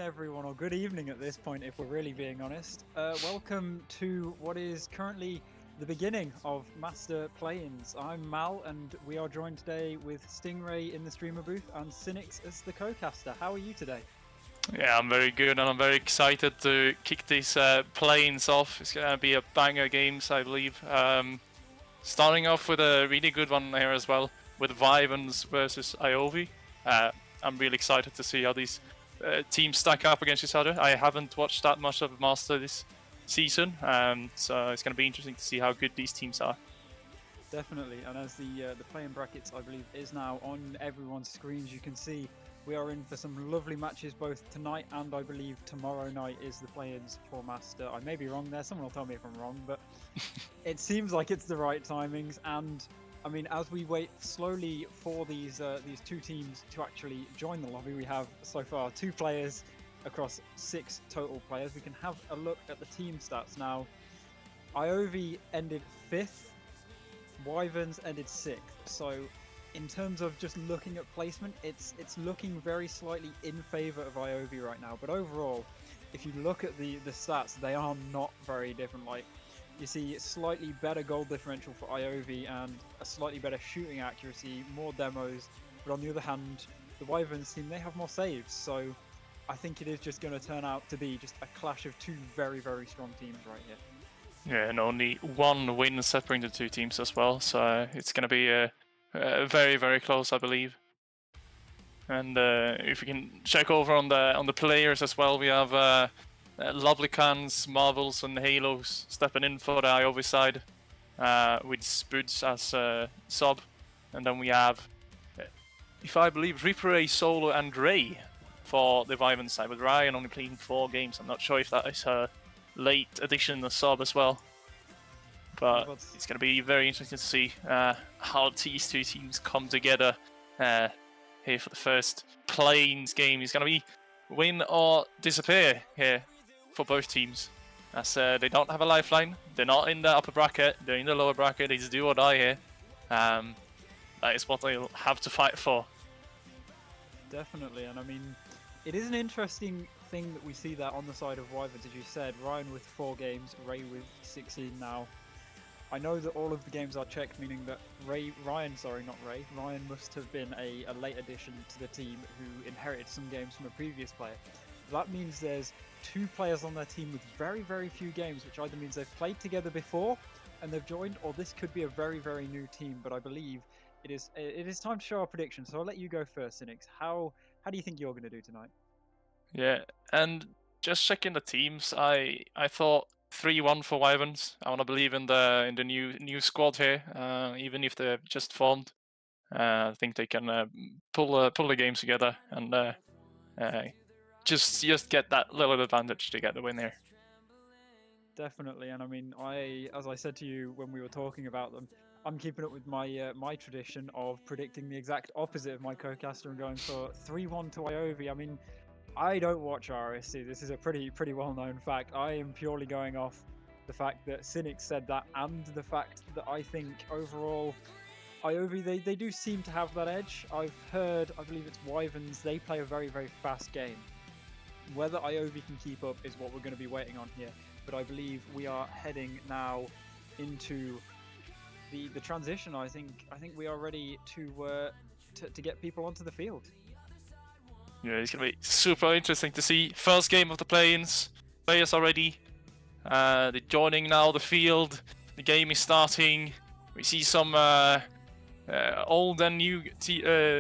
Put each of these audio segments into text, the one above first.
everyone, or good evening at this point if we're really being honest. Welcome to what is currently the beginning of Master Play-ins. I'm Mal, and we are joined today with Stingray in the streamer booth and Cynics as the co-caster. How are you today? Yeah, I'm very good, and I'm very excited to kick these play-ins off. It's gonna be a banger games, I believe. Starting off with a really good one here as well, with Vyvans versus Iovi. I'm really excited to see how these teams stack up against each other. I haven't watched that much of Master this season, so it's going to be interesting to see how good these teams are. Definitely, and as the play-in brackets, I believe, is now on everyone's screens, you can see we are in for some lovely matches both tonight and I believe tomorrow night is the play-ins for Master. I may be wrong there, someone will tell me if I'm wrong, but it seems like it's the right timings. And I mean, as we wait slowly for these two teams to actually join the lobby, we have so far 2 players across 6 total players. We can have a look at the team stats now. Iovi ended 5th, Wyverns ended 6th, so in terms of just looking at placement, it's looking very slightly in favor of Iovi right now. But overall, if you look at the stats, they are not very different. Like, you see slightly better goal differential for Iovi and a slightly better shooting accuracy, more demos. But on the other hand, the Wyverns team, they have more saves. So I think it is just going to turn out to be just a clash of 2 very, very strong teams right here. Yeah, and only 1 win separating the 2 teams as well, so it's going to be very, very close, I believe. And if we can check over on the players as well, we have Lovely Cans, Marvels, and Halos stepping in for the Iovi side, with Spuds as sub, and then we have, if I believe, Ripper, Solo, and Ray for the Vyvern side, with Ryan only playing 4 games. I'm not sure if that is a late addition the sub as well, but it's going to be very interesting to see how these 2 teams come together here for the first play-ins game. It's going to be win or disappear here for both teams, as they don't have a lifeline. They're not in the upper bracket, they're in the lower bracket. It's do or die here. That is what they'll have to fight for. Definitely, and I mean, it is an interesting thing that we see that on the side of Wyverns, as you said, Ryan with 4 games, Ray with 16 now. I know that all of the games are checked, meaning that Ryan must have been a late addition to the team who inherited some games from a previous player. That means there's 2 players on their team with very, very few games, which either means they've played together before and they've joined, or this could be a very, very new team. But I believe it is time to show our predictions. So I'll let you go first, Cynics. How do you think you're going to do tonight? Yeah, and just checking the teams, I thought 3-1 for Wyverns. I want to believe in the new squad here, even if they're just formed. I think they can pull the games together and just get that little advantage to get the win here. Definitely, and I mean, as I said to you when we were talking about them, I'm keeping up with my my tradition of predicting the exact opposite of my co-caster and going for 3-1 to Iovi. I mean, I don't watch RSC. This is a pretty well-known fact. I am purely going off the fact that Cynic said that, and the fact that I think overall Iovi, they do seem to have that edge. I've heard, I believe it's Wyverns, they play a very, very fast game. Whether Iovi can keep up is what we're going to be waiting on here. But I believe we are heading now into the transition. I think we are ready to get people onto the field. Yeah, it's gonna be super interesting to see. First game of the play-ins. Players are ready. They're joining now the field. The game is starting. We see some old and new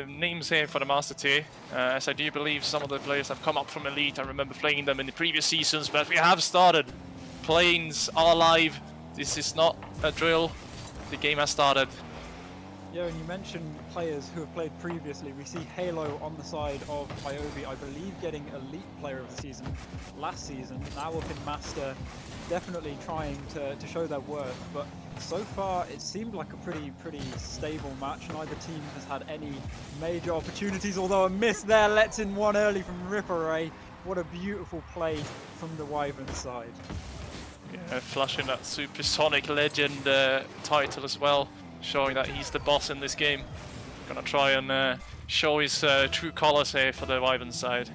names here for the Master Tier. As I do believe some of the players have come up from Elite. I remember playing them in the previous seasons, but we have started. Play-ins are live. This is not a drill. The game has started. Yeah, and you mentioned players who have played previously. We see Halo on the side of Iovi, I believe, getting Elite Player of the Season last season. Now up in Master, definitely trying to show their worth. But so far, it seemed like a pretty stable match. Neither team has had any major opportunities, although a miss there lets in one early from Ripper. What a beautiful play from the Wyvern side. Yeah, flashing that Supersonic Legend title as well, showing that he's the boss in this game. Gonna try and show his true colors here for the Wyvern side.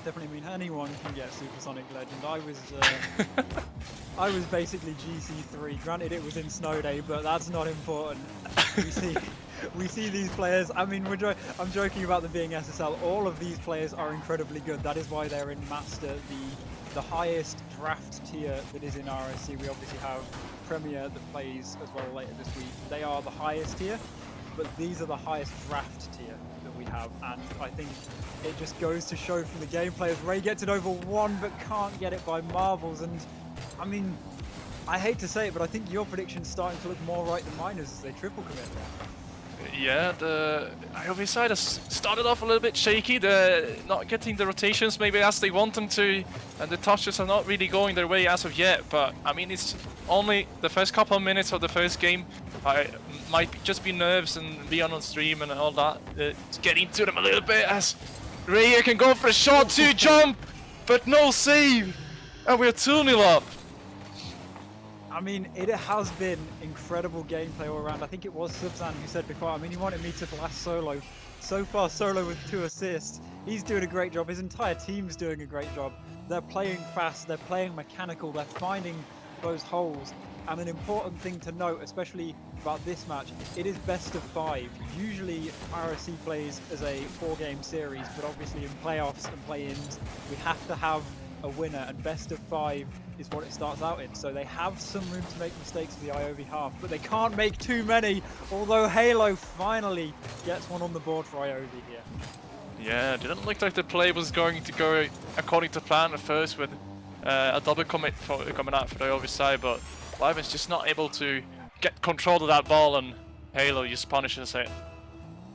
Definitely, I mean, anyone can get Supersonic Legend. I was basically GC3. Granted, it was in snow day, but that's not important. We see these players. I mean, I'm joking about them being SSL. All of these players are incredibly good. That is why they're in Master, the highest draft tier that is in RSC. We obviously have Premier that plays as well later this week. They are the highest tier, but these are the highest draft tier that we have, and I think it just goes to show from the gameplay as Ray gets it over one but can't get it by marbles. And I mean, I hate to say it, but I think your prediction's starting to look more right than mine as they triple commit there. Yeah, the IOV side has started off a little bit shaky. They're not getting the rotations maybe as they want them to, and the touches are not really going their way as of yet. But I mean, it's only the first couple of minutes of the first game. Might just be nerves and being on stream and all that. It's getting to them a little bit as Ray here can go for a shot to jump, but no save, and we're 2-0 up. I mean, it has been incredible gameplay all around. I think it was Subzan who said before, I mean, he wanted me to blast Solo. So far, Solo with 2 assists. He's doing a great job. His entire team's doing a great job. They're playing fast, they're playing mechanical, they're finding those holes. And an important thing to note, especially about this match, it is best of 5. Usually RSC plays as a 4-game series, but obviously in playoffs and play-ins, we have to have a winner, and best of 5 is what it starts out in. So they have some room to make mistakes for the IOV half, but they can't make too many, although Halo finally gets one on the board for IOV here. Yeah, it didn't look like the play was going to go according to plan at first with a double commit coming out for the IOV side, but Wyvern's just not able to get control of that ball, and Halo just punishes it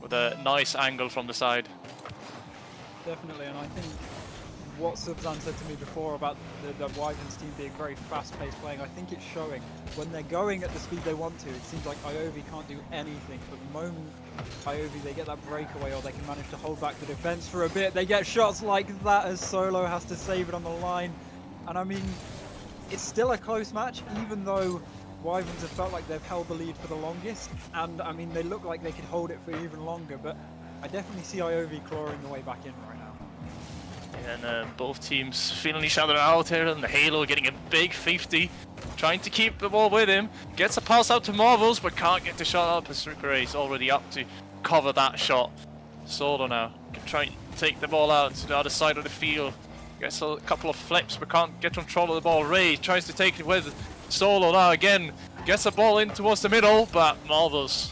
with a nice angle from the side. Definitely, and I think what Subzan said to me before about the Wyvern's team being very fast-paced playing, I think it's showing. When they're going at the speed they want to, it seems like IOV can't do anything. But the moment IOV, they get that breakaway or they can manage to hold back the defense for a bit, they get shots like that as Solo has to save it on the line. And I mean, it's still a close match, even though Wyverns have felt like they've held the lead for the longest. And I mean, they look like they could hold it for even longer, but I definitely see IOV clawing the way back in right now. And both teams feeling each other out here, and the Halo getting a big 50, trying to keep the ball with him. Gets a pass out to Marvels, but can't get the shot up as Super is already up to cover that shot. Solo now can try and take the ball out to the other side of the field. Gets a couple of flips, but can't get control of the ball. Ray tries to take it with Solo now again. Gets the ball in towards the middle, but Marvels,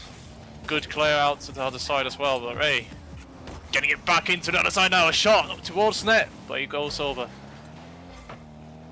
good clear out to the other side as well. But Ray getting it back into the other side now, a shot up towards net, but he goes over.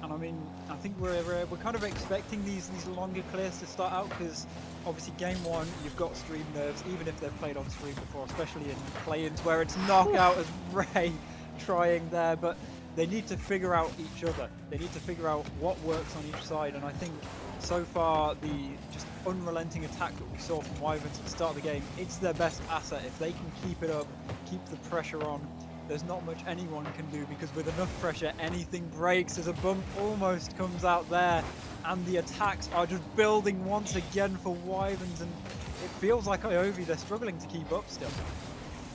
And I mean, I think we're kind of expecting these longer clears to start out, because obviously game 1 you've got stream nerves, even if they've played on stream before, especially in play-ins where it's knockout as Ray trying there, but they need to figure out each other. They need to figure out what works on each side, and I think so far the just unrelenting attack that we saw from Wyverns at the start of the game, it's their best asset. If they can keep it up, keep the pressure on, there's not much anyone can do, because with enough pressure anything breaks, as a bump almost comes out there, and the attacks are just building once again for Wyverns, and it feels like IOV, they're struggling to keep up still.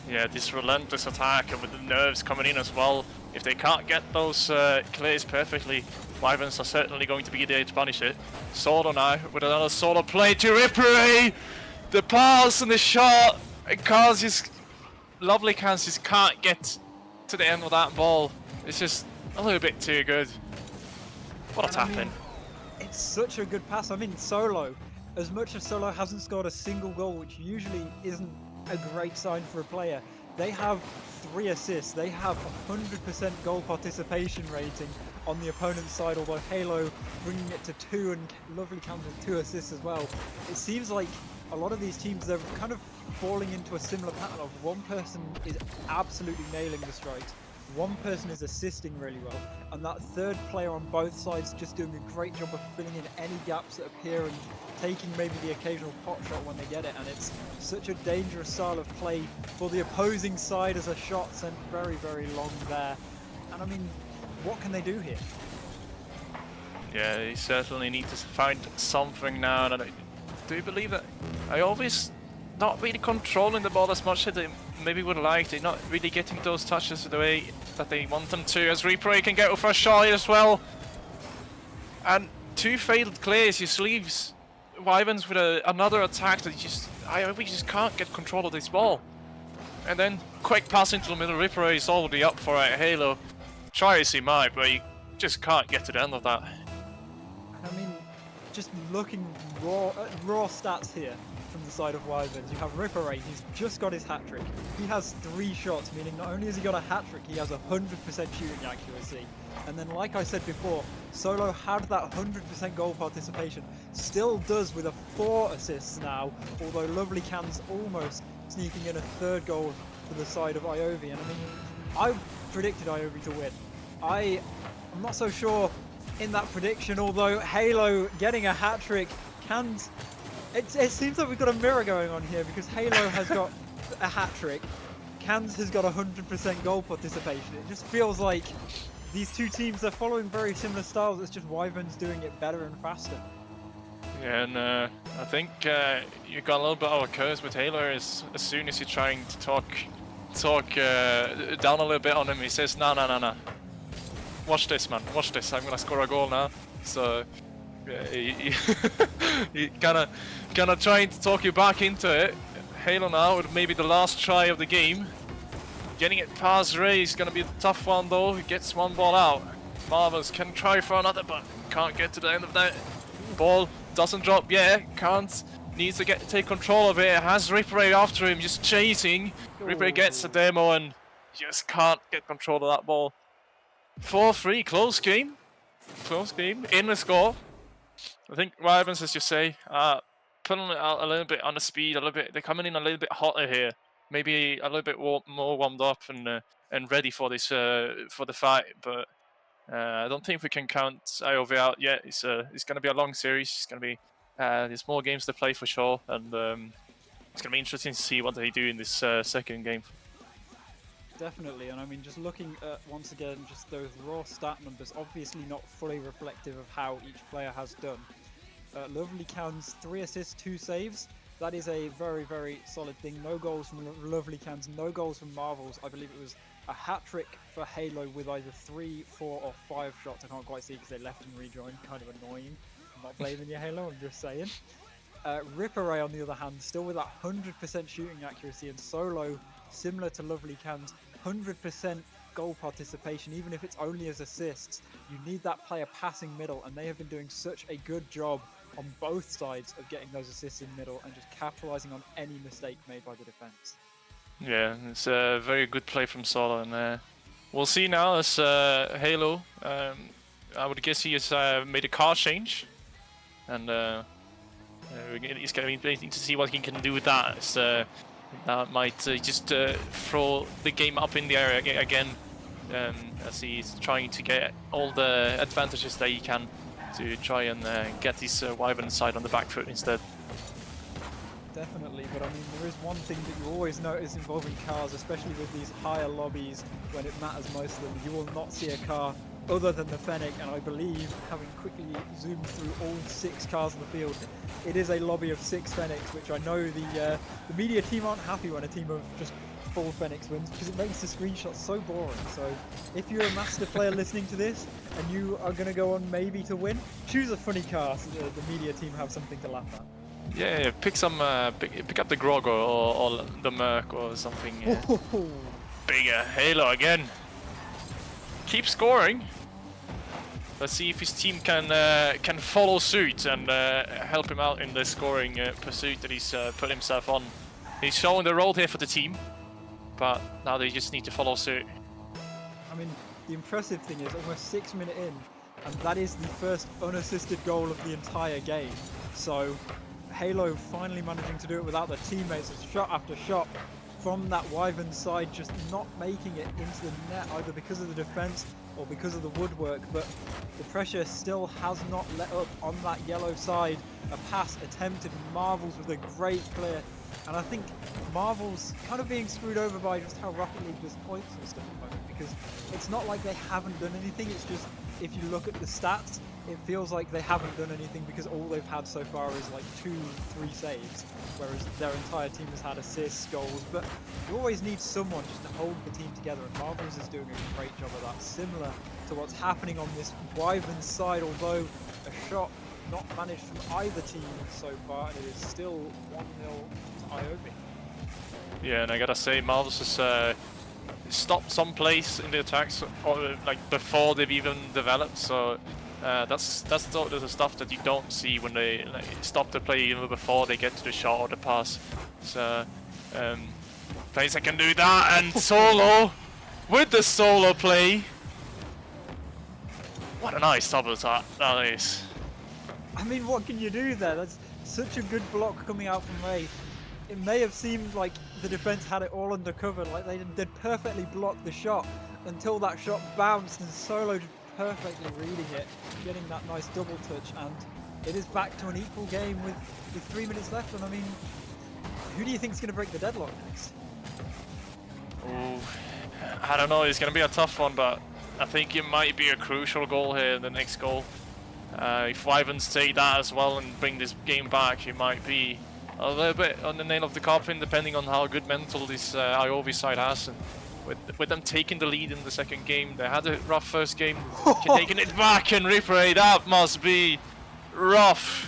Yeah, this relentless attack, and with the nerves coming in as well, if they can't get those clears perfectly, Wyverns are certainly going to be there to punish it. Solo now with another solo play to Ripperay! The pass and the shot, and Kansas, lovely Kansas can't get to the end of that ball. It's just a little bit too good. What a tap in. It's such a good pass. I mean, Solo, as much as Solo hasn't scored a single goal, which usually isn't a great sign for a player, they have 3 assists. They have 100% goal participation rating on the opponent's side, although Halo bringing it to 2, and lovely counter with 2 assists as well. It seems like a lot of these teams, they're kind of falling into a similar pattern of one person is absolutely nailing the strikes, one person is assisting really well, and that third player on both sides just doing a great job of filling in any gaps that appear and taking maybe the occasional pot shot when they get it. And it's such a dangerous style of play for the opposing side, as a shot sent very, very long there. And I mean, what can they do here? Yeah, they certainly need to find something now, and I do believe that I always not really controlling the ball as much as they maybe would like. They're not really getting those touches the way that they want them to, as Reaper can get over a shot as well. And 2 failed clears just leaves Wyverns with another attack that we just can't get control of this ball. And then quick pass into the middle, Reaper is already up for it. Halo try as he might, but he just can't get to the end of that. I mean, just looking raw stats here from the side of Wyverns, you have Ripper, he's just got his hat-trick. He has 3 shots, meaning not only has he got a hat-trick, he has 100% shooting accuracy. And then, like I said before, Solo had that 100% goal participation, still does with 4 assists now, although Lovely Can's almost sneaking in a 3rd goal for the side of Iovi. And I mean, I predicted Iovi to win. I'm not so sure in that prediction, although Halo getting a hat-trick can... It seems like we've got a mirror going on here, because Halo has got a hat-trick, Cans has got 100% goal participation. It just feels like these 2 teams are following very similar styles, it's just Wyvern's doing it better and faster. Yeah, and I think you got a little bit of a curse with Halo as soon as you're trying to talk down a little bit on him, he says, no. Watch this, man. Watch this. I'm gonna score a goal now. So he kind of trying to talk you back into it. Halo now with maybe the last try of the game. Getting it past Ray is gonna be a tough one though. He gets 1 ball out. Marvels can try for another, but can't get to the end of that. Ball doesn't drop yet. Can't. Needs to take control of it. Has Ripper after him, just chasing. Ripper gets a demo and just can't get control of that ball. 4-3, close game. Close game, in the score. I think Wyverns, as you say, putting it out a little bit on the speed, a little bit. They're coming in a little bit hotter here. Maybe a little bit more warmed up and ready for this for the fight. But I don't think we can count IOV out yet. It's going to be a long series. It's going to be there's more games to play for sure, and it's going to be interesting to see what they do in this second game. Definitely, and I mean, just looking at, once again, just those raw stat numbers, obviously not fully reflective of how each player has done. Lovely Cans, 3 assists, 2 saves. That is a very, very solid thing. No goals from Lovely Cans, no goals from Marvels. I believe it was a hat-trick for Halo with either 3, 4 or 5 shots. I can't quite see because they left and rejoined, kind of annoying. I'm not blaming you, Halo, I'm just saying. Ripper, on the other hand, still with that 100% shooting accuracy, and Solo, similar to Lovely Cans, 100% goal participation, even if it's only as assists. You need that player passing middle, and they have been doing such a good job on both sides of getting those assists in middle and just capitalizing on any mistake made by the defense. Yeah, it's a very good play from Solo, and we'll see now as Halo, I would guess he has made a car change, and he's going to be waiting to see what he can do with that. That might just throw the game up in the air again, as he's trying to get all the advantages that he can to try and get this Wyvern side on the back foot instead. Definitely, but I mean, there is one thing that you always notice involving cars, especially with these higher lobbies when it matters most of them. You will not see a car other than the Fennec, and I believe, having quickly zoomed through all 6 cars in the field, it is a lobby of 6 Fennecs, which I know the media team aren't happy when a team of just full Fennecs wins, because it makes the screenshots so boring. So if you're a Master player listening to this and you are going to go on maybe to win, choose a funny car so the media team have something to laugh at. Yeah, pick some, pick up the Grog or the Merc or something. Bigger Halo again. Keep scoring. Let's see if his team can follow suit and help him out in the scoring pursuit that he's put himself on. He's showing the road here for the team, but now they just need to follow suit. I mean, the impressive thing is almost 6 minutes in, and that is the first unassisted goal of the entire game. So Halo finally managing to do it without their teammates, shot after shot from that Wyvern side, just not making it into the net, either because of the defense or because of the woodwork. But the pressure still has not let up on that yellow side. A pass attempted, Marvels with a great clear, and I think Marvels kind of being screwed over by just how Rocket League does points and stuff at the moment, because it's not like they haven't done anything. It's just, if you look at the stats, it feels like they haven't done anything because all they've had so far is like 2-3 saves, whereas their entire team has had assists, goals. But you always need someone just to hold the team together, and Marvelous is doing a great job of that, similar to what's happening on this Wyvern side, although a shot not managed from either team so far, and it is still 1-0 to IOV. Yeah, and I gotta say, Marvelous has stopped some plays in the attacks, or like before they've even developed. So that's the stuff that you don't see when they stop the play even before they get to the shot or the pass. So plays that can do that, and solo with the solo play. What a nice double tap that is. I mean, what can you do there? That's such a good block coming out from Ray. It may have seemed like the defense had it all under cover, like they'd perfectly blocked the shot until that shot bounced and Solo just perfectly reading it, getting that nice double touch, and it is back to an equal game with 3 minutes left. And I mean, who do you think is going to break the deadlock next? Ooh, I don't know, it's going to be a tough one, but I think it might be a crucial goal here, the next goal. If Wyverns take that as well and bring this game back, it might be a little bit on the nail of the coffin, depending on how good mental this IOV side has. And with them taking the lead in the second game, they had a rough first game, taking it back and replay. That must be rough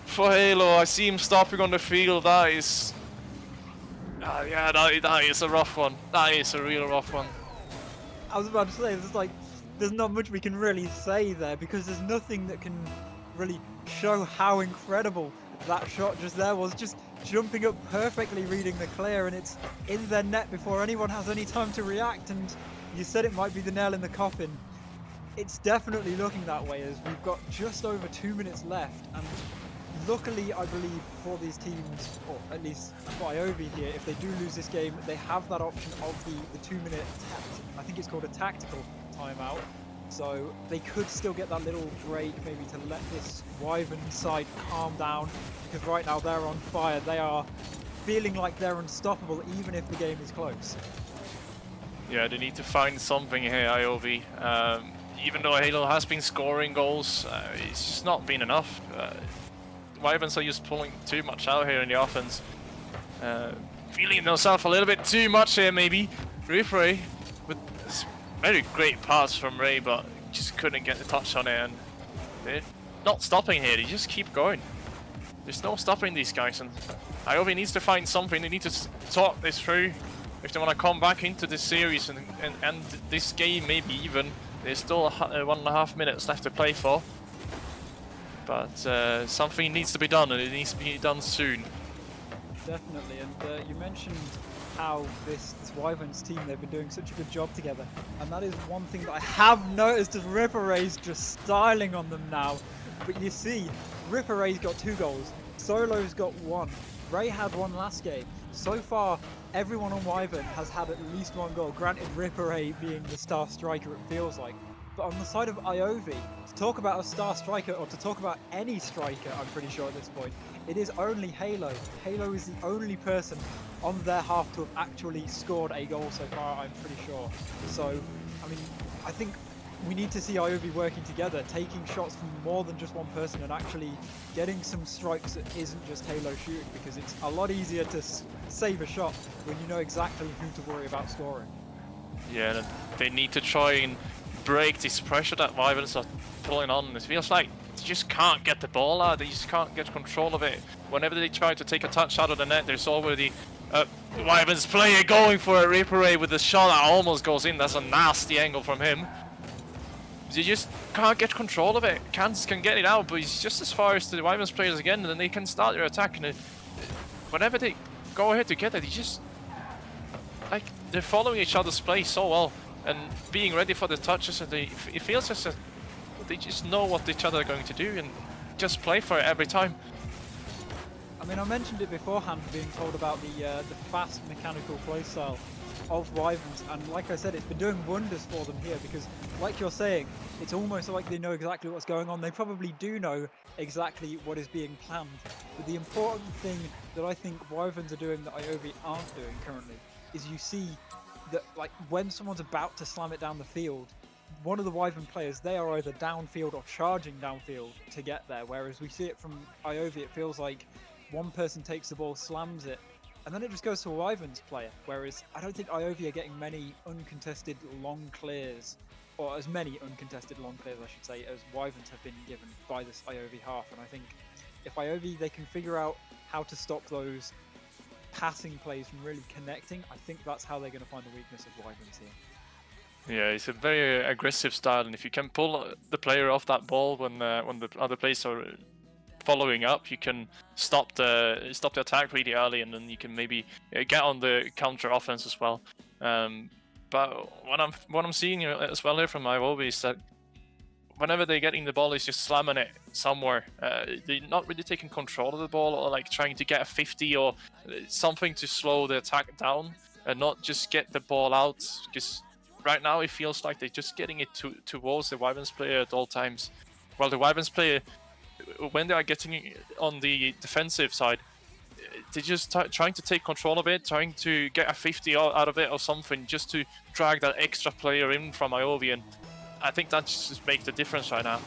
for Halo. I see him stopping on the field. That is, yeah, that is a rough one. That is a real rough one. I was about to say, it's like there's not much we can really say there because there's nothing that can really show how incredible that shot just there was, just jumping up perfectly, reading the clear, and it's in their net before anyone has any time to react. And you said it might be the nail in the coffin. It's definitely looking that way, as we've got just over 2 minutes left, and luckily I believe for these teams, or at least for IOV here, if they do lose this game, they have that option of the 2 minute, I think it's called a tactical timeout. So they could still get that little break, maybe to let this Wyvern side calm down, because right now they're on fire. They are feeling like they're unstoppable, even if the game is close. Yeah, they need to find something here, IOV. Even though Halo has been scoring goals, it's just not been enough. Wyverns are just pulling too much out here in the offense. Feeling themselves a little bit too much here, maybe. Replay with very great pass from Ray, but just couldn't get the touch on it, and they're not stopping here. They just keep going. There's no stopping these guys, and IOV needs to find something. They need to talk this through if they want to come back into this series and end this game, maybe even. There's still 1.5 minutes left to play for, but something needs to be done, and it needs to be done soon. Definitely, and you mentioned how this Wyverns team, they've been doing such a good job together, and that is one thing that I have noticed is Ripper Ray's just styling on them now. But you see, Ripper Ray's got 2 goals, Solo's got 1, Ray had 1 last game. So far, everyone on Wyvern has had at least 1 goal, granted Ripper Ray being the star striker, it feels like. But on the side of IOV, to talk about a star striker, or to talk about any striker, I'm pretty sure at this point, it is only Halo. Halo is the only person on their half to have actually scored a goal so far, I'm pretty sure. So, I mean, I think we need to see IOV working together, taking shots from more than just one person and actually getting some strikes that isn't just Halo shooting, because it's a lot easier to save a shot when you know exactly who to worry about scoring. Yeah, they need to try and break this pressure that Wyverns are pulling on. It feels like they just can't get the ball out, they just can't get control of it. Whenever they try to take a touch out of the net, there's already Wyverns player going for a Reaper Ray with a shot that almost goes in. That's a nasty angle from him. They just can't get control of it. Kansas can get it out, but he's just as far as the Wyverns players again, and then they can start their attack. And whenever they go ahead together, they just, like, they're following each other's play so well and being ready for the touches, and it feels as if they just know what each other are going to do and just play for it every time. I mean, I mentioned it beforehand, being told about the fast mechanical playstyle of Wyverns, and like I said, it's been doing wonders for them here, because like you're saying, it's almost like they know exactly what's going on. They probably do know exactly what is being planned, but the important thing that I think Wyverns are doing that IOV aren't doing currently is you see that, like, when someone's about to slam it down the field, one of the Wyvern players, they are either downfield or charging downfield to get there, whereas we see it from Iovi, it feels like one person takes the ball, slams it, and then it just goes to a Wyvern's player, whereas I don't think Iovi are getting many uncontested long clears, or as many uncontested long clears, I should say, as Wyverns have been given by this Iovi half, and I think if Iovi, they can figure out how to stop those passing plays from really connecting, I think that's how they're going to find the weakness of Wyverns here. Yeah, it's a very aggressive style, and if you can pull the player off that ball when the other players are following up, you can stop the attack really early, and then you can maybe get on the counter offense as well. But what I'm seeing as well here from Iovi is that whenever they're getting the ball, is just slamming it somewhere. They're not really taking control of the ball, or like trying to get a 50 or something to slow the attack down, and not just get the ball out. Because right now it feels like they're just getting it towards the Wyverns player at all times. While the Wyverns player, when they are getting on the defensive side, they're just trying to take control of it, trying to get a 50 out of it or something, just to drag that extra player in from Iovi, and I think that just makes the difference right now.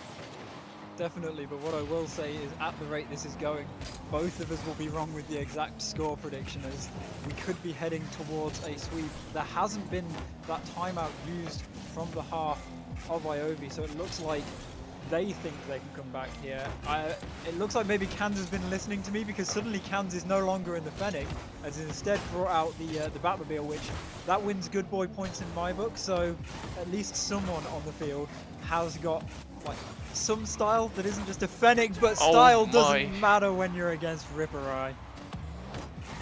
Definitely, but what I will say is at the rate this is going, both of us will be wrong with the exact score prediction, as we could be heading towards a sweep. There hasn't been that timeout used from the half of Iovi, so it looks like they think they can come back here. It looks like maybe Cans has been listening to me, because suddenly Cans is no longer in the Fennec, as instead brought out the Batmobile, which that wins good boy points in my book. So at least someone on the field has got like some style that isn't just a Fennec, but style doesn't matter when you're against Ripper Eye.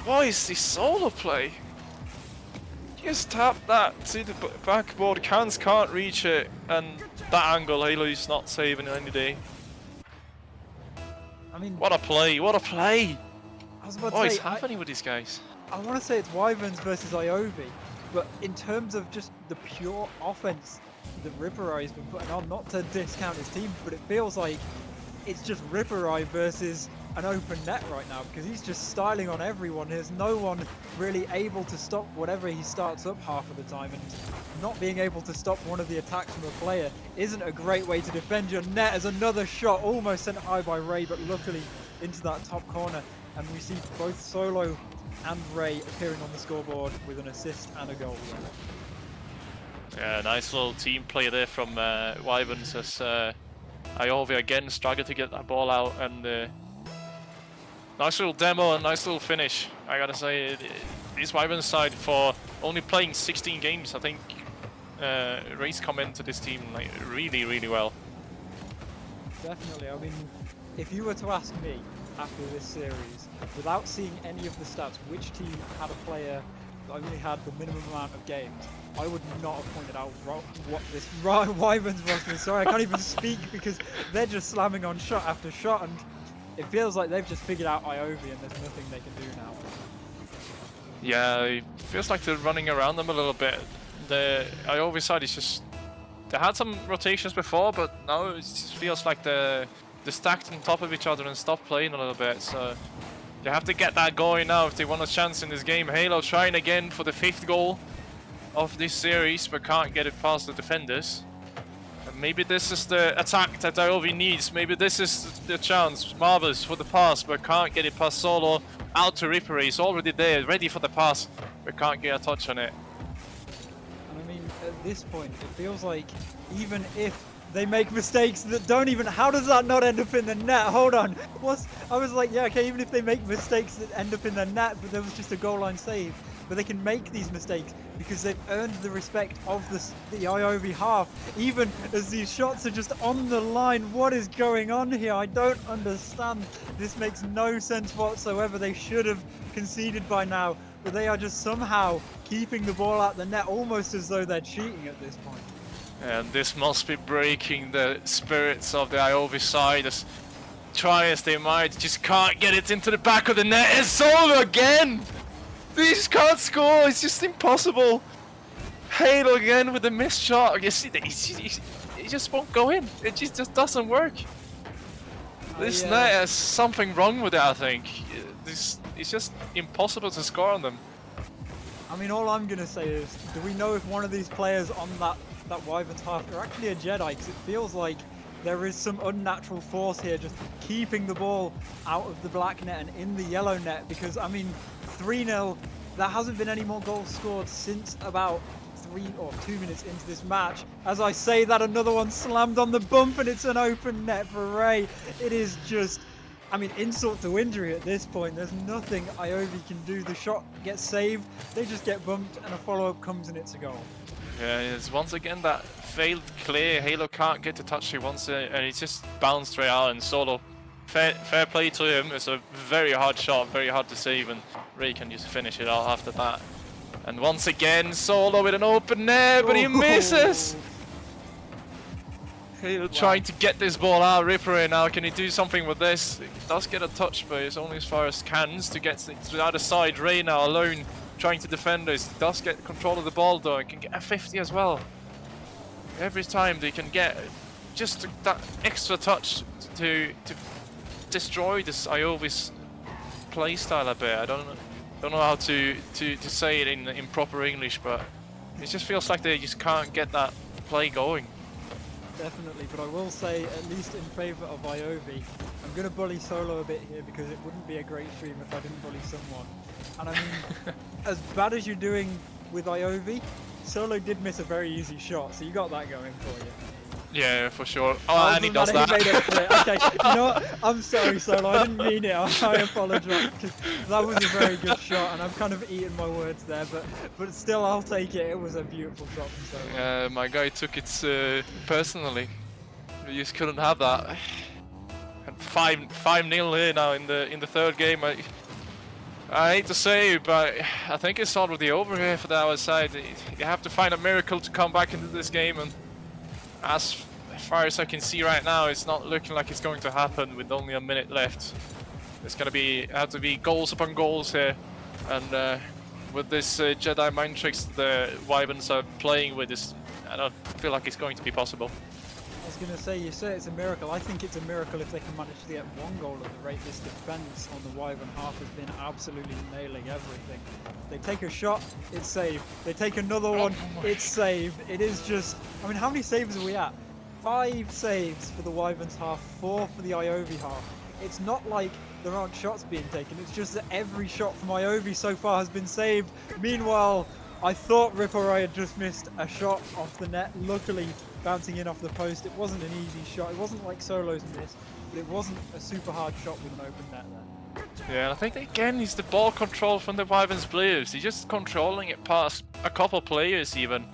Why is this solo play? Just tap that to the backboard. Cans can't reach it, and that angle, Halo's not saving it any day. I mean, what a play! What a play! I was about what to is say, happening with these guys? I want to say it's Wyverns versus Iovi, but in terms of just the pure offense that Ripper Eye has been putting on, not to discount his team, but it feels like it's just Ripper Eye versus an open net right now, because he's just styling on everyone. There's no one really able to stop whatever he starts up half of the time, and not being able to stop one of the attacks from a player isn't a great way to defend your net, as another shot almost sent high by Ray, but luckily into that top corner, and we see both Solo and Ray appearing on the scoreboard with an assist and a goal. Yeah, nice little team play there from Wyverns, as Iovi again struggled to get that ball out, and nice little demo and nice little finish. I gotta say, this Wyverns side, for only playing 16 games, I think Ray's come into this team like really, really well. Definitely. I mean, if you were to ask me after this series, without seeing any of the stats, which team had a player that only had the minimum amount of games, I would not have pointed out what this Wyverns roster is. Sorry, I can't even speak, because they're just slamming on shot after shot, and it feels like they've just figured out Iovi and there's nothing they can do now. Yeah, it feels like they're running around them a little bit. The Iovi side is just... They had some rotations before, but now it just feels like they're stacked on top of each other and stopped playing a little bit. So they have to get that going now if they want a chance in this game. Halo trying again for the 5th goal of this series, but can't get it past the defenders. And maybe this is the attack that Iovi needs. Maybe this is the chance. Marvelous for the pass, but can't get it past Solo. Out to Ripper. He's already there, ready for the pass, but can't get a touch on it. And I mean, at this point, it feels like even if they make mistakes that don't even... How does that not end up in the net? Hold on. I was like, yeah, okay, even if they make mistakes that end up in the net, but there was just a goal line save. But they can make these mistakes because they've earned the respect of the Iovi half, even as these shots are just on the line. What is going on here? I don't understand. This makes no sense whatsoever. They should have conceded by now, but they are just somehow keeping the ball out the net, almost as though they're cheating at this point. And this must be breaking the spirits of the Iovi side, as try as they might, just can't get it into the back of the net. And Solo again! They just can't score, it's just impossible. Halo again with a missed shot. You see, it just won't go in. It just doesn't work. This net has something wrong with it, I think. It's just impossible to score on them. I mean, all I'm going to say is, do we know if one of these players on that that Wyvern's half are actually a Jedi, because it feels like there is some unnatural force here just keeping the ball out of the black net and in the yellow net, because, I mean, 3-0, there hasn't been any more goals scored since about 3 or 2 minutes into this match. As I say that, another one slammed on the bump, and it's an open net for Ray. It is just, I mean, insult to injury at this point. There's nothing Iovi can do. The shot gets saved, they just get bumped, and a follow-up comes, and it's a goal. Yeah, it's once again that failed clear. Halo can't get to touch it once, and it's just bounced straight out. And Solo, fair play to him. It's a very hard shot, very hard to save, and Ray can just finish it out after that. And once again, Solo with an open net, but he misses. Halo trying to get this ball out. Ripper now, can he do something with this? He does get a touch, but it's only as far as cans to get to the other side. Ray now alone, trying to defend this. Does get control of the ball though, and can get a 50 as well. Every time they can get just that extra touch to destroy this Iovi's playstyle a bit. I don't know how to say it in proper English, but it just feels like they just can't get that play going. Definitely, but I will say, at least in favour of Iovi, I'm going to bully Solo a bit here, because it wouldn't be a great stream if I didn't bully someone. And I mean, as bad as you're doing with Iovi, Solo did miss a very easy shot, so you got that going for you. Yeah, for sure. Oh, and he does that. He made it clear. Okay, you know what? I'm sorry, Solo. I didn't mean it. I apologise, because that was a very good shot, and I've kind of eaten my words there. But still, I'll take it. It was a beautiful shot from Solo. Yeah, my guy took it personally. We just couldn't have that. And 5-0 here now in the third game. I hate to say it, but I think it's already over here for the other side. You have to find a miracle to come back into this game, and as far as I can see right now, it's not looking like it's going to happen with only a minute left. It's gonna have to be goals upon goals here, and with this Jedi mind tricks the Wyverns are playing with, this, I don't feel like it's going to be possible. I was going to say, you say it's a miracle. I think it's a miracle if they can manage to get one goal at the rate. This defence on the Wyvern half has been absolutely nailing everything. They take a shot, it's saved. They take another one, it's saved. It is just, I mean, how many saves are we at? 5 saves for the Wyverns half, 4 for the Iovi half. It's not like there aren't shots being taken, it's just that every shot from Iovi so far has been saved. Meanwhile, I thought Ripper had just missed a shot off the net, luckily bouncing in off the post. It wasn't an easy shot, it wasn't like Solo's miss, but it wasn't a super hard shot with an open net there. Yeah, I think again it's the ball control from the Wyverns players. They're just controlling it past a couple players even.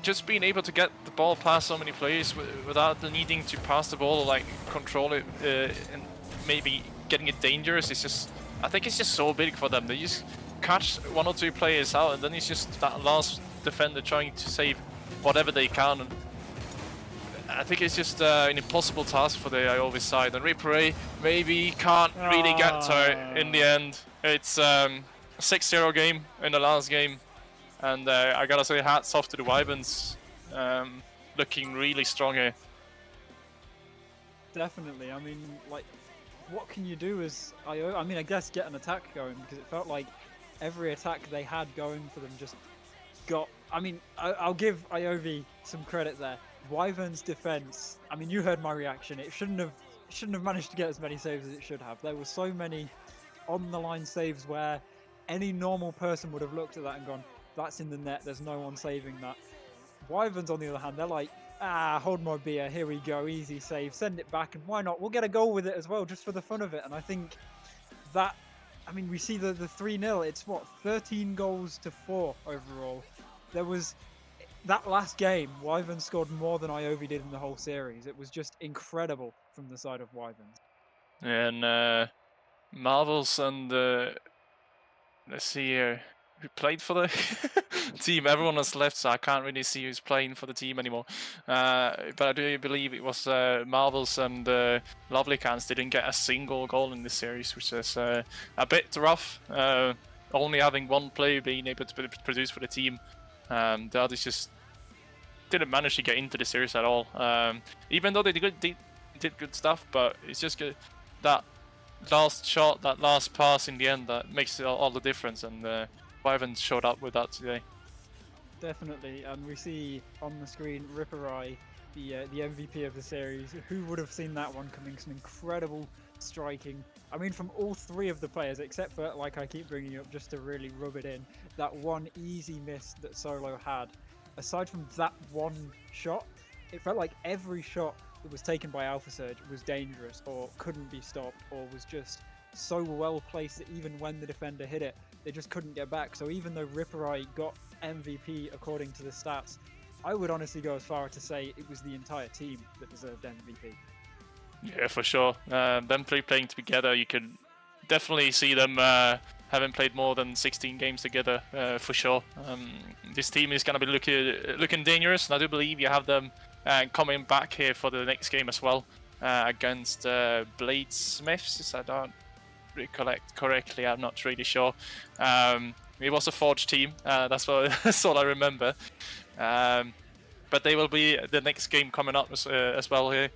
Just being able to get the ball past so many players without needing to pass the ball or like control it and maybe getting it dangerous. It's just, I think it's just so big for them. They just catch 1 or 2 players out, and then it's just that last defender trying to save whatever they can. And I think it's just an impossible task for the Iovi side. And Ripper maybe can't really get to it in the end. It's a 6-0 game in the last game. And I gotta say, hats off to the Wyverns, looking really strong here. Definitely. I mean, like, what can you do as Iovi? I mean, I guess get an attack going, because it felt like every attack they had going for them just got. I mean, I'll give Iovi some credit there. Wyvern's defense. I mean, you heard my reaction. It shouldn't have managed to get as many saves as it should have. There were so many on the line saves where any normal person would have looked at that and gone, "That's in the net. There's no one saving that." Wyverns, on the other hand, they're like, hold my beer. Here we go. Easy save. Send it back, and why not? We'll get a goal with it as well, just for the fun of it. And I think that, I mean, we see the 3-0. It's what, 13 goals to 4 overall. There was that last game. Wyvern scored more than Iovi did in the whole series. It was just incredible from the side of Wyverns. And Marvels and let's see here. Who played for the team? Everyone has left, so I can't really see who's playing for the team anymore. But I do believe it was Marvels and Lovely Cans didn't get a single goal in this series, which is a bit rough. Only having one player being able to produce for the team. The others just didn't manage to get into the series at all. Even though they did good stuff, but it's just good that last shot, that last pass in the end that makes all the difference. And Wyvern showed up with that today. Definitely, and we see on the screen Ripperai, the MVP of the series. Who would have seen that one coming? Some incredible striking. I mean, from all three of the players, except for, like I keep bringing up, just to really rub it in, that one easy miss that Solo had. Aside from that one shot, it felt like every shot that was taken by Alpha Surge was dangerous or couldn't be stopped or was just so well placed that even when the defender hit it, they just couldn't get back. So even though Ripperai got MVP according to the stats, I would honestly go as far as to say it was the entire team that deserved MVP. Yeah, for sure. Them three playing together, you could definitely see them having played more than 16 games together, for sure. This team is going to be looking dangerous, and I do believe you have them coming back here for the next game as well, against Bladesmiths. I don't recollect correctly, I'm not really sure. It was a Forge team, that's all I remember. But they will be the next game coming up as well here.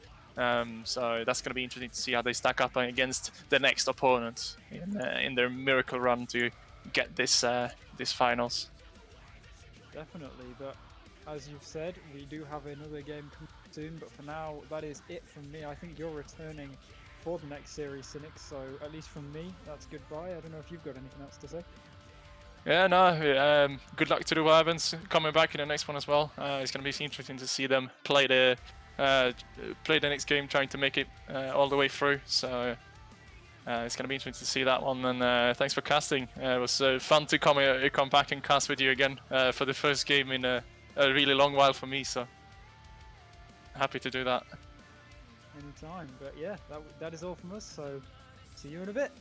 So that's going to be interesting to see how they stack up against the next opponent in their miracle run to get this finals. Definitely, but as you've said, we do have another game coming soon, but for now, that is it from me. I think you're returning for the next series, Cynic, so at least from me, that's goodbye. I don't know if you've got anything else to say. Yeah, no, good luck to the Wyverns coming back in the next one as well. It's going to be interesting to see them play the next game, trying to make it all the way through. So it's going to be interesting to see that one. And thanks for casting. It was fun to come back and cast with you again for the first game in a really long while for me. So happy to do that. Anytime, but yeah, that is all from us. So see you in a bit.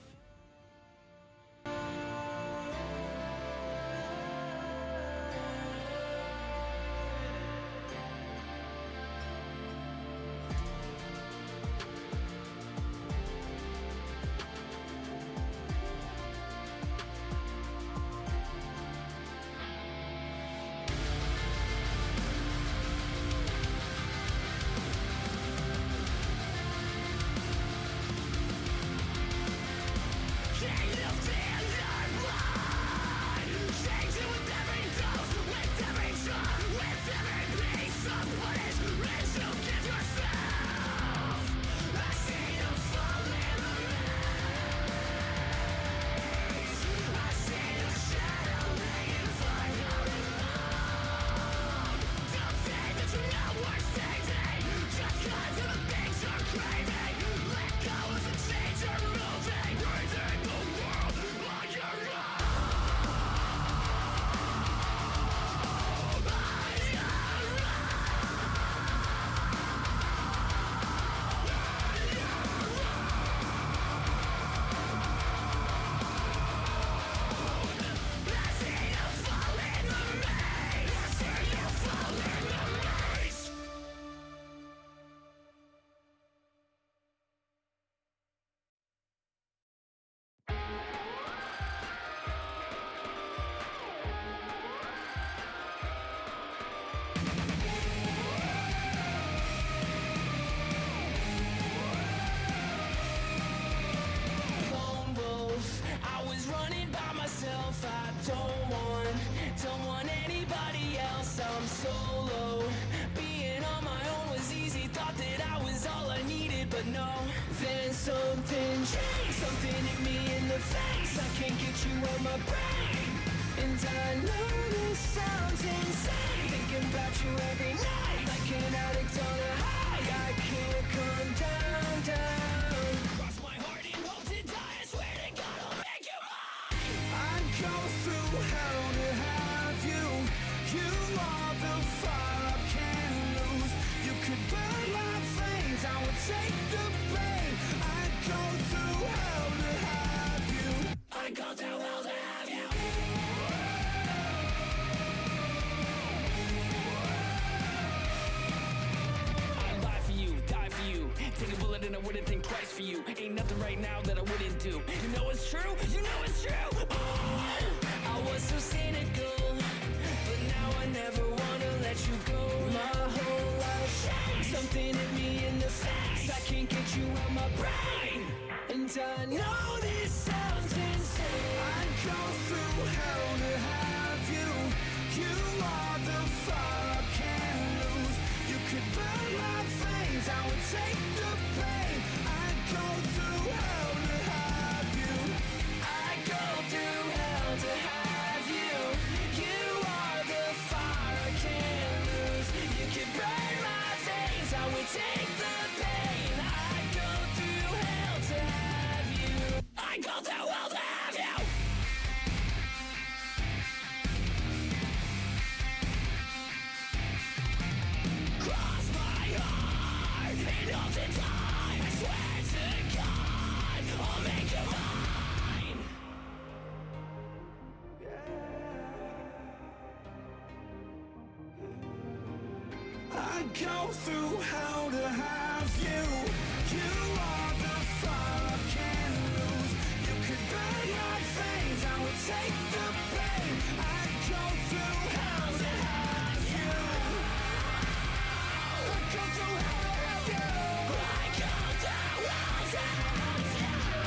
And I wouldn't think twice for you. Ain't nothing right now that I wouldn't do. You know it's true, you know it's true. Oh, I was so cynical, but now I never wanna let you go. My whole life changed. Something hit me in the face. I can't get you out my brain. And I know this sounds insane. I'd go through hell to have you. You are I'd go through hell to have you. You are the fire I can't lose. You could burn my veins, I would take the pain. I'd go through hell to have you. I'd go through hell to have you. I'd go through hell to have you.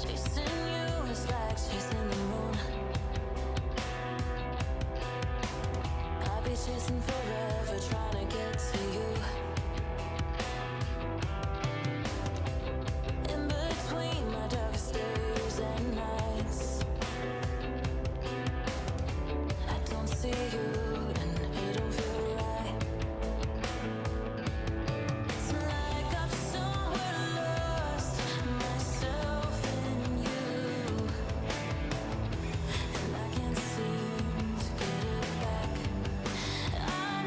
Chasing you is like chasing the moon. I'll be chasing forever, trying to get to you. In between my darkest days and nights, I don't see you and it don't feel right. It's like I've somewhere lost myself in you, and I can't seem to get it back. I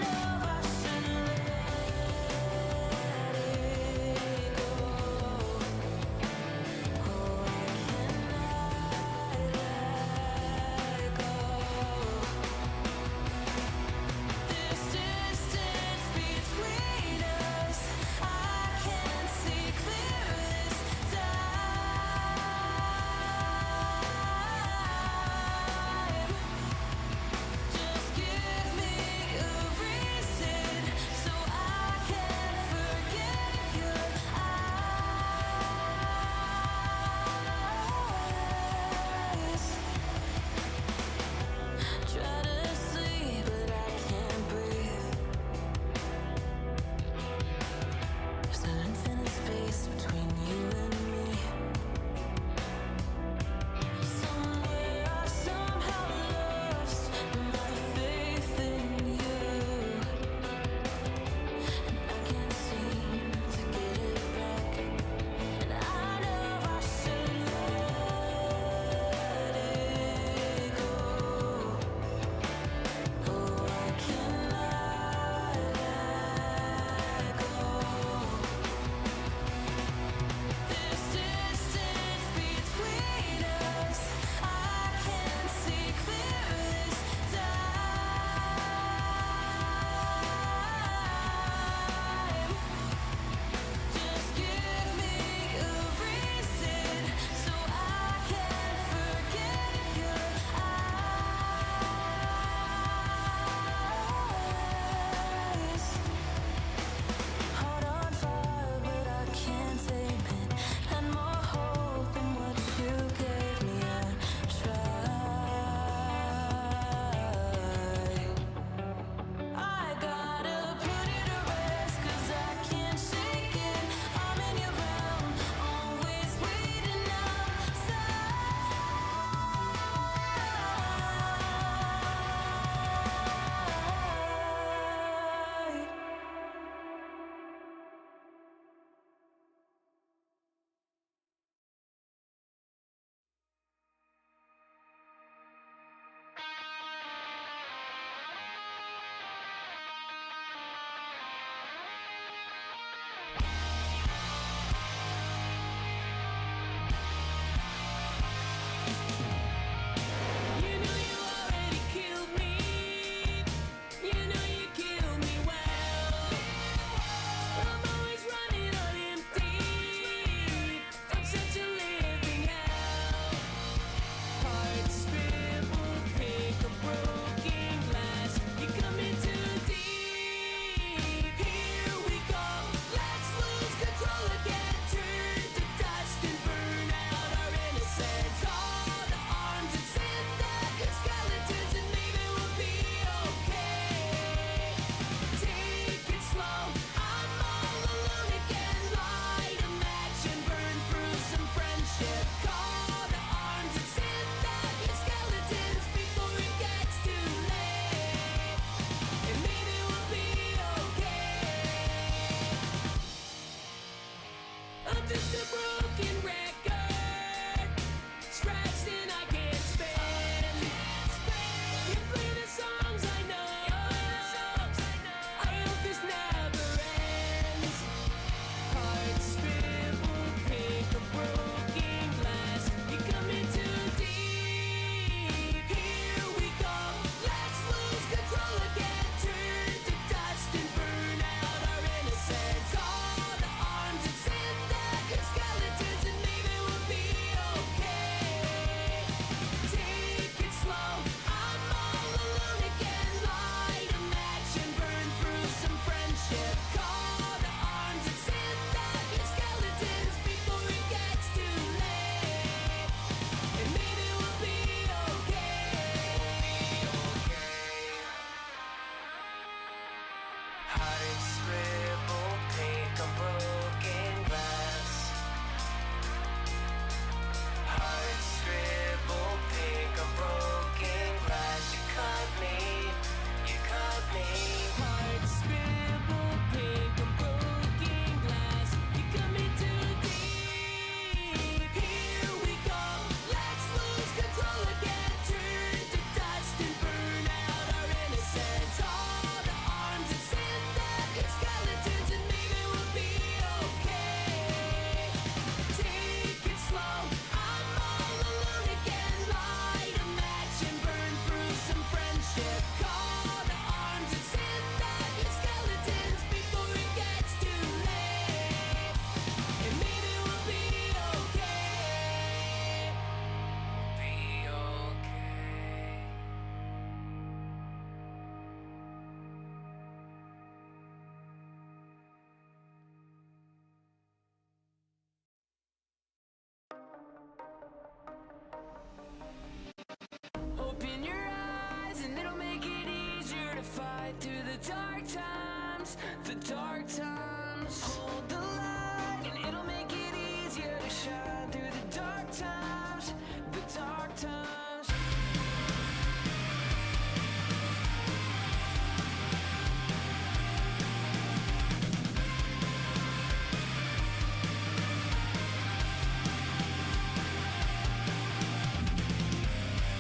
dark times. Hold the light and it'll make it easier to shine through the dark times, the dark times.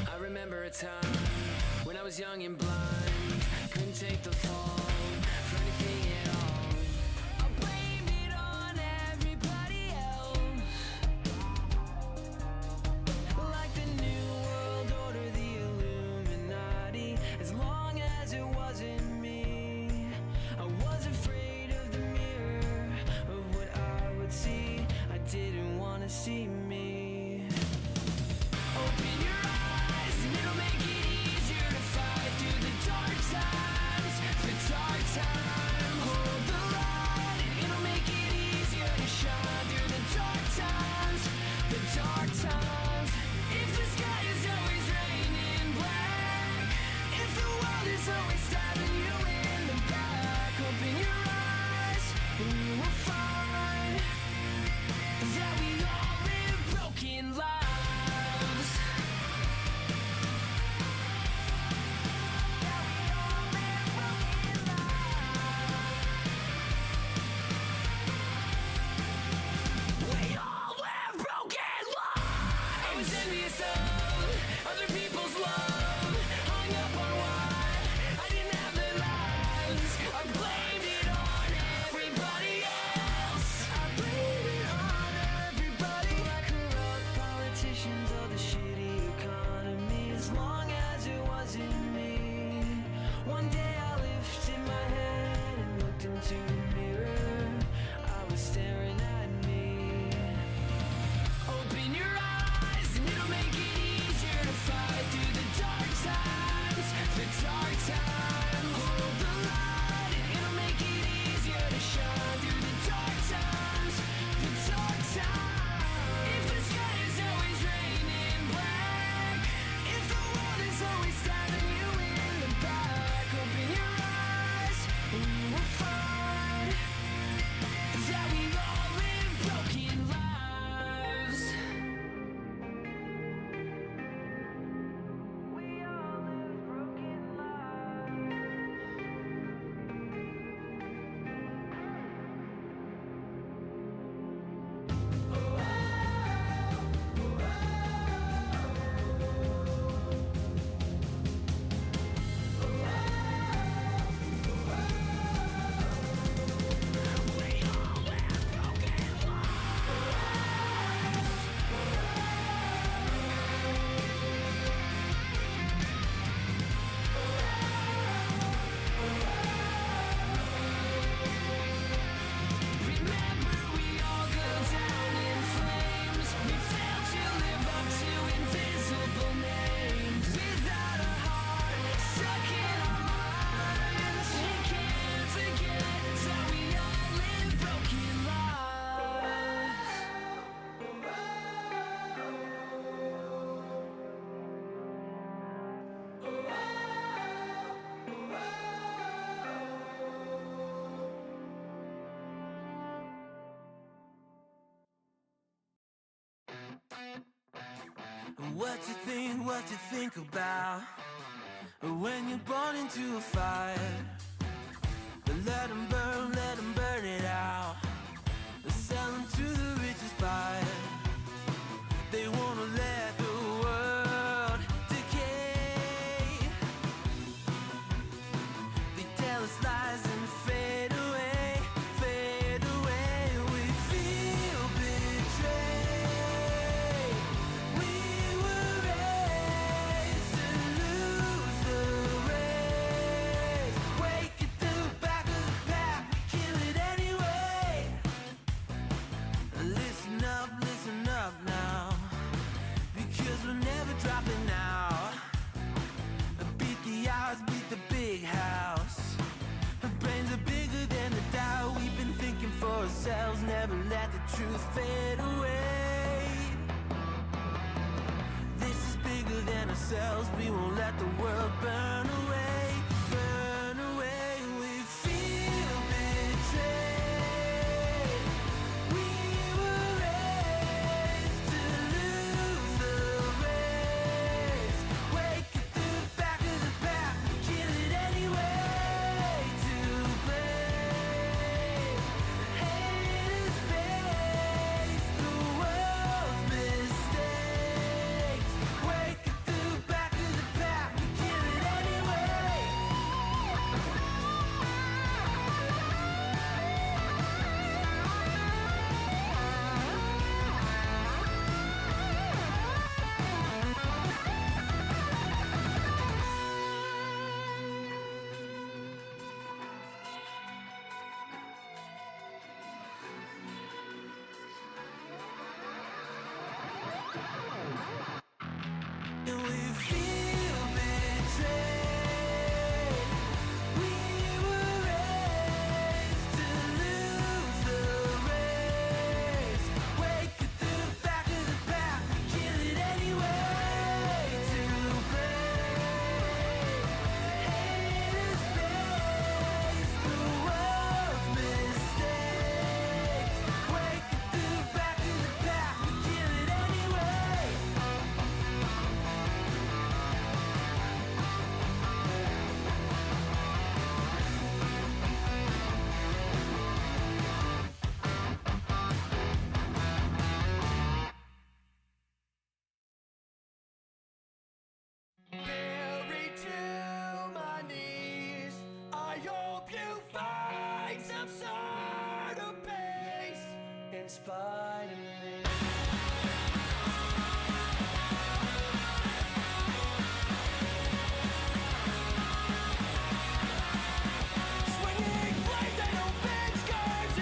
I remember a time when I was young and blind, couldn't take the fall for anything at all. I blamed it on everybody else, like the New World Order, the Illuminati. As long as it wasn't me, I was afraid of the mirror, of what I would see. I didn't want to see me. Open your eyes and it'll make it easier to fight through the dark times, the dark time. Hold the light and it'll make it easier to shine through the dark times, the dark times. If the sky is always raining black, if the world is always stabbing you in the back, open your eyes and you will find that we all live broken lives. We all live broken lives. I was envious of other people's love, hung up on why I didn't have their lives. I blamed it on everybody else. I blamed it on everybody. Like corrupt politicians or the shitty economy. As long as it wasn't me. One day I lifted my head and looked into the mirror. I was staring at me. Open your eyes and it'll make it easier to fight through the dark times, the dark time. Hold the light and it'll make it easier to shine through the dark times, the dark time. If the sky is always raining black, if the world is always stabbing you in the back, open your eyes and you will find that we all live broken lives. We all live broken Remember, we all go down in flames. We fail to live up to invisible names. Without a heart, stuck in our minds. We can't forget that we all live broken What you think about when you're born into a fire? Let 'em burn it out. Sell 'em to the richest buyer. They wanna let the world decay. They tell us lies and fade away, fade away. We feel betrayed. We were raised to lose the race. Wake at the back of the pack, we kill it anyway. Listen up now, because we're never dropping out. Beat the odds, beat the big house. Our brains are bigger than the doubt. We've been thinking for ourselves, never let the truth fade away. This is bigger than ourselves, we won't let the world burn away, burn away. We feel betrayed. Spider-Man. Swinging blades and open skirts.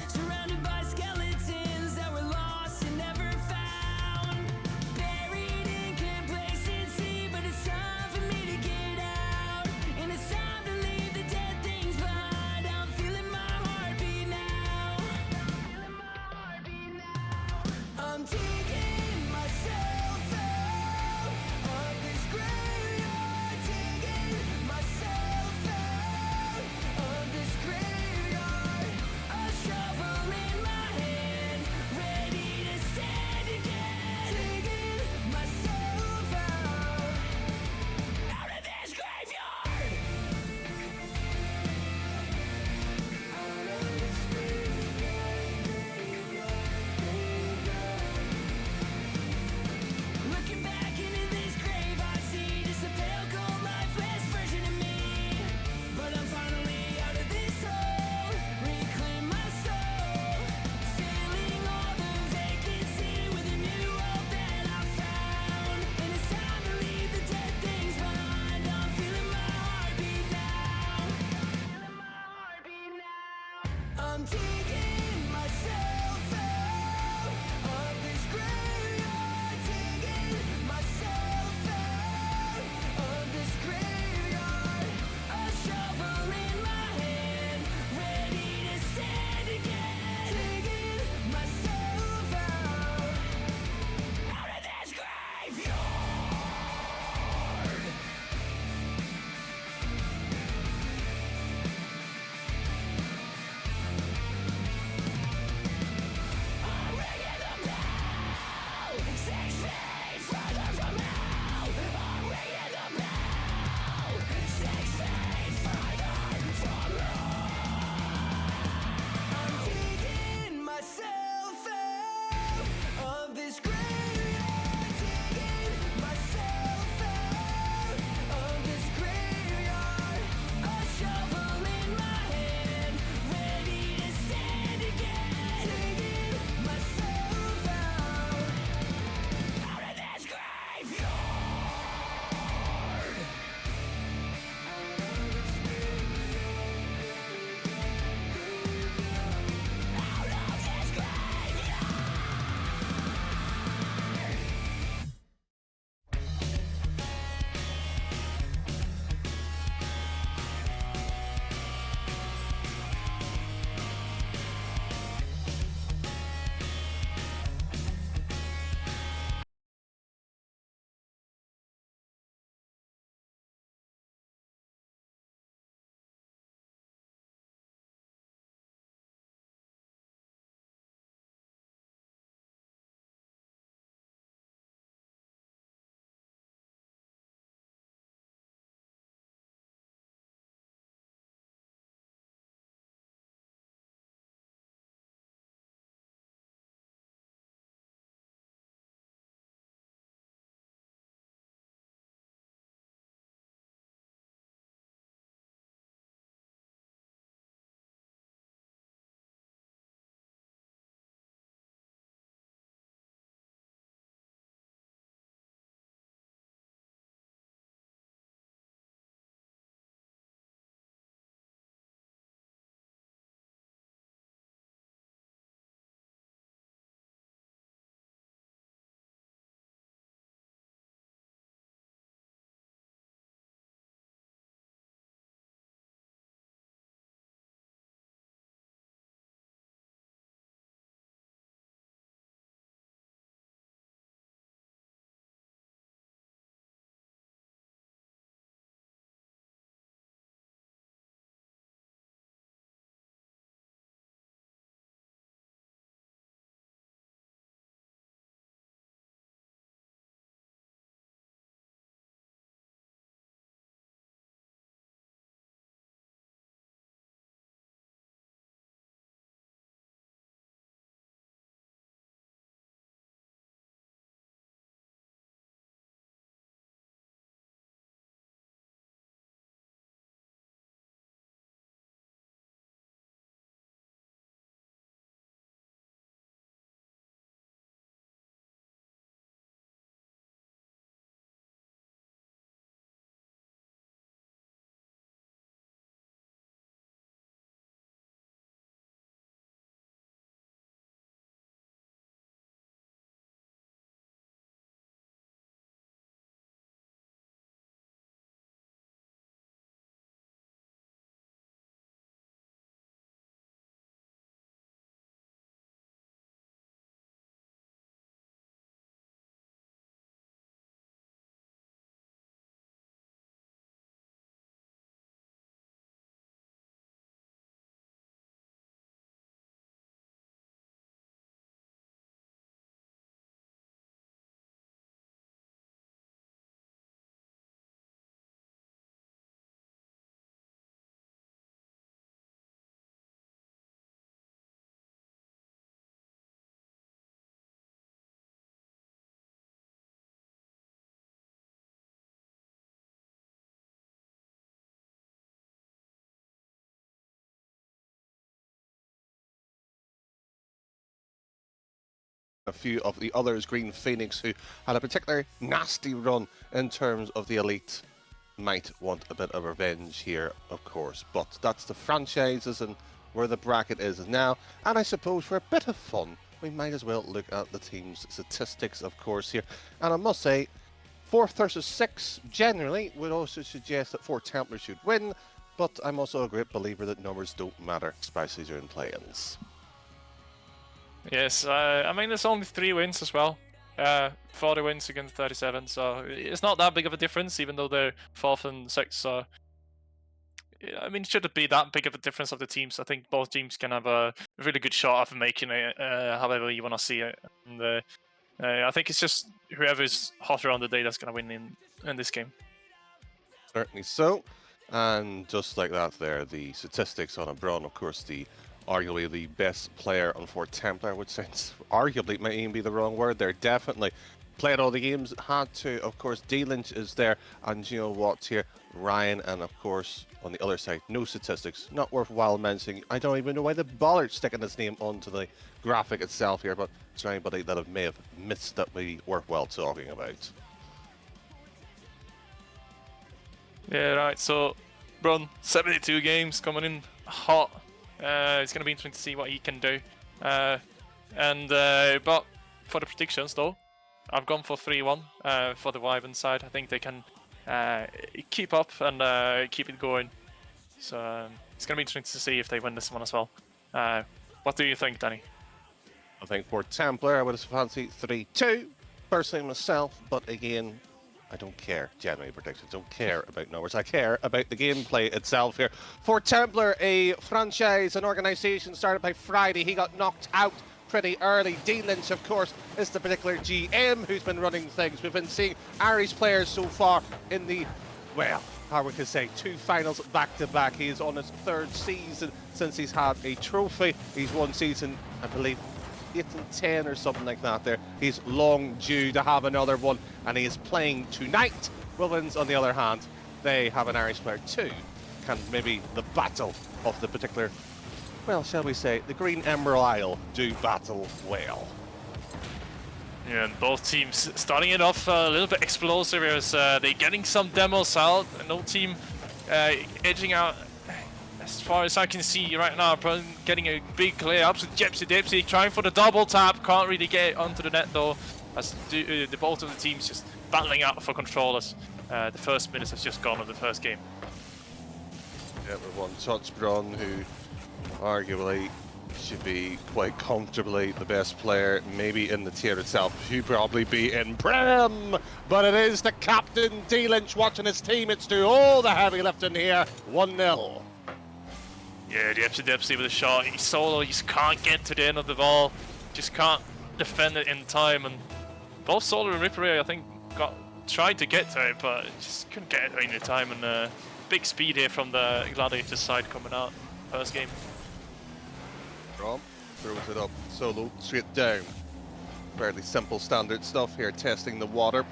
Surrounded by skeletons that were lost and never found. Buried in complacency, but it's time for me to get out. And it's time to leave the dead things behind. I'm feeling my heartbeat now. I'm digging myself out of this graveyard. Digging myself out of this graveyard. A shovel in my hand, ready to stand again. Digging myself out of this graveyard. Looking back into this grave, I see just a pale, cold, lifeless version of me. But I'm finally out of this hole, reclaim my soul, filling all the vacancy with a new hope that I found. And it's time to leave the dead things behind. I'm feeling my heartbeat now. I'm digging myself out of this graveyard. Digging myself out of this graveyard. A shovel in my hand, ready to stand again. Digging myself out of this graveyard. a few of the others, Green Phoenix, who had a particularly nasty run in terms of the elite, might want a bit of revenge here, of course. But that's the franchises and where the bracket is now. And I suppose for a bit of fun, we might as well look at the team's statistics, of course, here. And I must say, 4th versus 6 generally would also suggest that 4 Templars should win. But I'm also a great believer that numbers don't matter, especially during play-ins. Yes, I mean, there's only 3 wins as well. 40 wins against 37, so it's not that big of a difference, even though they're 4th and 6th. So, I mean, should it be that big of a difference of the teams? I think both teams can have a really good shot of making it, however you want to see it. And I think it's just whoever's hotter on the day that's going to win in this game. Certainly so. And just like that there, the statistics on Abron, of course, arguably the best player on 4 Templar, I would say. Arguably might even be the wrong word there. Definitely played all the games, had to. Of course, D-Lynch is there, and you know what's here? Ryan, and of course, on the other side, no statistics. Not worthwhile mentioning. I don't even know why they bothered sticking his name onto the graphic itself here, but it's anybody that may have missed that would be worthwhile talking about. Yeah, right, so Brun, 72 games coming in hot. It's going to be interesting to see what he can do. But for the predictions, though, I've gone for 3-1 for the Wyvern side. I think they can keep up and keep it going. So it's going to be interesting to see if they win this one as well. What do you think, Danny? I think for Templar, I would have fancied 3-2, personally myself, but again, I don't care, generally predictions, don't care about numbers. I care about the gameplay itself here. For Templar, a franchise, an organisation started by Friday. He got knocked out pretty early. D-Lynch, of course, is the particular GM who's been running things. We've been seeing Irish players so far in the, well, how we could say, 2 finals back-to-back. He is on his 3rd season since he's had a trophy. He's won season, I believe, 8 and 10 or something like that there. He's long due to have another one, and he is playing tonight. Wildens, on the other hand, they have an Irish player too. Can maybe the battle of the particular, well, shall we say, the Green Emerald Isle do battle well. Yeah, and both teams starting it off a little bit explosive as they're getting some demos out. No team edging out. As far as I can see right now, getting a big clear up to Gypsy Dipsy, trying for the double tap, can't really get it onto the net though, as the both of the teams just battling out for control as the first minutes has just gone of the first game. Yeah, with one touch, Bron, who arguably should be quite comfortably the best player, maybe in the tier itself, should probably be in Prem, but it is the captain, D-Lynch, watching his teammates do all the heavy lifting here. 1-0. Yeah, Dipsy with a shot. He's solo, he just can't get to the end of the ball. Just can't defend it in time. And both Solar and Ripper, I think, tried to get to it, but just couldn't get it in time. And big speed here from the Gladiator side coming out first game. Rom throws it up, Solo, straight down. Fairly simple standard stuff here, testing the water.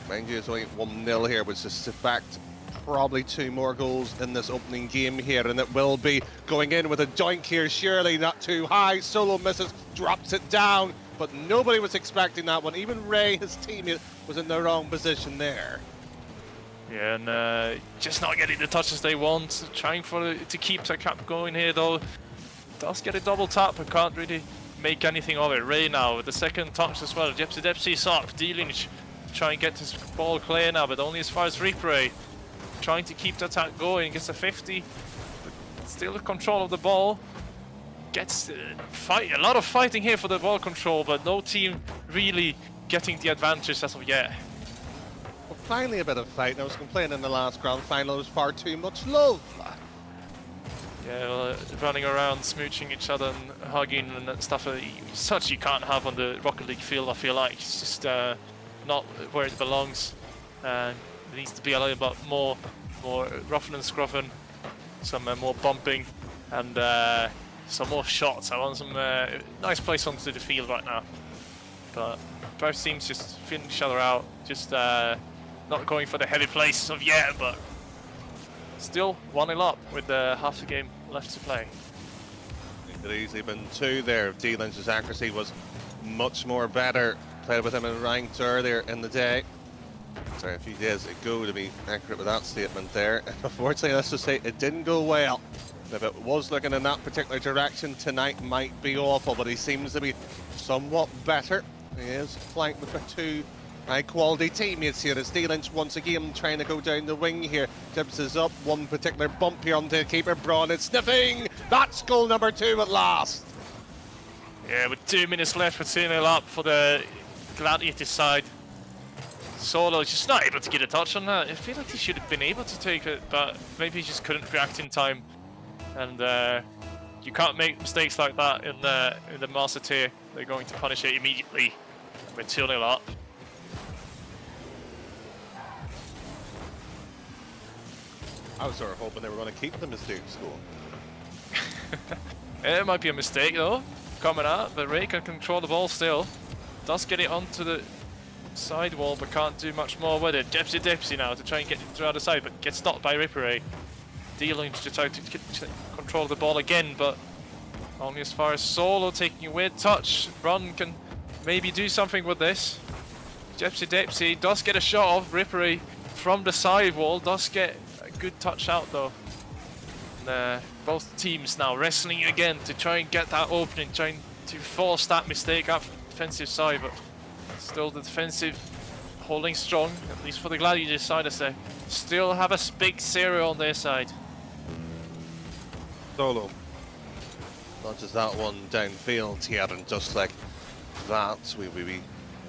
Mind you, it's only 1-0 here, which is backed. Probably 2 more goals in this opening game here, and it will be going in with a doink here, surely not too high. Solo misses, drops it down, but nobody was expecting that one. Even Ray, his teammate, was in the wrong position there. Yeah, and just not getting the touches they want. Trying to keep the cap going here though. Does get a double tap, but can't really make anything of it. Ray now with the second touch as well. Gypsy Dipsy's up. D-Lynch try and get this ball clear now, but only as far as Reaper. Trying to keep the attack going, gets a 50, but still in control of the ball. Gets a lot of fighting here for the ball control, but no team really getting the advantage as of yet. Well, finally a bit of fight. I was complaining in the last grand final, it was far too much love. Yeah, well, running around, smooching each other and hugging and stuff such you can't have on the Rocket League field, I feel like. It's just not where it belongs. There needs to be a little bit more roughing and scruffing, some more bumping, and some more shots. I want some nice place onto the field right now. But both teams just feeling each other out, just not going for the heavy places of yet, but still 1-0 up with half the game left to play. It could easily been 2 there if D-Lynch's accuracy was much more better. Played with him in ranked earlier in the day. Sorry, a few days ago to be accurate with that statement there. Unfortunately, let's just say it didn't go well. If it was looking in that particular direction, tonight might be awful, but he seems to be somewhat better. He is flanked with the two high-quality teammates here as D-Lynch once again trying to go down the wing here. Tibbs is up, one particular bump here onto the keeper. Braun is sniffing. That's goal number 2 at last. Yeah, with 2 minutes left, we're 2-0 up for the Gladiator side. Solo is just not able to get a touch on that. I feel like he should have been able to take it, but maybe he just couldn't react in time. And you can't make mistakes like that in the Master Tier. They're going to punish it immediately. We're 2-0 up. I was sort of hoping they were going to keep the mistake score. Yeah, it might be a mistake though, coming out, but Ray can control the ball still. Does get it onto the side wall, but can't do much more with it. Depsy now to try and get it through the side, but gets stopped by Ripperay. D-Lynch to try to control the ball again, but only as far as Solo taking a weird touch. Run can maybe do something with this. Depsy does get a shot off. Ripperay from the side wall does get a good touch out though. And, both teams now wrestling again to try and get that opening, trying to force that mistake up defensive side, but still the defensive holding strong, at least for the Gladiators side as they still have a big 0 on their side. Solo dodges that one downfield here, and just like that, we'll be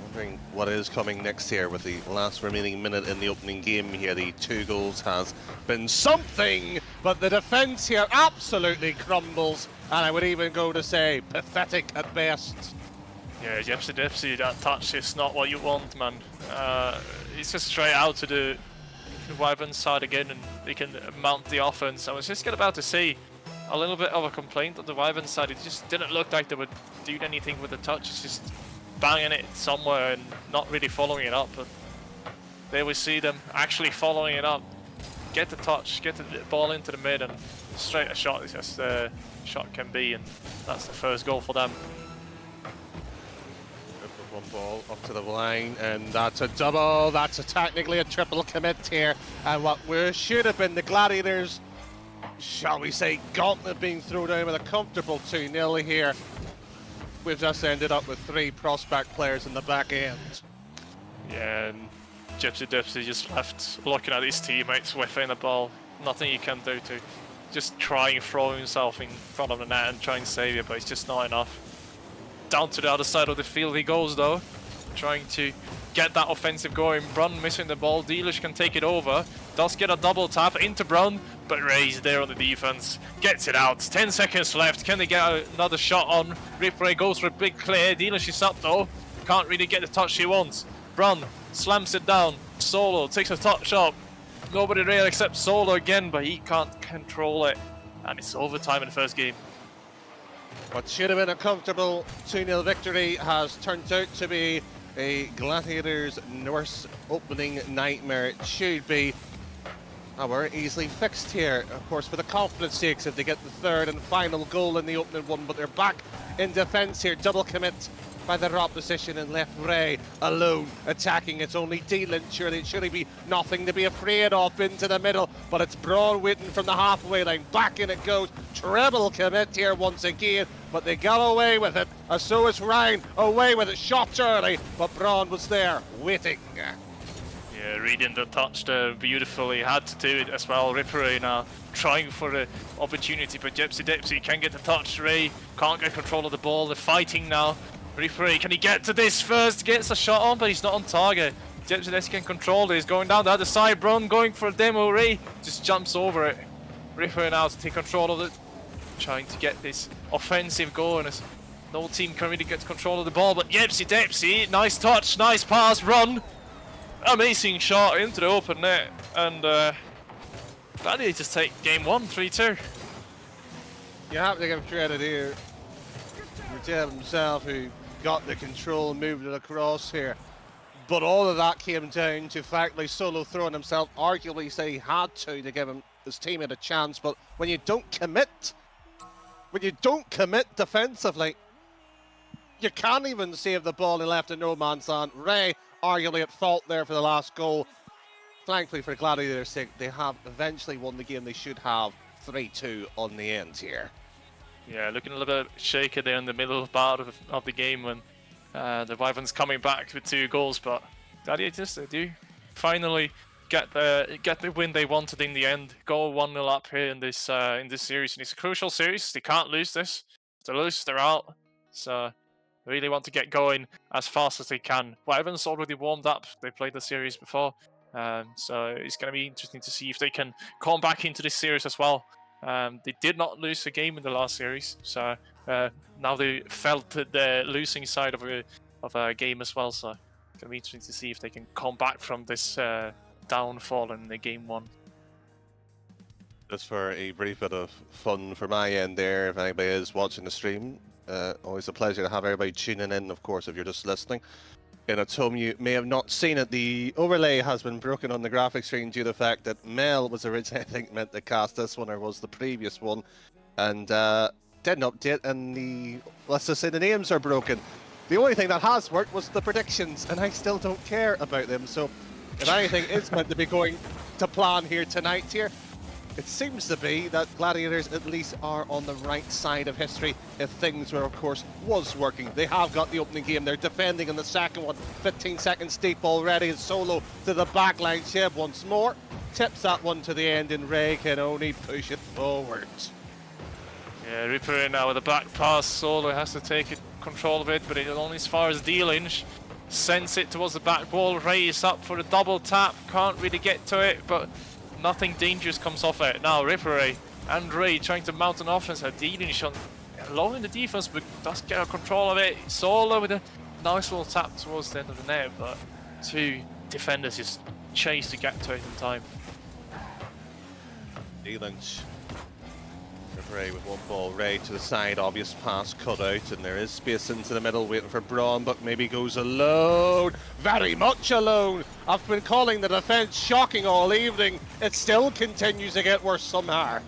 wondering what is coming next here with the last remaining minute in the opening game here. The 2 goals has been something, but the defence here absolutely crumbles, and I would even go to say pathetic at best. Yeah, Depsy, that touch is not what you want, man. It's just straight out to the Wyvern side again, and they can mount the offense. I was just about to say, a little bit of a complaint on the Wyvern side. It just didn't look like they would do anything with the touch. It's just banging it somewhere and not really following it up. But there we see them actually following it up. Get the touch, get the ball into the mid, and straight a shot is just the shot can be, and that's the first goal for them. One ball up to the line, and that's a double. That's technically a triple commit here, and what should have been the Gladiators, shall we say, gauntlet being thrown down with a comfortable 2-0 here. We've just ended up with 3 prospect players in the back end. Yeah, and Depsy just left looking at his teammates whiffing the ball. Nothing he can do to just try and throw himself in front of the net and try and save it, but it's just not enough. Down to the other side of the field he goes though, trying to get that offensive going. Brun missing the ball, Delish can take it over, does get a double tap into Brun, but Ray's there on the defense, gets it out. 10 seconds left, can they get another shot on? Ripray goes for a big clear, Delish is up though, can't really get the touch he wants. Brun slams it down, Solo takes a touch up, nobody really except Solo again, but he can't control it, and it's overtime in the first game. What should have been a comfortable 2-0 victory has turned out to be a Gladiators' worst opening nightmare. It should be, however, easily fixed here. Of course, for the confidence sakes, if they get the 3rd and final goal in the opening one, but they're back in defence here. Double commit by the opposition and left Ray alone attacking. It's only D-Lynch, surely be nothing to be afraid of into the middle, but it's Braun waiting from the halfway line. Back in it goes. Treble commit here once again, but they got away with it. So is Ryan away with it. Shots early, but Braun was there waiting. Yeah, reading the touch there beautifully. Had to do it as well. Ripperay now trying for the opportunity, but Depsy can get the touch. Ray can't get control of the ball. They're fighting now. Ripperay, can he get to this first? Gets a shot on, but he's not on target. Depsy can control it. He's going down the other side. Brun going for a demo. Ray just jumps over it. Ripperay now to take control of it. Trying to get this offensive going as no team can really get control of the ball, but Depsy, nice touch, nice pass, run. Amazing shot into the open net, and Gladiators take game 1, 3-2. You have to give credit here for Jeb himself, who got the control and moved it across here. But all of that came down to Factley Solo throwing himself. Arguably said he had to give his teammate a chance, but when you don't commit defensively, You can't even save the ball and left in no man's land. Ray arguably at fault there for the last goal. Thankfully for Gladiator's sake, they have eventually won the game they should have 3-2 on the end here. Yeah, looking a little bit shaky there in the middle part of the game when the Wyverns coming back with 2 goals, but Gladiators, they do finally get the win they wanted in the end. Go 1-0 up here in this series, and it's a crucial series. They can't lose this. If they lose, they're out. So they really want to get going as fast as they can. Wyverns already warmed up. They played the series before, so it's going to be interesting to see if they can come back into this series as well. They did not lose a game in the last series, so now they felt the losing side of a game as well. So it's going to be interesting to see if they can come back from this downfall in the game 1. Just for a brief bit of fun for my end there, if anybody is watching the stream, always a pleasure to have everybody tuning in, of course, if you're just listening. And at home, you may have not seen it. The overlay has been broken on the graphic screen due to the fact that Mel was originally, I think, meant to cast this one, or was the previous one, and didn't update, and let's just say the names are broken. The only thing that has worked was the predictions, and I still don't care about them. So if anything is meant to be going to plan here tonight here, it seems to be that Gladiators at least are on the right side of history if things were, of course, was working. They have got the opening game. They're defending in the second one. 15 seconds deep already. And Solo to the back line. Sheb once more. Tips that one to the end, and Ray can only push it forward. Yeah, Reaper in now with a back pass. Solo has to take control of it, but it's only as far as D-Lynch. Sends it towards the back wall. Ray is up for a double tap. Can't really get to it, but nothing dangerous comes off it. Now Ripper and Ray trying to mount an offense. D-Lynch on low in the defense, but does get control of it. Solo with a nice little tap towards the end of the net, but 2 defenders just chase to get to it in time. D-Lynch. Ray with one ball. Ray to the side, obvious pass cut out, and there is space into the middle waiting for Braun, but maybe goes alone. Very much alone. I've been calling the defence shocking all evening. It still continues to get worse somehow.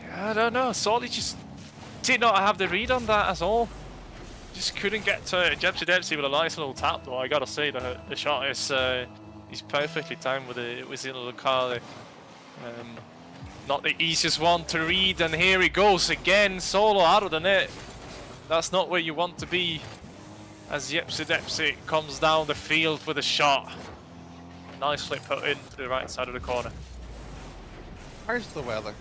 Yeah, I don't know. Solly just did not have the read on that at all. Just couldn't get to it. Dempsey with a nice little tap, though. I gotta say the shot is he's perfectly timed with the little car. Not the easiest one to read, and here he goes again. Solo out of the net. That's not where you want to be as Dempsey comes down the field with a shot. Nicely put into the right side of the corner. How's the weather?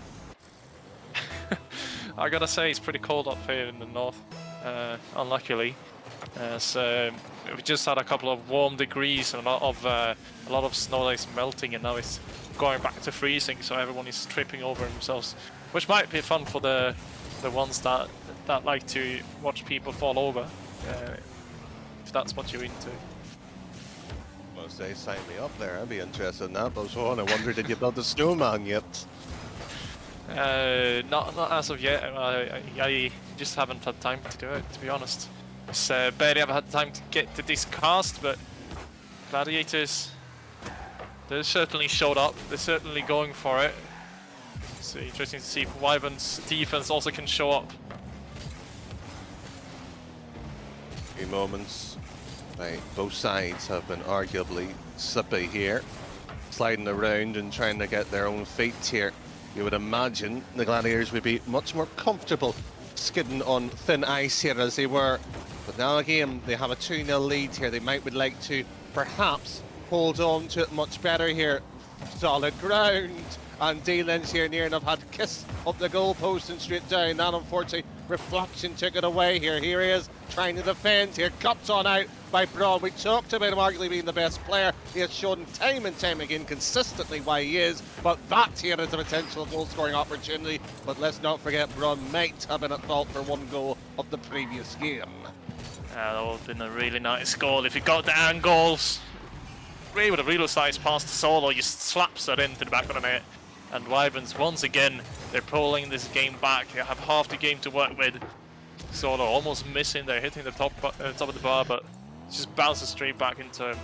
I gotta say, it's pretty cold up here in the north, unluckily. So we just had a couple of warm degrees and a lot of snow that's melting, and now it's going back to freezing, so everyone is tripping over themselves, which might be fun for the ones that like to watch people fall over, if that's what you're into. Well, say sign me up there. I'd be interested in that. But I wonder, did you build the snowman yet? Not as of yet. I just haven't had time to do it, to be honest. It's barely ever had time to get to this cast, but Gladiators, they certainly showed up. They're certainly going for it. So interesting to see if Wyvern's defense also can show up. Few moments. Right, both sides have been arguably slippy here, sliding around and trying to get their own feet here. You would imagine the Gladiators would be much more comfortable skidding on thin ice here as they were. But now again, they have a 2-0 lead here. They would like to perhaps hold on to it much better here. Solid ground. And D-Lynch here near enough had kissed up the goalpost and straight down. That unfortunately reflection took it away here. Here he is trying to defend here. Cupped on out by Braun. We talked about him arguably being the best player. He has shown time and time again consistently why he is. But that here is a potential goal scoring opportunity. But let's not forget Braun might have been at fault for one goal of the previous game. That would have been a really nice goal if he got the angles. Ray with a real size pass to Solo, just slaps it into the back of the net. And Wyverns, once again, they're pulling this game back. They have half the game to work with. Solo almost missing there, hitting the top of the bar, but just bounces straight back into him.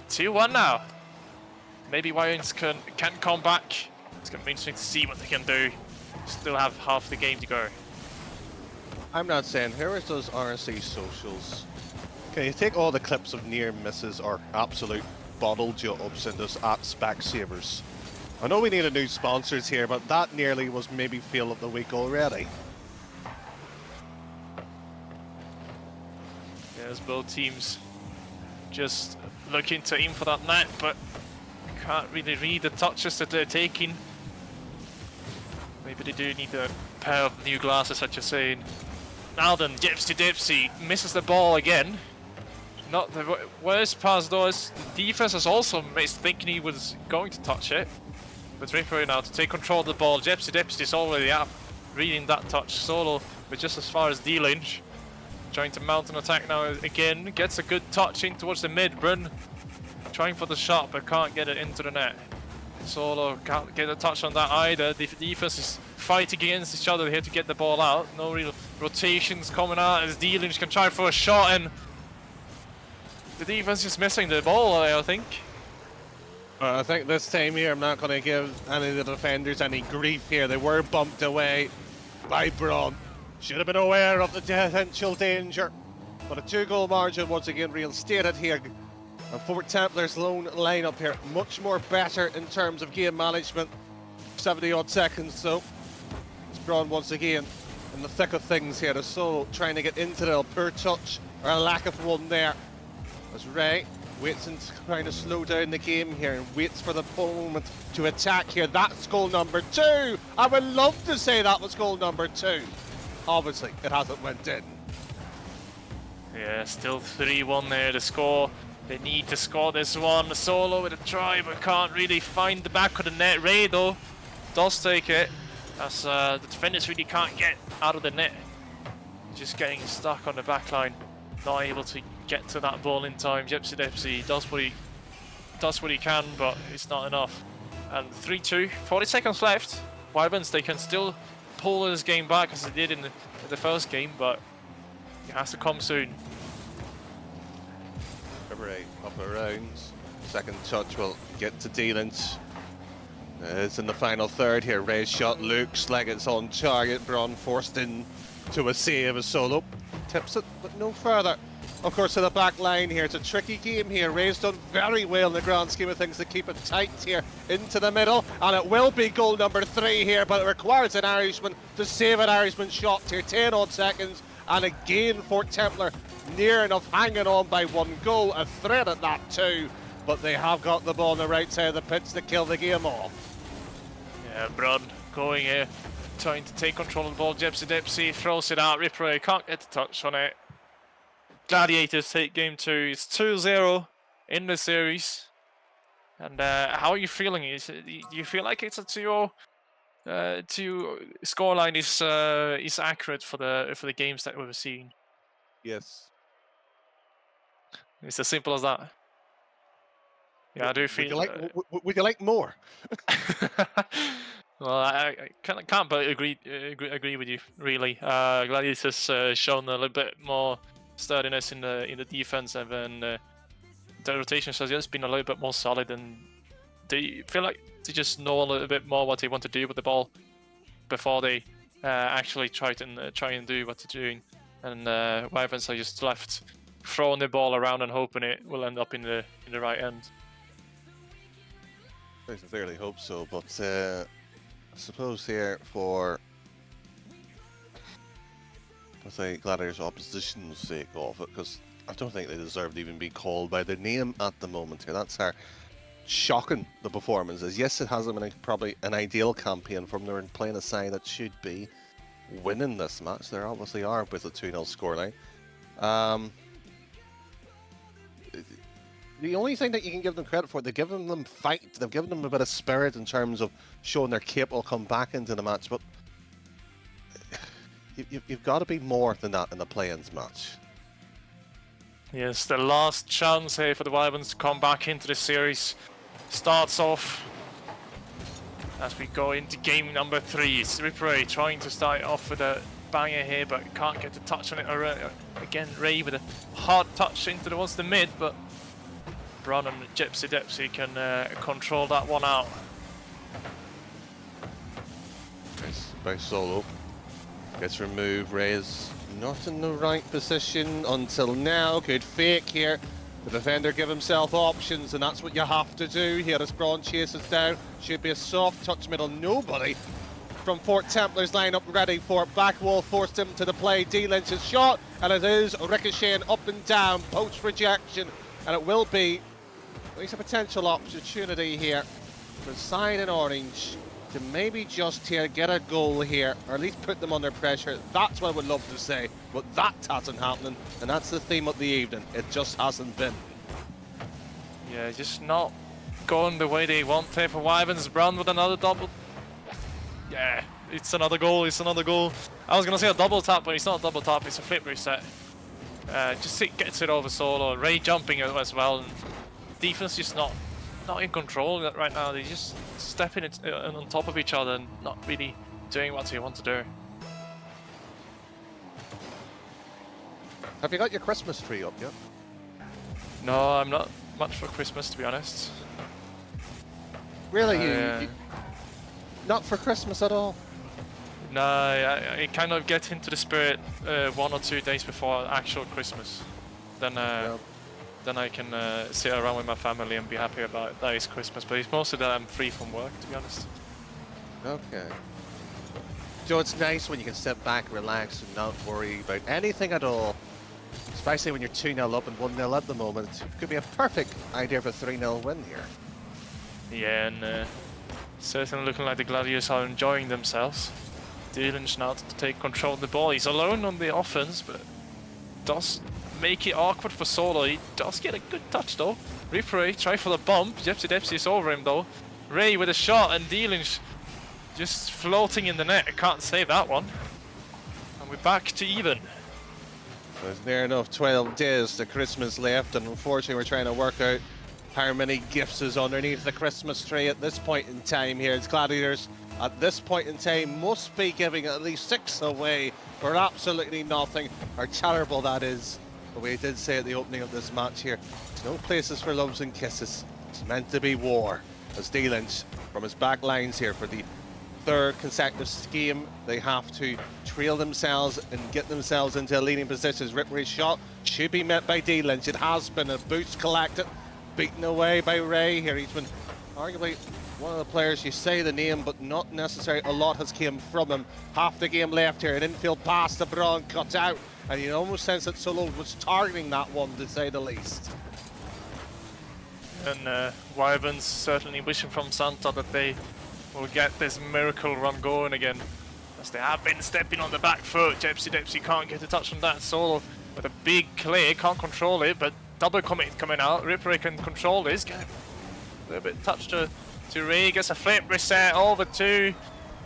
2-1 now. Maybe Wyverns can come back. It's going to be interesting to see what they can do. Still have half the game to go. I'm not saying, here is those RSC socials. Can you take all the clips of near misses or absolute bottle jobs and just at Specsavers? I know we need a new sponsors here, but that nearly was maybe fail of the week already. There's both teams just looking to aim for that net, but can't really read the touches that they're taking. Maybe they do need a pair of new glasses, such as saying. Now then, Dipsy misses the ball again. Not the worst pass though, is the defense has also missed, thinking he was going to touch it. But Ripper now to take control of the ball. Dipsy is already up, reading that touch. Solo, but just as far as D-Lynch. Trying to mount an attack now again. Gets a good touch in towards the mid. Brun trying for the shot, but can't get it into the net. Solo can't get a touch on that either. The defense is fighting against each other here to get the ball out. No real rotations coming out as D-Lynch can try for a shot, and the defense is missing the ball, I think. I think this time here, I'm not going to give any of the defenders any grief here. They were bumped away by Braun. Should have been aware of the potential danger. But a 2-goal margin once again reinstated here. And Fort Templar's lone lineup here, much more better in terms of game management. 70-odd seconds, so it's Braun once again in the thick of things here. The Solo trying to get into the poor touch, or a lack of one there. As Ray waits and trying to slow down the game here and waits for the moment to attack here. That's goal number 2. I would love to say that was goal number 2. Obviously, it hasn't went in. Yeah, still 3-1 there to score. They need to score this one. Solo with a try, but can't really find the back of the net. Ray, though, does take it. As the defenders really can't get out of the net. Just getting stuck on the back line. Not able to get to that ball in time. Dipsy does what he can, but it's not enough. And 3-2, 40 seconds left. Wyverns, they can still pull this game back as they did in the first game, but it has to come soon. February up around. Second touch will get to D-Lynch. It's in the final third here. Ray's shot looks like it's on target. Braun forced in to a save. A Solo tips it, but no further. Of course, to the back line here, it's a tricky game here. Ray's done very well in the grand scheme of things to keep it tight here into the middle, and it will be goal number 3 here, but it requires an Irishman to save an Irishman shot here. 10 odd seconds, and again Fort Templar near enough, hanging on by 1 goal. A threat at that too, but they have got the ball on the right side of the pitch to kill the game off. Yeah, Brun going here, trying to take control of the ball. Dipsy throws it out. Ripper can't get the touch on it. Gladiators take game 2. It's 2-0 in the series. And how are you feeling? Do you feel like it's to your scoreline is accurate for the games that we've seen? Yes. It's as simple as that. Yeah, I do feel. Would you like more? Well, I can't but agree with you. Really, Gladiators shown a little bit more sturdiness in the defense, and then the rotations has just been a little bit more solid, and they feel like they just know a little bit more what they want to do with the ball before they actually try and do what they're doing. And Wyverns are just left throwing the ball around and hoping it will end up in the right end. I sincerely hope so, but I suppose here for, let's say, Gladiators' opposition's sake of it, because I don't think they deserve to even be called by their name at the moment here. That's how shocking the performance is. Yes, it hasn't been probably an ideal campaign from them in playing a side that should be winning this match. They obviously are with a 2-0 scoreline. The only thing that you can give them credit for, they've given them fight, they've given them a bit of spirit in terms of showing they're capable to come back into the match, but you've got to be more than that in the play-ins match. Yes, the last chance here for the Wyverns to come back into the series starts off as we go into game number 3. It's Ripper trying to start off with a banger here, but can't get the touch on it. Again, Ray with a hard touch into towards the mid, but Brun and Dipsy can control that one out. Nice, by Solo. Gets removed. Ray's not in the right position until now. Good fake here. The defender give himself options, and that's what you have to do here as Braun chases down. Should be a soft touch middle. Nobody from Fort Templars line up ready for it. Back wall forced him to the play. D-Lynch's shot, and it is ricocheting up and down. Post rejection, and it will be at least a potential opportunity here for side in orange to maybe just here get a goal here, or at least put them under pressure. That's what I would love to say, but that hasn't happening, and that's the theme of the evening. It just hasn't been. Yeah, just not going the way they want here for Wyverns. Brown with another double. Yeah, it's another goal, it's another goal. I was gonna say a double tap, but it's not a double tap, it's a flip reset. Just gets it over solo. Ray jumping as well. And defense just not in control right now. They just stepping on top of each other and not really doing what they want to do. Have you got your Christmas tree up yet? No, I'm not much for Christmas, to be honest. Really? You not for Christmas at all? No, I kind of get into the spirit 1 or 2 days before actual Christmas. Then I can sit around with my family and be happy about that is Christmas. But it's mostly that I'm free from work, to be honest. Okay. So it's nice when you can sit back, relax, and not worry about anything at all. Especially when you're 2-0 up and 1-0 at the moment. It could be a perfect idea for a 3-0 win here. Yeah, and certainly looking like the Gladiators are enjoying themselves. Dylan's now to take control of the ball. He's alone on the offense, but does make it awkward for Solo. He does get a good touch though. Ripray try for the bump. Depsy is over him though. Ray with a shot, and Dylan's just floating in the net. I can't save that one. And we're back to even. There's near enough 12 days to Christmas left, and unfortunately we're trying to work out how many gifts is underneath the Christmas tree at this point in time here. It's Gladiators at this point in time must be giving at least 6 away for absolutely nothing. How terrible that is. But we did say at the opening of this match here, no places for loves and kisses. It's meant to be war. As D-Lynch from his back lines here for the 3rd consecutive game, they have to trail themselves and get themselves into leading positions. Ripley's shot should be met by D-Lynch. It has been a boost collected, beaten away by Ray here. He's been arguably one of the players, you say the name, but not necessarily a lot has came from him. Half the game left here. An infield pass to Braun, cut out, and you almost sense that Solo was targeting that one, to say the least. And Wyverns certainly wishing from Santa that they will get this miracle run going again, as they have been stepping on the back foot. Depsy can't get a touch on that. Solo with a big clear, can't control it, but double commit coming out. Ripper can control this, get a little bit touch to Ray, gets a flip reset over to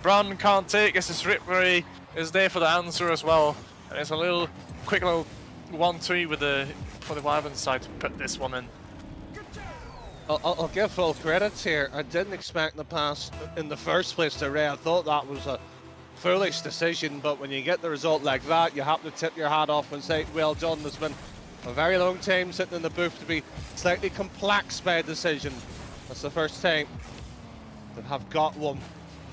Brown, can't take, guess this Ripper is there for the answer as well. And it's a little quick little 1-2 with for the Wyvern side to put this one in. I'll give full credit here. I didn't expect the pass in the first place to Ray. I thought that was a foolish decision, but when you get the result like that, you have to tip your hat off and say, well done. There's been a very long time sitting in the booth to be slightly complexed by a decision. That's the first time they have got one.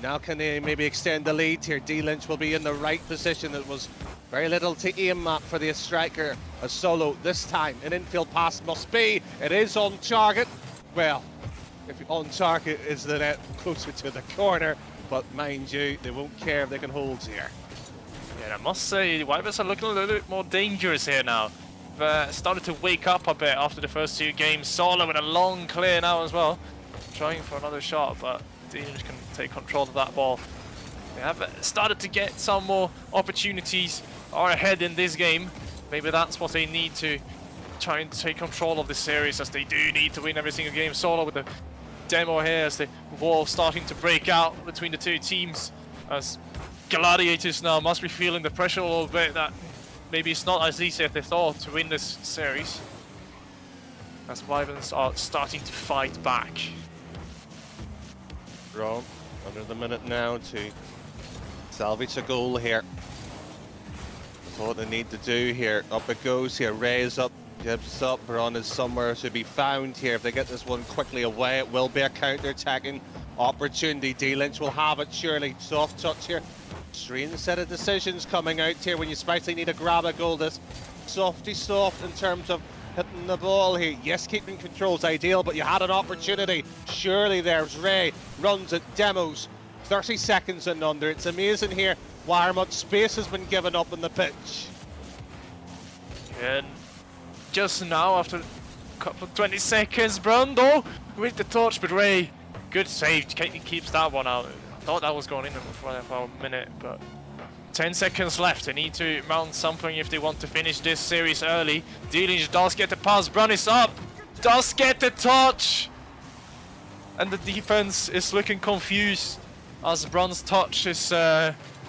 Now can they maybe extend the lead here? D-Lynch will be in the right position. It was very little to aim at for the striker as Solo this time. An infield pass must be. It is on target. Well, if on target is the net closer to the corner, but mind you, they won't care if they can hold here. Yeah, I must say, the Wyverns are looking a little bit more dangerous here now. They've started to wake up a bit after the first 2 games. Solo with a long clear now as well. Trying for another shot, but Dylan can take control of that ball. They have started to get some more opportunities, are ahead in this game. Maybe that's what they need to try and take control of this series, as they do need to win every single game. Solo with the demo here as the wall starting to break out between the 2 teams, as Gladiators now must be feeling the pressure a little bit that maybe it's not as easy as they thought to win this series, as Wyverns are starting to fight back. Wrong. Under the minute now to salvage a goal here. That's what they need to do here. Up it goes here. Ray's up. Gibbs up. Braun is somewhere to be found here. If they get this one quickly away, it will be a counter-attacking opportunity. D-Lynch will have it, surely. Soft touch here Strange set of decisions coming out here when you especially need to grab a goal. This softy soft in terms of hitting the ball here. Yes, keeping control's ideal, but you had an opportunity. Surely there's Ray, runs it, demos, 30 seconds and under. It's amazing here why much space has been given up on the pitch. And just now, after a couple of 20 seconds, Brando with the touch, but Ray, good save, he keeps that one out. I thought that was going in for a minute, but 10 seconds left. They need to mount something if they want to finish this series early. D-Lynch does get the pass, Brun is up, does get the touch, and the defense is looking confused as Brun's touch is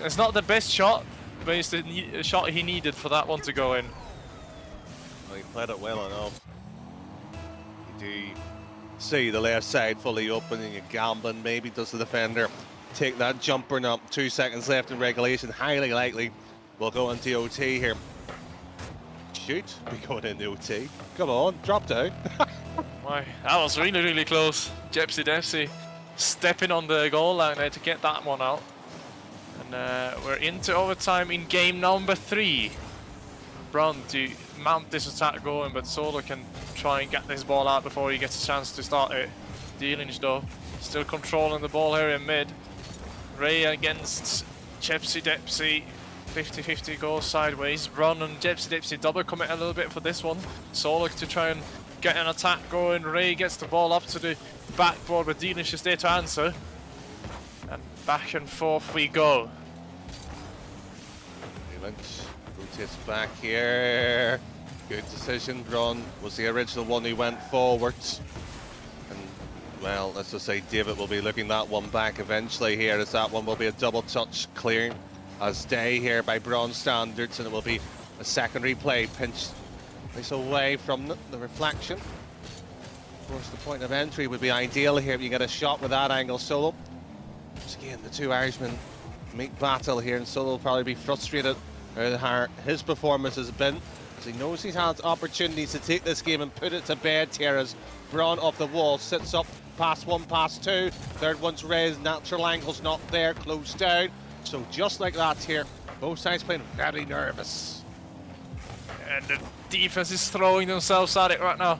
it's not the best shot, but it's the shot he needed for that one to go in. Well, he played it well enough. You do see the left side fully open and you're gambling. Maybe does the defender take that jumper now? 2 seconds left in regulation. Highly likely we'll go into OT here. Shoot, be going into OT. Come on, drop down. Why, that was really, really close. Jepsy Depsy stepping on the goal line there to get that one out. And we're into overtime in game number 3. Brun to mount this attack going, but Solo can try and get this ball out before he gets a chance to start it. D-Lynch though, still controlling the ball here in mid. Ray against Jepsy Depsy, 50-50 goes sideways. Brun and Jepsy Depsy double commit a little bit for this one. Solo to try and get an attack going. Ray gets the ball up to the backboard, but D-Lynch is there to answer. And back and forth we go. Lynch rotates back here. Good decision. Brun was the original one who went forwards. And, well, let's just say David will be looking that one back eventually here, as that one will be a double touch clearing as day here by Brun standards, and it will be a secondary play pinched this away from the reflection. Of course, the point of entry would be ideal here if you get a shot with that angle. Solo. Once again, the two Irishmen meet battle here, and Solo will probably be frustrated at how his performance has been, as he knows he's had opportunities to take this game and put it to bed here, as Brun off the wall sits up, pass 1, pass 2, third one's raised, natural angle's not there, closed down. So just like that here, both sides playing very nervous. And the defense is throwing themselves at it right now.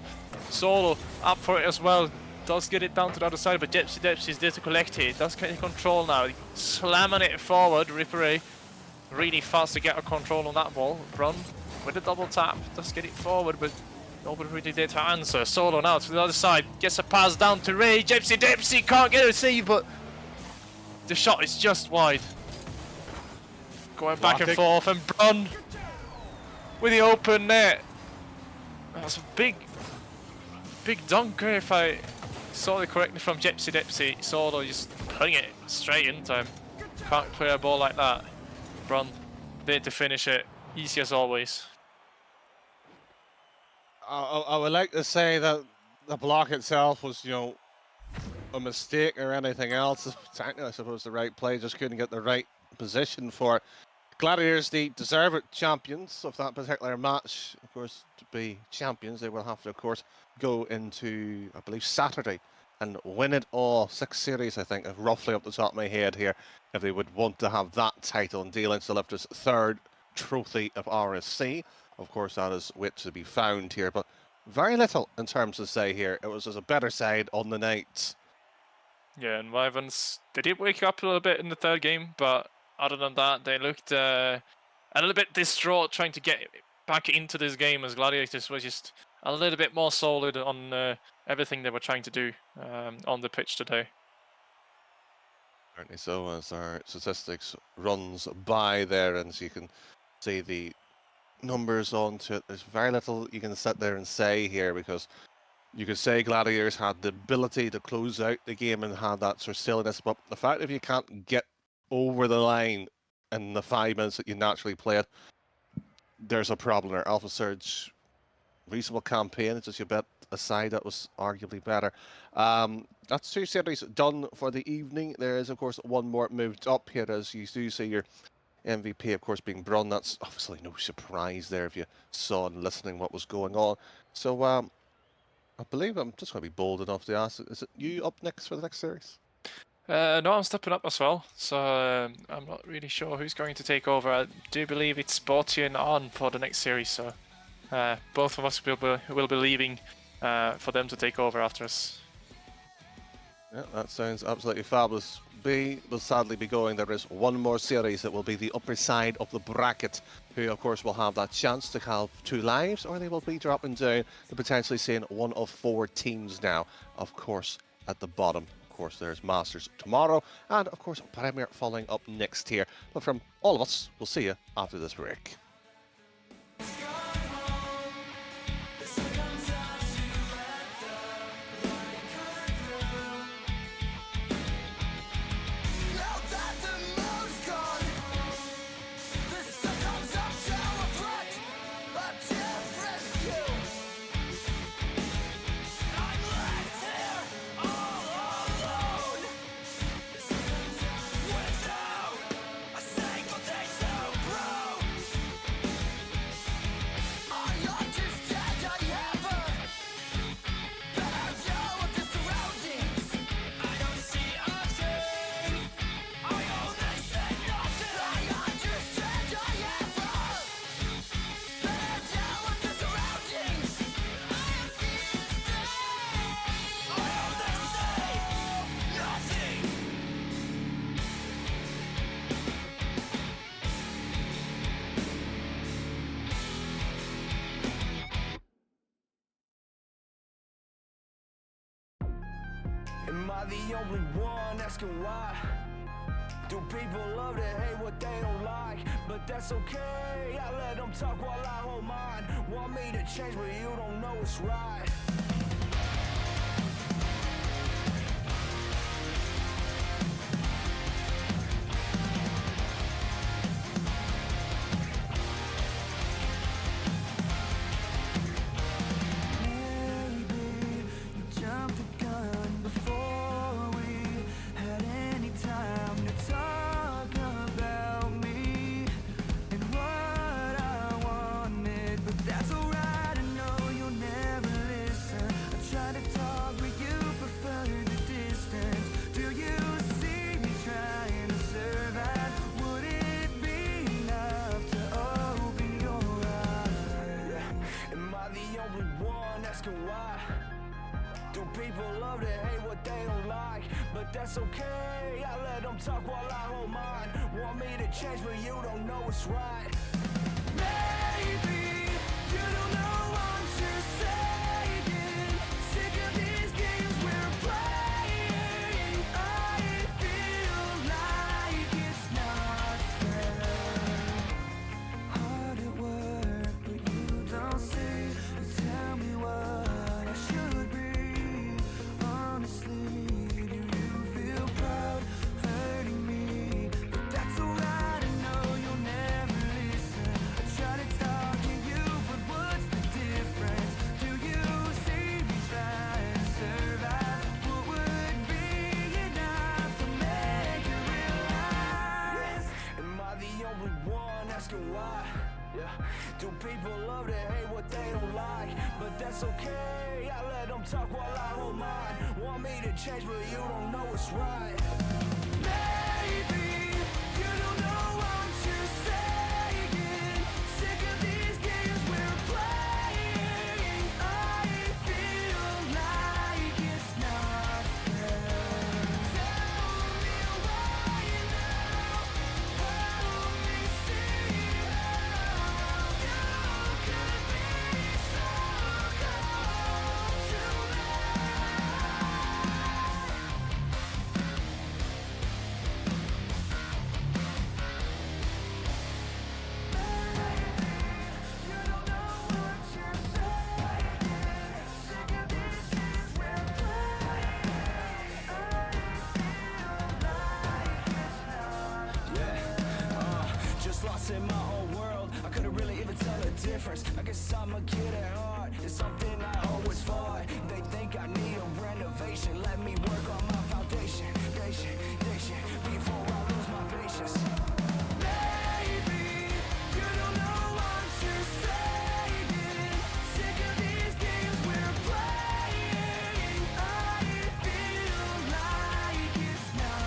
Solo up for it as well. Does get it down to the other side, but Jepsy Depsy is there to collect it. Does get control now. Slamming it forward. Ripperay really fast to get a control on that ball. Brun with a double tap. Does get it forward, but nobody really there to answer. Solo now to the other side. Gets a pass down to Ray. Jepsy Depsy can't get a save, but the shot is just wide. Going back and forth, and Brun with the open net. That's a big dunker if I saw it correctly from Jepsy Depsy. Solo just putting it straight into him. Can't play a ball like that. Brun there to finish it. Easy as always. I would like to say that the block itself was, you know, a mistake or anything else. Technically, I suppose the right play, just couldn't get the right position for it. Gladiators, the deserved champions of that particular match, of course, to be champions, they will have to, of course, go into, I believe, Saturday and win it all. 6 series, I think, roughly up the top of my head here, if they would want to have that title and D-Lynch to lift his 3rd trophy of RSC. Of course, that is wit to be found here, but very little in terms of say here. It was just a better side on the night. Yeah, and Wyverns, they did wake up a little bit in the 3rd game, but other than that, they looked a little bit distraught trying to get back into this game, as Gladiators were just a little bit more solid on everything they were trying to do on the pitch today. Certainly so, as our statistics runs by there, and as you can see the numbers onto it, there's very little you can sit there and say here, because you could say Gladiators had the ability to close out the game and had that sort of silliness, but the fact if you can't get over the line in the 5 minutes that you naturally play it, there's a problem there. Alpha Surge, reasonable campaign, it's just a bit aside that was arguably better. That's 2 series done for the evening. There is, of course, one more moved up here, as you do see your MVP, of course, being Brun. That's obviously no surprise there if you saw and listening what was going on. So I believe I'm just going to be bold enough to ask, is it you up next for the next series? No, I'm stepping up as well, so I'm not really sure who's going to take over. I do believe it's Sporty and On for the next series, so both of us will be leaving for them to take over after us. Yeah, that sounds absolutely fabulous. B will sadly be going. There is one more series that will be the upper side of the bracket, who of course will have that chance to have 2 lives, or they will be dropping down to potentially seeing one of 4 teams now, of course, at the bottom. Of course, there's Masters tomorrow, and of course, Premier following up next here. But from all of us, we'll see you after this break. Am I the only one asking why? Do people love to hate what they don't like? But that's okay, I let them talk while I hold mine. Want me to change but you don't know it's right. That's okay, I let them talk while I hold mine. Want me to change but you don't know it's right. Maybe you don't know what you're saying. Sick of these games we're playing. I feel like it's not fair. Hard at work but you don't see. You tell me what I should be. Honestly, why? Yeah. Do people love to hate what they don't like? But that's okay, I let them talk while I hold mine. Want me to change but you don't know it's right. Maybe you don't know what you're saying. Sick of these games we're playing. I feel like it's not fair. Tell me why now. Help me see. Lost in my own world, I couldn't really even tell the difference. I guess I'm a kid at heart, it's something I always fought. They think I need a renovation, let me work on my foundation. Before I lose my patience. Maybe you don't know what you're saying. Sick of these games we're playing. I feel like it's not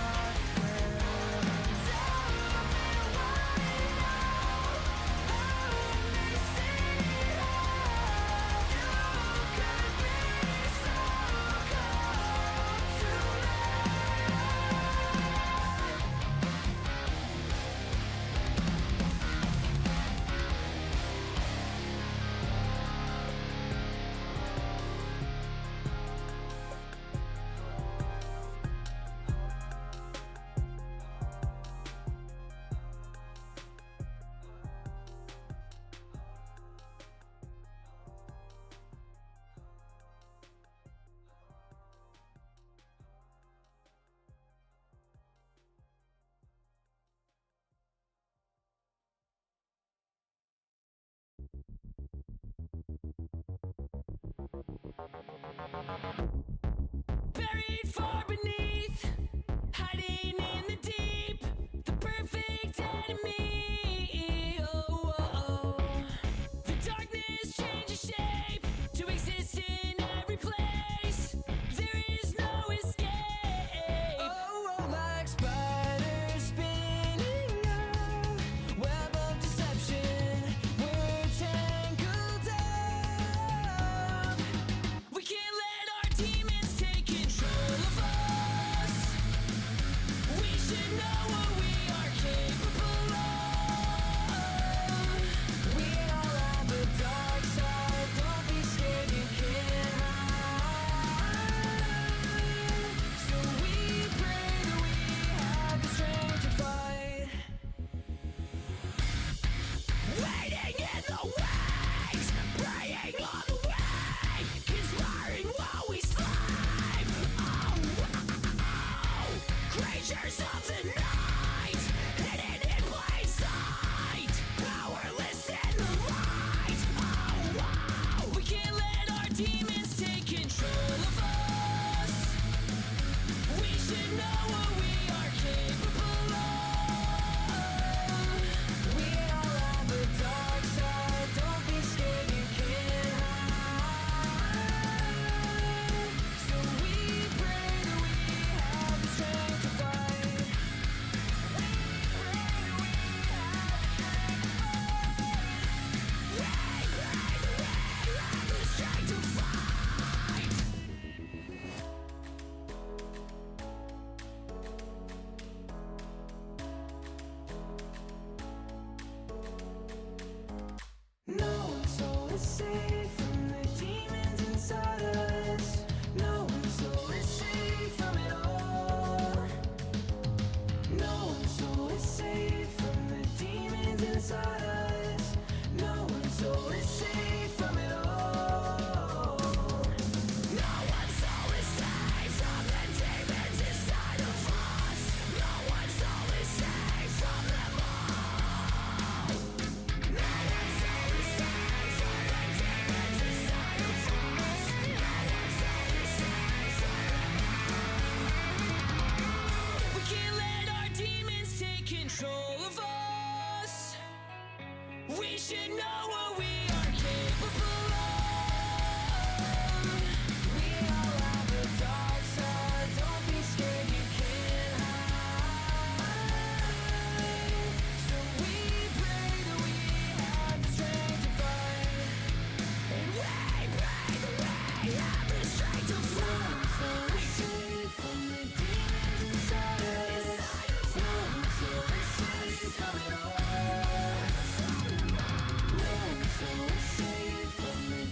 safe from the demons inside us. No one's so safe from it all. No one's so safe from the demons inside us. No one's so safe from it all. No one's so safe from the demons inside of us. No one's so safe from them all. No one's so safe from the demons inside of us. No one's so safe from them all. We can't let our demons take control of us. We should know what we are capable of. We all have a dark side. Don't be scared, you can't hide. So we pray that we have the strength to fight. And we pray that we have the strength to fight. So safe from the demons inside us. No one's so safe from it all. No one's so safe from the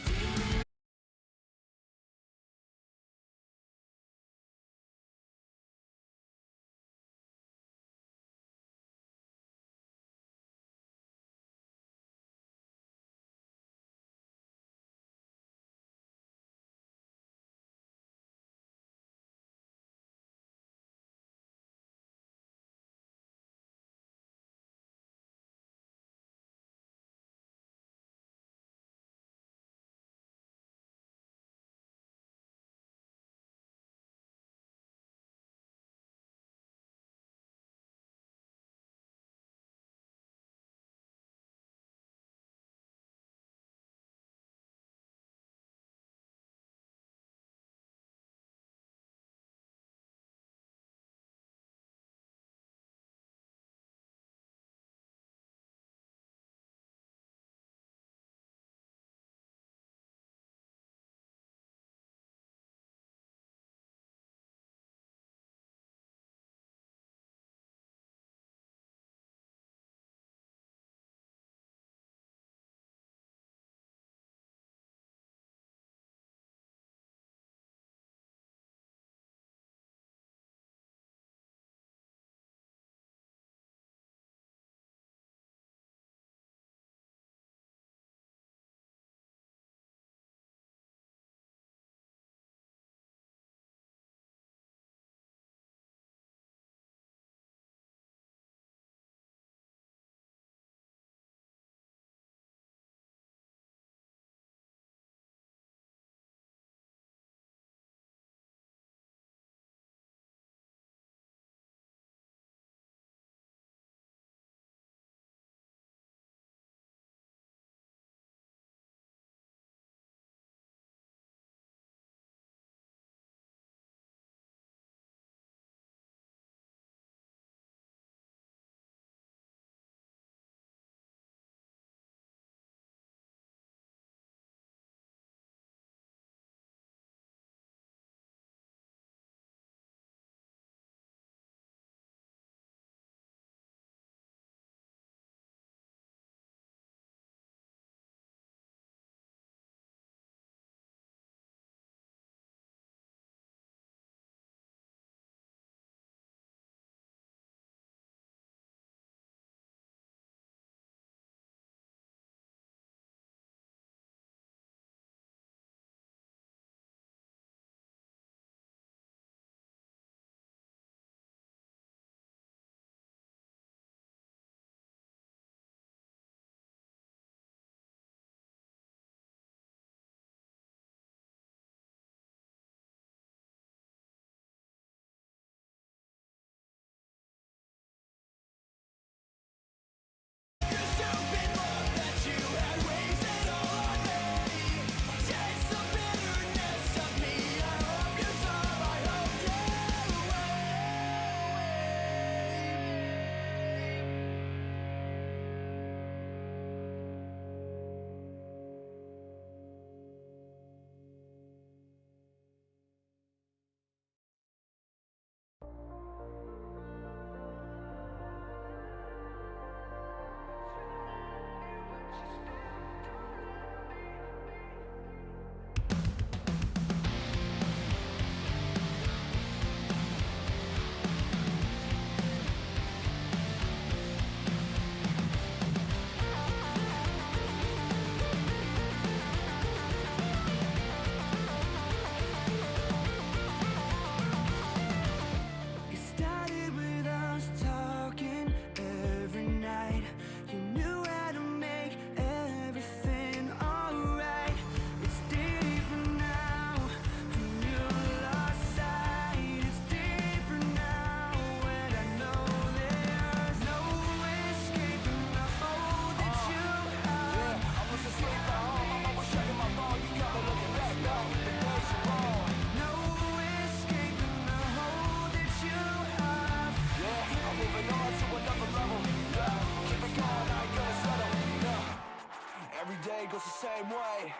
goes the same way,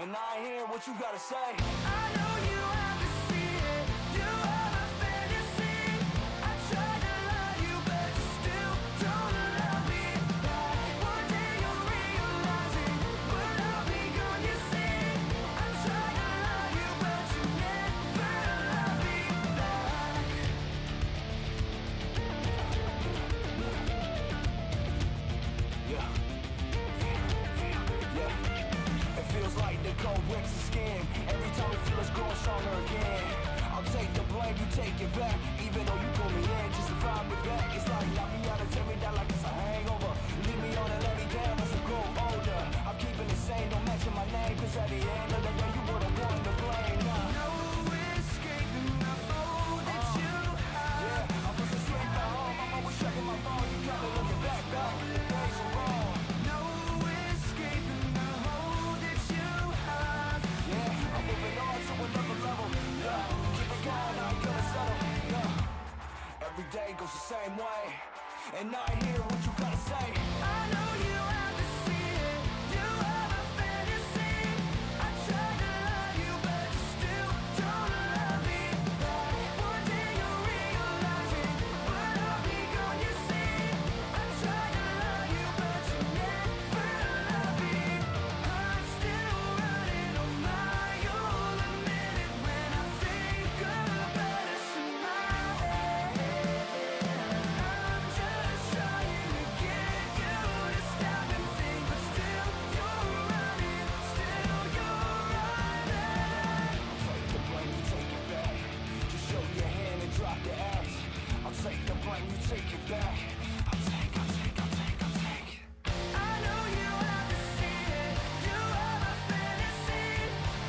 and I ain't hear what you gotta say. I know you have to see it. You have a fantasy. I tried to love you, but you still don't love me back. One day you'll realize it, but I'll be gone, you see. I tried to love you, but you never love me back. Yeah. It feels like the cold breaks the skin. Every time we feel it's growing stronger again. I'll take the blame, you take it back. Even though you pull me in just to find me back. It's like knock me out and tear me down like it's a hangover. Leave me on and let me down as I grow older. I'm keeping it sane, don't mention my name, cause at the end of the day you were the one to blame. No escaping the foe that you have. Yeah, I was a straight at home. I'm always checking my phone. You got me looking back, the days are wrong. No escaping the hole that you have. Yeah, I'm moving on to another level. Yeah, keep it going, I ain't gonna settle. Yeah, every day goes the same way, and I hear what you gotta say. I know you have to see it. You have a fantasy. I tried to love you, but you still don't love me back. One day you'll realize it, but I'll be gone, you see. I tried to love you, but you never love me. I'm still running on my own. Admit it when I think about us in my head. I'm just trying to get you to stop and think, but still you're running, still you're running. I'll take the blame, you take it back. Just show your hand and drop the axe. I'll take the blame, you take it back. I'll take. I know you have to see it. You have a fantasy.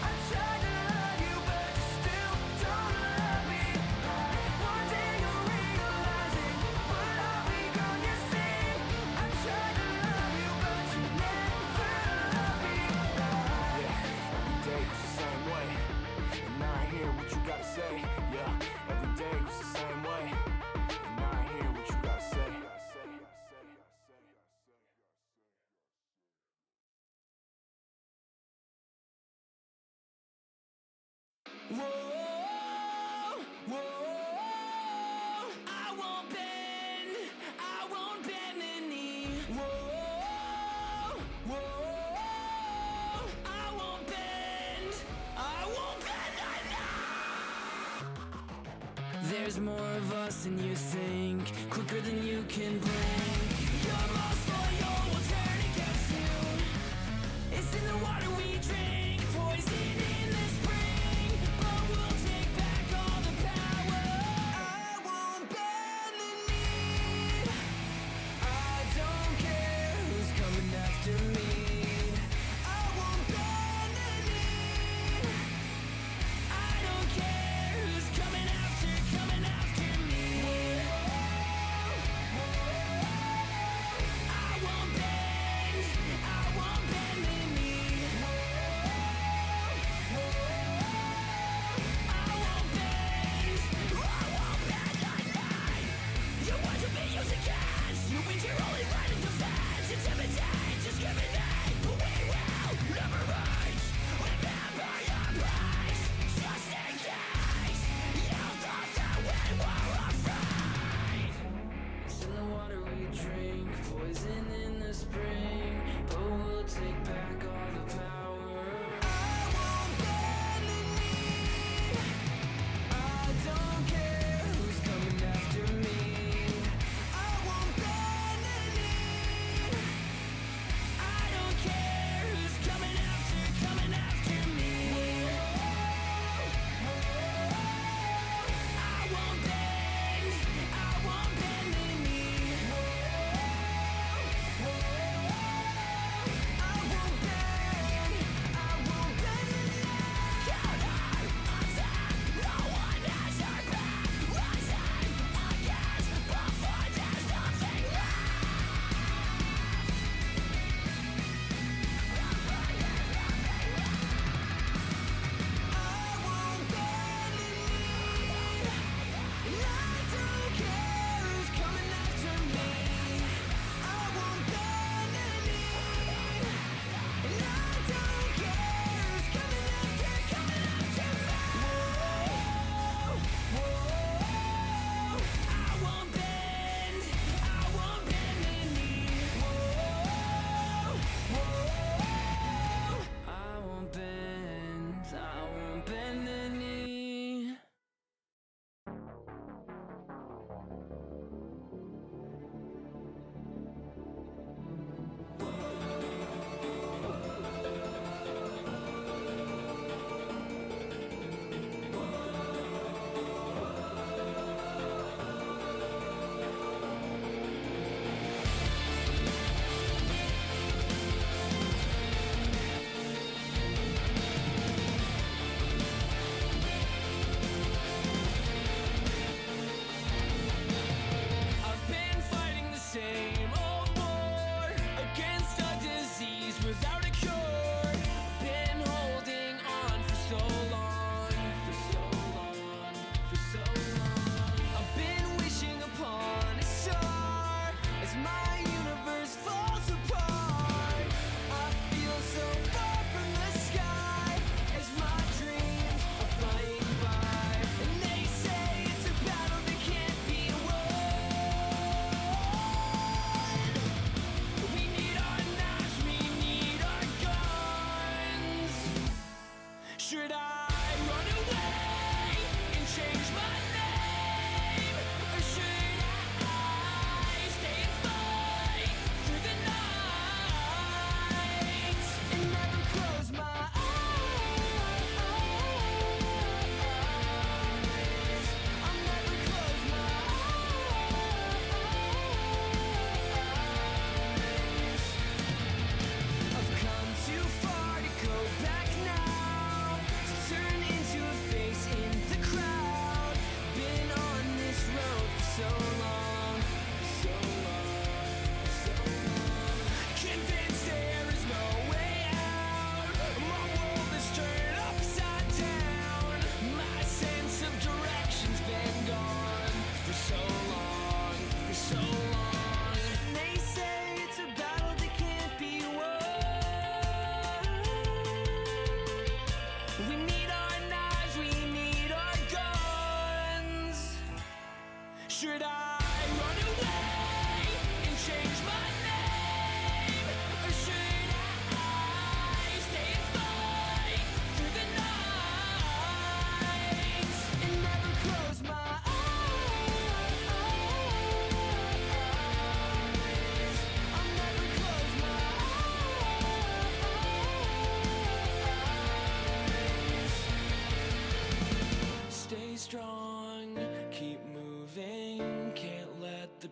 I tried to love you, but you still don't love me back. One day you'll realize it, but I'll be gone, you see. I tried to love you, but you never love me back. Yeah, every day goes the same way, and I hear what you gotta say. Yeah, every day goes the same way, and I hear what you gotta say. Whoa, whoa, I won't bend the knee. Whoa, whoa, I won't bend the knee. There's more of us than you think, quicker than you can blink. Your most loyal will turn against you. It's in the water we drink, poison in the spring, but we'll take back all the power. I won't bend the knee. I don't care who's coming after me. I won't bend the knee. I don't care who's coming after me. I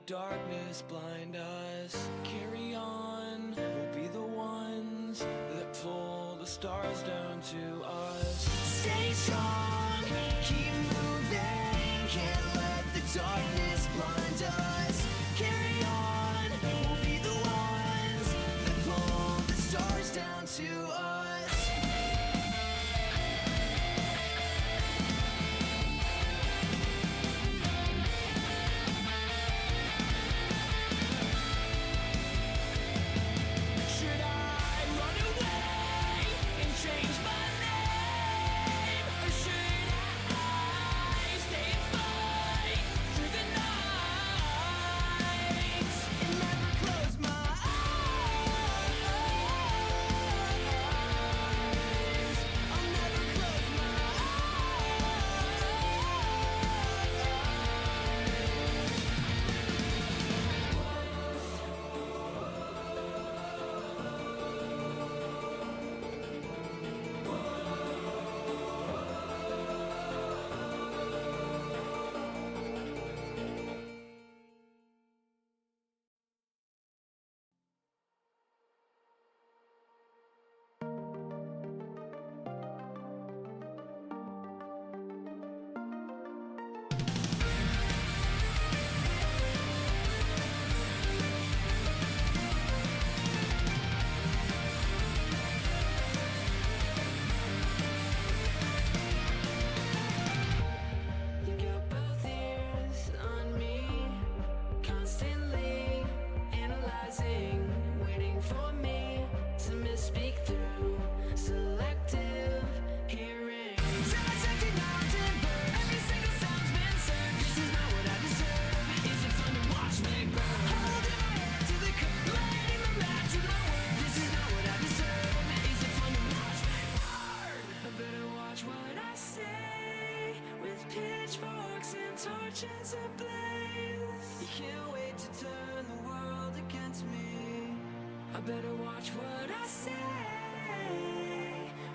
darkness blind us. Carry on, we'll be the ones that pull the stars down to us. Stay strong, keep moving, can't let the darkness blind us. Carry on, we'll be the ones that pull the stars down to us. Torches ablaze. You can't wait to turn the world against me. I better watch what I say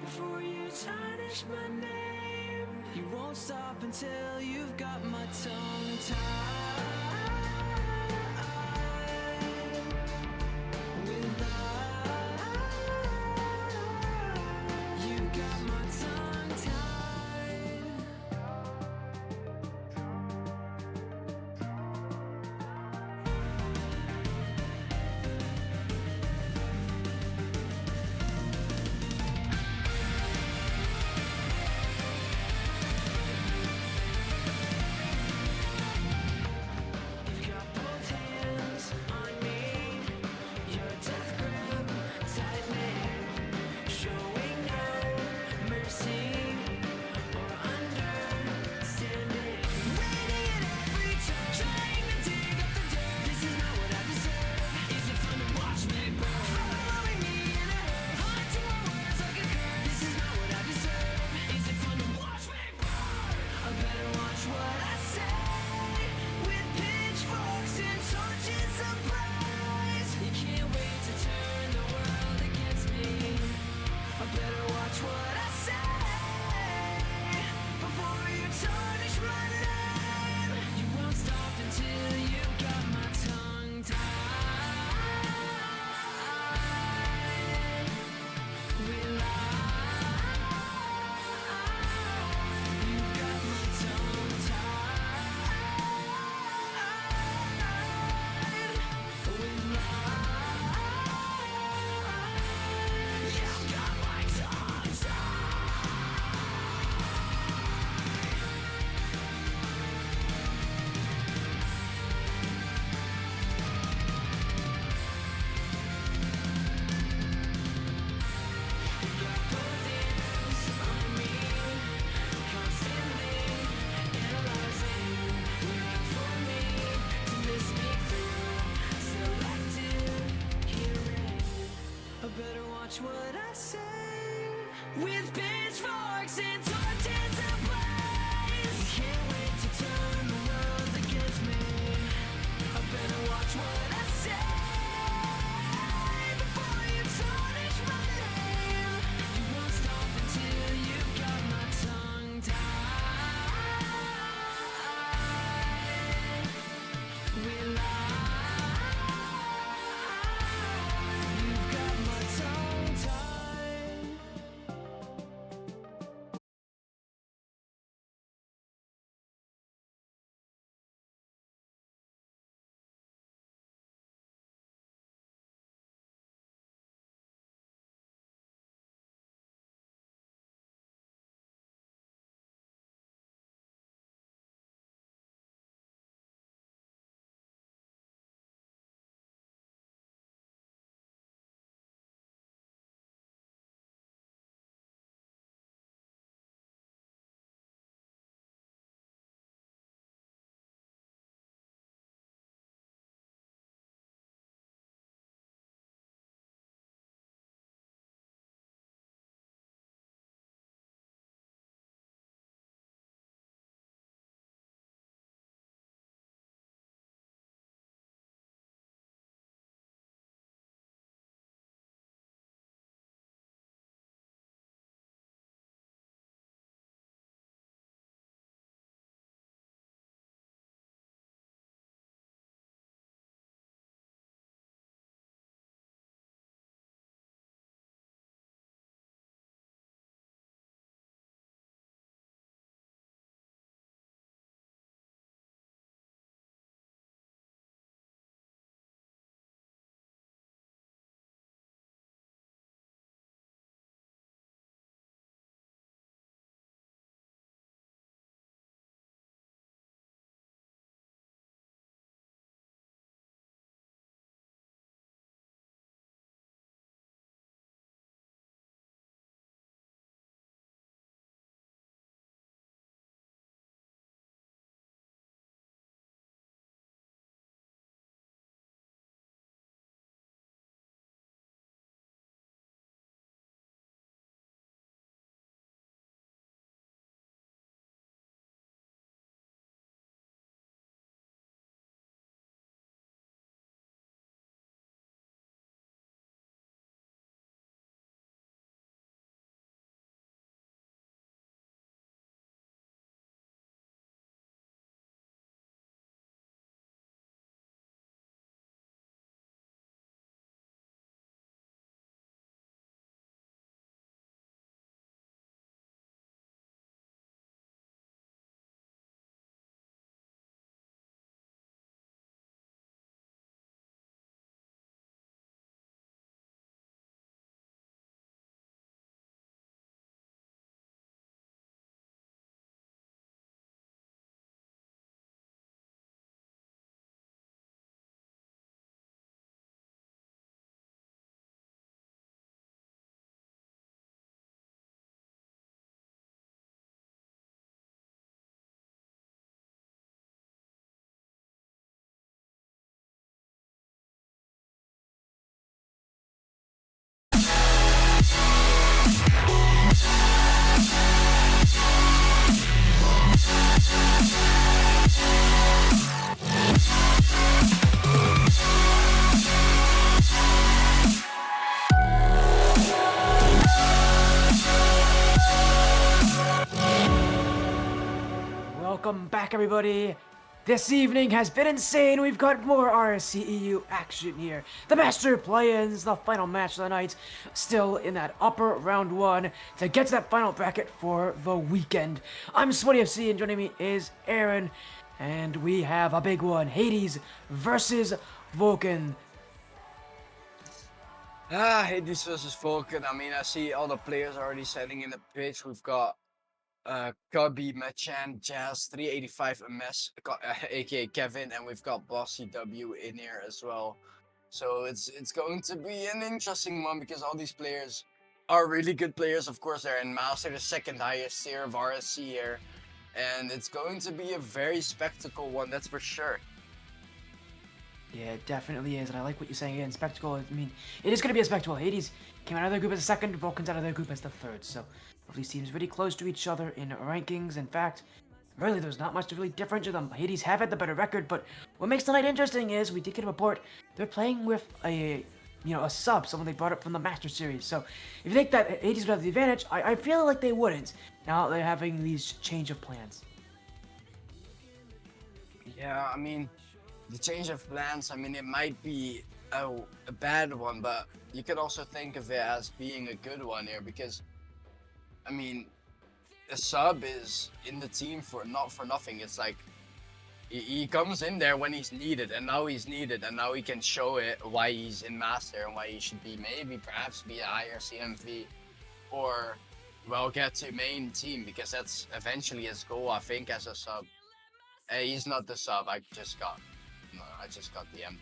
before you tarnish my name. You won't stop until you've got my tongue tied with lies. You've got my tongue tied. What I say with pitchforks and torches ablaze. You can't wait to turn the world against me. I better watch what I say before you tarnish my name. You won't stop until you've got my tongue tied with lies. welcome back, everybody. This evening has been insane. We've got more RSC action here. The Master Play-ins, the final match of the night, still in that upper round 1 to get to that final bracket for the weekend. I'm Sweaty FC, and joining me is Aaron, and we have a big one: Hades versus Vulcan. Hades versus Vulcan. I mean, I see all the players already setting in the pitch. We've got Cubby, Machan, Jazz, 385 MS, aka Kevin, and we've got Bossy W in here as well. So it's going to be an interesting one because all these players are really good players. Of course, they're in Master, the second highest tier of RSC here, and it's going to be a very spectacle one, that's for sure. Yeah, it definitely is, and I like what you're saying again. Spectacle, I mean, it is going to be a spectacle. Hades came out of their group as the second, Vulcan's out of their group as the third, so both these teams really close to each other in rankings. In fact, really, there's not much to really differentiate them. Hades have had the better record, but what makes tonight interesting is we did get a report they're playing with a sub, someone they brought up from the Master Series. So if you think that Hades would have the advantage, I feel like they wouldn't. Now they're having these change of plans. Yeah, I mean, the change of plans, I mean, it might be a bad one, but you could also think of it as being a good one here because, I mean, a sub is in the team not for nothing. It's like he comes in there when he's needed, and now he's needed, and now he can show it why he's in Master and why he should be perhaps be a higher CMV, or well get to main team because that's eventually his goal, I think, as a sub. He's not the sub. I just got the M.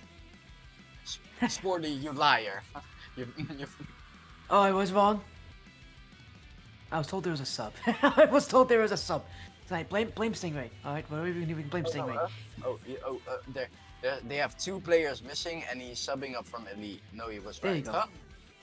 Sporty, you liar. you... Oh, I was wrong. I was told there was a sub. I was told there was a sub. Tonight, blame Stingray. All right, whatever we can blame Stingray. They have 2 players missing, and he's subbing up from Elite. No, he was right. There you go. Huh?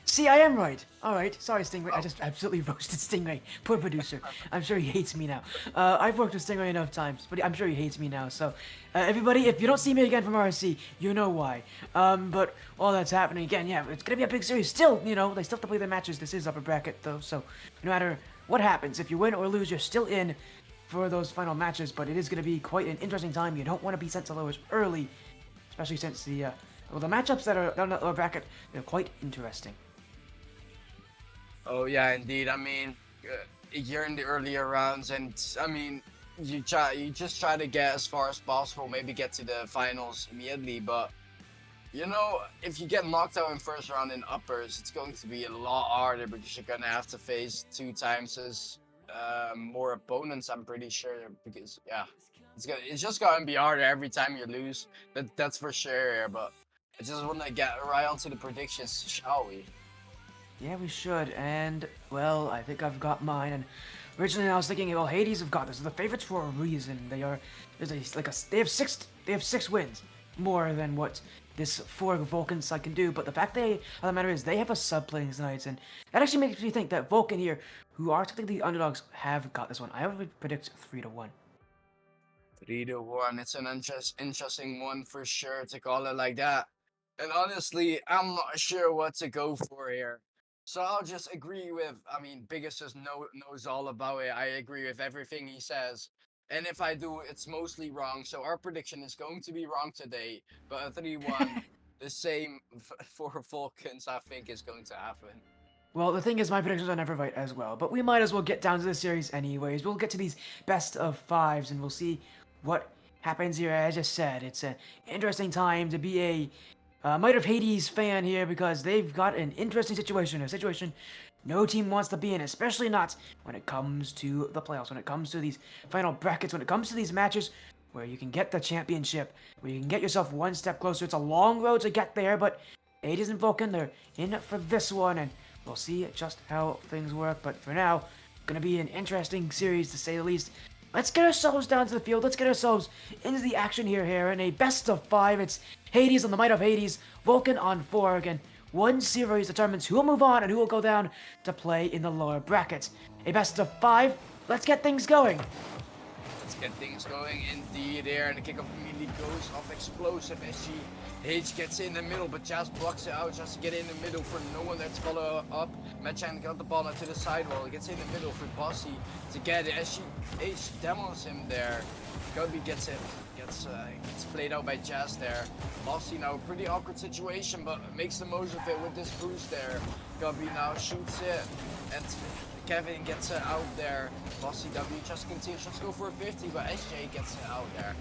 See, I am right. All right, sorry, Stingray. I just absolutely roasted Stingray. Poor producer. I'm sure he hates me now. I've worked with Stingray enough times, but I'm sure he hates me now. So, everybody, if you don't see me again from RSC, you know why. But all that's happening again, yeah, it's gonna be a big series. Still, they still have to play their matches. This is upper bracket though, so no matter what happens, if you win or lose, you're still in for those final matches. But it is gonna be quite an interesting time. You don't want to be sent to lowers early, especially since the matchups that are down the lower bracket, they're quite interesting. Oh yeah, indeed. I mean, you're in the earlier rounds, and I mean, you just try to get as far as possible, maybe get to the finals immediately. But if you get knocked out in first round in uppers, it's going to be a lot harder because you're gonna have to face 2 times as more opponents. I'm pretty sure because yeah, it's just gonna be harder every time you lose. That's for sure. But I just want to get right onto the predictions, shall we? Yeah, we should, and, well, I think I've got mine, and originally I was thinking, well, Hades have got this. They're the favorites for a reason. They have 6 wins, more than what this 4 Vulcan side can do, but the fact of the matter is, they have a sub playing tonight, and that actually makes me think that Vulcan here, who are technically the underdogs, have got this one. I would predict 3-1. 3-1, it's an interesting one for sure to call it like that. And honestly, I'm not sure what to go for here. So I'll just agree with, Biggest just knows all about it. I agree with everything he says. And if I do, it's mostly wrong. So our prediction is going to be wrong today. But a 3-1, the same for Vulcans, I think is going to happen. Well, the thing is, my predictions are never right as well. But we might as well get down to the series anyways. We'll get to these best of 5s and we'll see what happens here. As I just said, it's an interesting time to be a Might of Hades fan here because they've got an interesting situation, a situation no team wants to be in, especially not when it comes to the playoffs, when it comes to these final brackets, when it comes to these matches where you can get the championship, where you can get yourself one step closer. It's a long road to get there, but Hades and Vulcan, they're in for this one, and we'll see just how things work. But for now, going to be an interesting series to say the least. Let's get ourselves down to the field. Let's get ourselves into the action here in a best of 5. It's Hades on the Might of Hades, Vulcan on 4. Again, one series determines who will move on and who will go down to play in the lower brackets. A best of 5. Let's get things going. Let's get things going indeed here. And the kickoff immediately goes off explosive as she H gets in the middle, but just blocks it out just to get in the middle for no one that's follow up. Machan got the ball to the sidewall. He gets in the middle for Bossy to get it. As H demos him there. Kobe gets it. Gets played out by Jazz there. Bossy now, pretty awkward situation, but makes the most of it with this boost there. Kobe now shoots it, and Kevin gets it out there. Bossy W just continues, just go for a 50, but SJ gets it out there.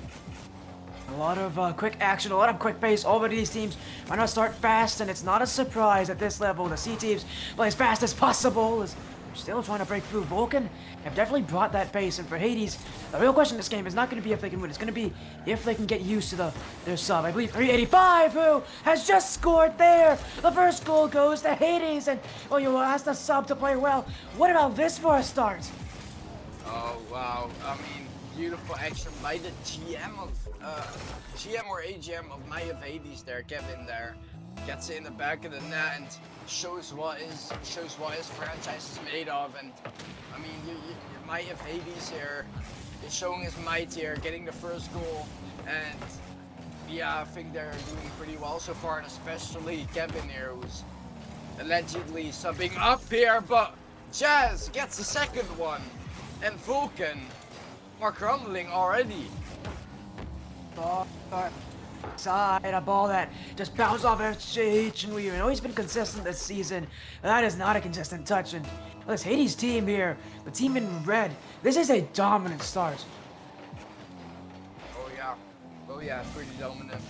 A lot of quick action, a lot of quick pace. All of these teams why not start fast, and it's not a surprise at this level. The C teams play as fast as possible. Is still trying to break through. Vulcan have definitely brought that pace, and for Hades, the real question in this game is not going to be if they can win. It's going to be if they can get used to their sub. I believe 385, who has just scored there. The first goal goes to Hades, and well, you asked the sub to play well. What about this for a start? Oh wow! I mean, beautiful action by the GM or AGM of Maya Hades there, Kevin there. Gets it in the back of the net and shows what his franchise is made of. And I mean, Maya Hades here is showing his might here, getting the first goal. And yeah, I think they're doing pretty well so far, and especially Kevin here, who's allegedly subbing up here. But Jazz gets the second one, and Vulcan are crumbling already. Side, a ball that just bounced off FJH, and we know he's been consistent this season. That is not a consistent touch, and this Hades team here, the team in red, this is a dominant start. Oh yeah, pretty dominant.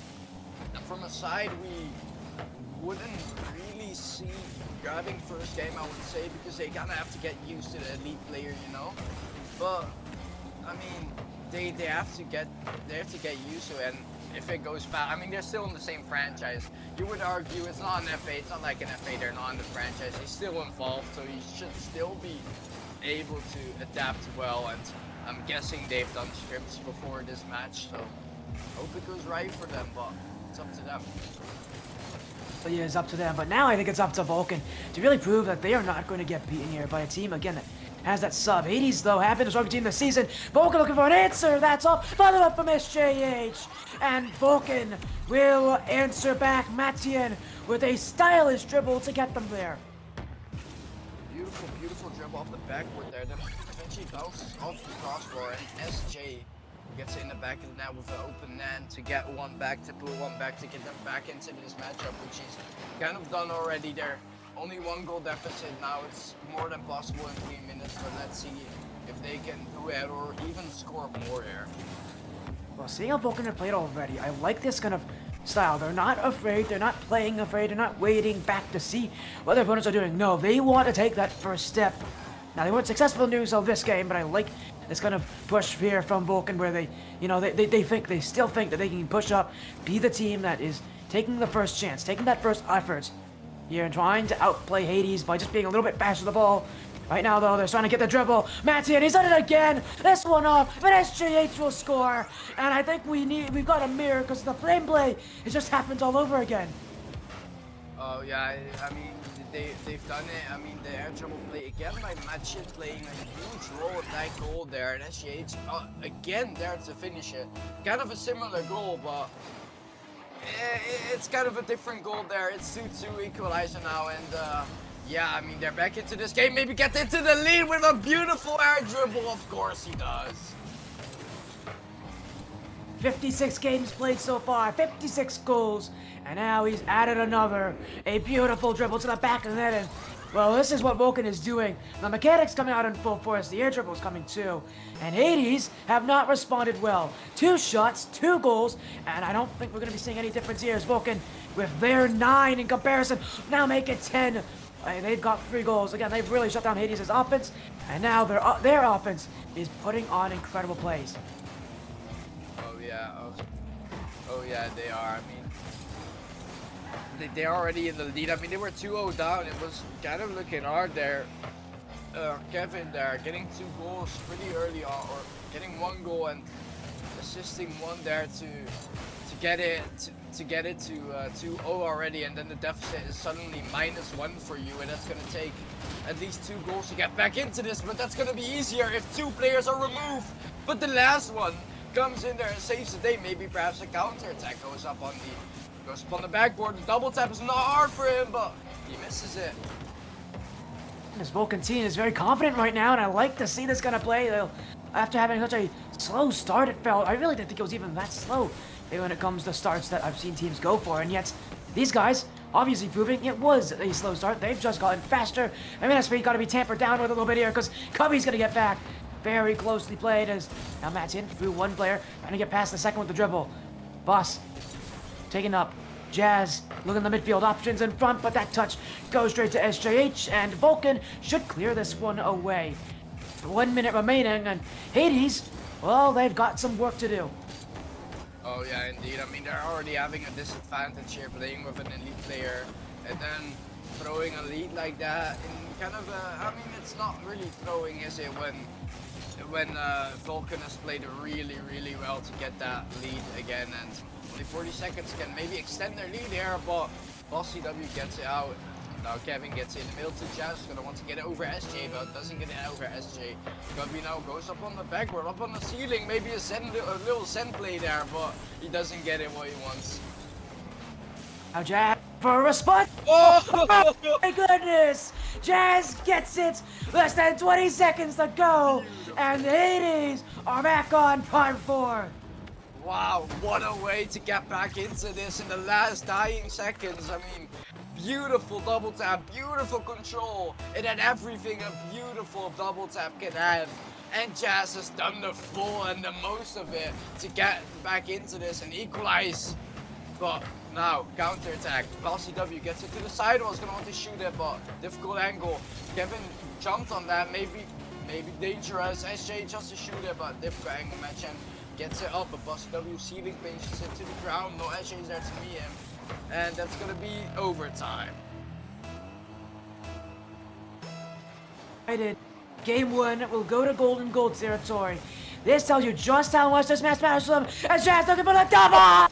And from a side, we wouldn't really see grabbing first game, I would say, because they kind of have to get used to the elite player, you know. But I mean, they have to get used to it. And if it goes fast, I mean, they're still in the same franchise. You would argue it's not an FA, it's not like an FA, they're not in the franchise, he's still involved, so he should still be able to adapt well, and I'm guessing they've done scripts before this match, so hope it goes right for them, but it's up to them. So yeah, it's up to them, but now I think it's up to Vulcan to really prove that they are not going to get beaten here by a team, again, that has that sub. Hades, though, have been the strongest team this season. Vulcan looking for an answer. That's all. Follow up from SJH. And Vulcan will answer back Matien with a stylish dribble to get them there. Beautiful, beautiful dribble off the backboard there. Then eventually bounces off the crossbar, and SJ gets it in the back of the net with an open net to get one back, to put one back, to get them back into this matchup, which he's kind of done already there. Only one goal deficit now. It's more than possible in 3 minutes, but let's see if they can do it or even score more here. Well, seeing how Vulcan have played already, I like this kind of style. They're not afraid, they're not playing afraid, they're not waiting back to see what their opponents are doing. No, they want to take that first step. Now, they weren't successful in doing so this game, but I like this kind of push here from Vulcan where they still think that they can push up, be the team that is taking the first chance, taking that first effort here and trying to outplay Hades by just being a little bit faster with the ball. Right now, though, they're trying to get the dribble. Matien, he's done it again. This one off, but SJH will score. And I think we've got a mirror because the flame play, it just happened all over again. Oh yeah, I mean, they've done it. I mean, the air dribble play again by Matien playing a huge role with that goal there. And SJH again there to finish it. Kind of a similar goal, but it's kind of a different goal there. It's 2-2 equalizer now, and yeah, I mean, they're back into this game. Maybe get into the lead with a beautiful air dribble. Of course he does. 56 games played so far, 56 goals, and now he's added another. A beautiful dribble to the back of the net, and well, this is what Vulcan is doing. The mechanics coming out in full force, the air dribble is coming too. And Hades have not responded well. 2 shots, 2 goals, and I don't think we're going to be seeing any difference here as Vulcan, with their 9 in comparison, now make it 10. They've got 3 goals. Again, they've really shut down Hades' offense, and now their offense is putting on incredible plays. Oh yeah, they are. I mean, they're already in the lead. I mean, they were 2-0 down. It was kind of looking hard there. Kevin there getting 2 goals pretty early on, or getting 1 goal and assisting 1 there to get it to 2-0 already, and then the deficit is suddenly -1 for you, and that's gonna take at least 2 goals to get back into this. But that's gonna be easier if 2 players are removed. But the last one comes in there and saves the day. Maybe perhaps a counter attack goes up on Goes up on the backboard. The double tap is not hard for him, but he misses it. This Vulcan team is very confident right now, and I like to see this kind of play. After having such a slow start, it felt. I really didn't think it was even that slow when it comes to starts that I've seen teams go for, and yet these guys obviously proving it was a slow start. They've just gotten faster. I mean, that speed got to be tampered down with a little bit here because Cubby's going to get back. Very closely played as now Matt's in through one player, trying to get past the second with the dribble. Boss taking up. Jazz looking at the midfield options in front, but that touch goes straight to SJH, and Vulcan should clear this one away. 1 minute remaining, and Hades, well, they've got some work to do. Oh yeah, indeed. I mean, they're already having a disadvantage here playing with an elite player, and then throwing a lead like that in kind of a, I mean, it's not really throwing, is it, when Vulcan has played really, really well to get that lead again, and only 40 seconds can maybe extend their lead here, but BossCW gets it out. Now Kevin gets it in the middle to Jazz, gonna want to get it over SJ, but doesn't get it over SJ. Gubby now goes up on the backboard, up on the ceiling, maybe a little send play there, but he doesn't get it what he wants. Now Jazz for a response. Oh! My goodness! Jazz gets it! Less than 20 seconds to go! And the Hades are back on prime 4. Wow, what a way to get back into this in the last dying seconds. I mean, beautiful double tap, beautiful control. It had everything a beautiful double tap can have. And Jazz has done the full and the most of it to get back into this and equalize. But now, counterattack. BossCW gets it to the side. Was gonna want to shoot it, but difficult angle. Kevin jumped on that. Maybe dangerous. SJ just to shoot it, but difficult angle match and gets it up. But BossCW ceiling pinches it to the ground. No SJ is there to meet him, and that's gonna be overtime. Game 1 will go to Golden Gold territory. This tells you just how much this match matters to them. As Jazz looking for the double!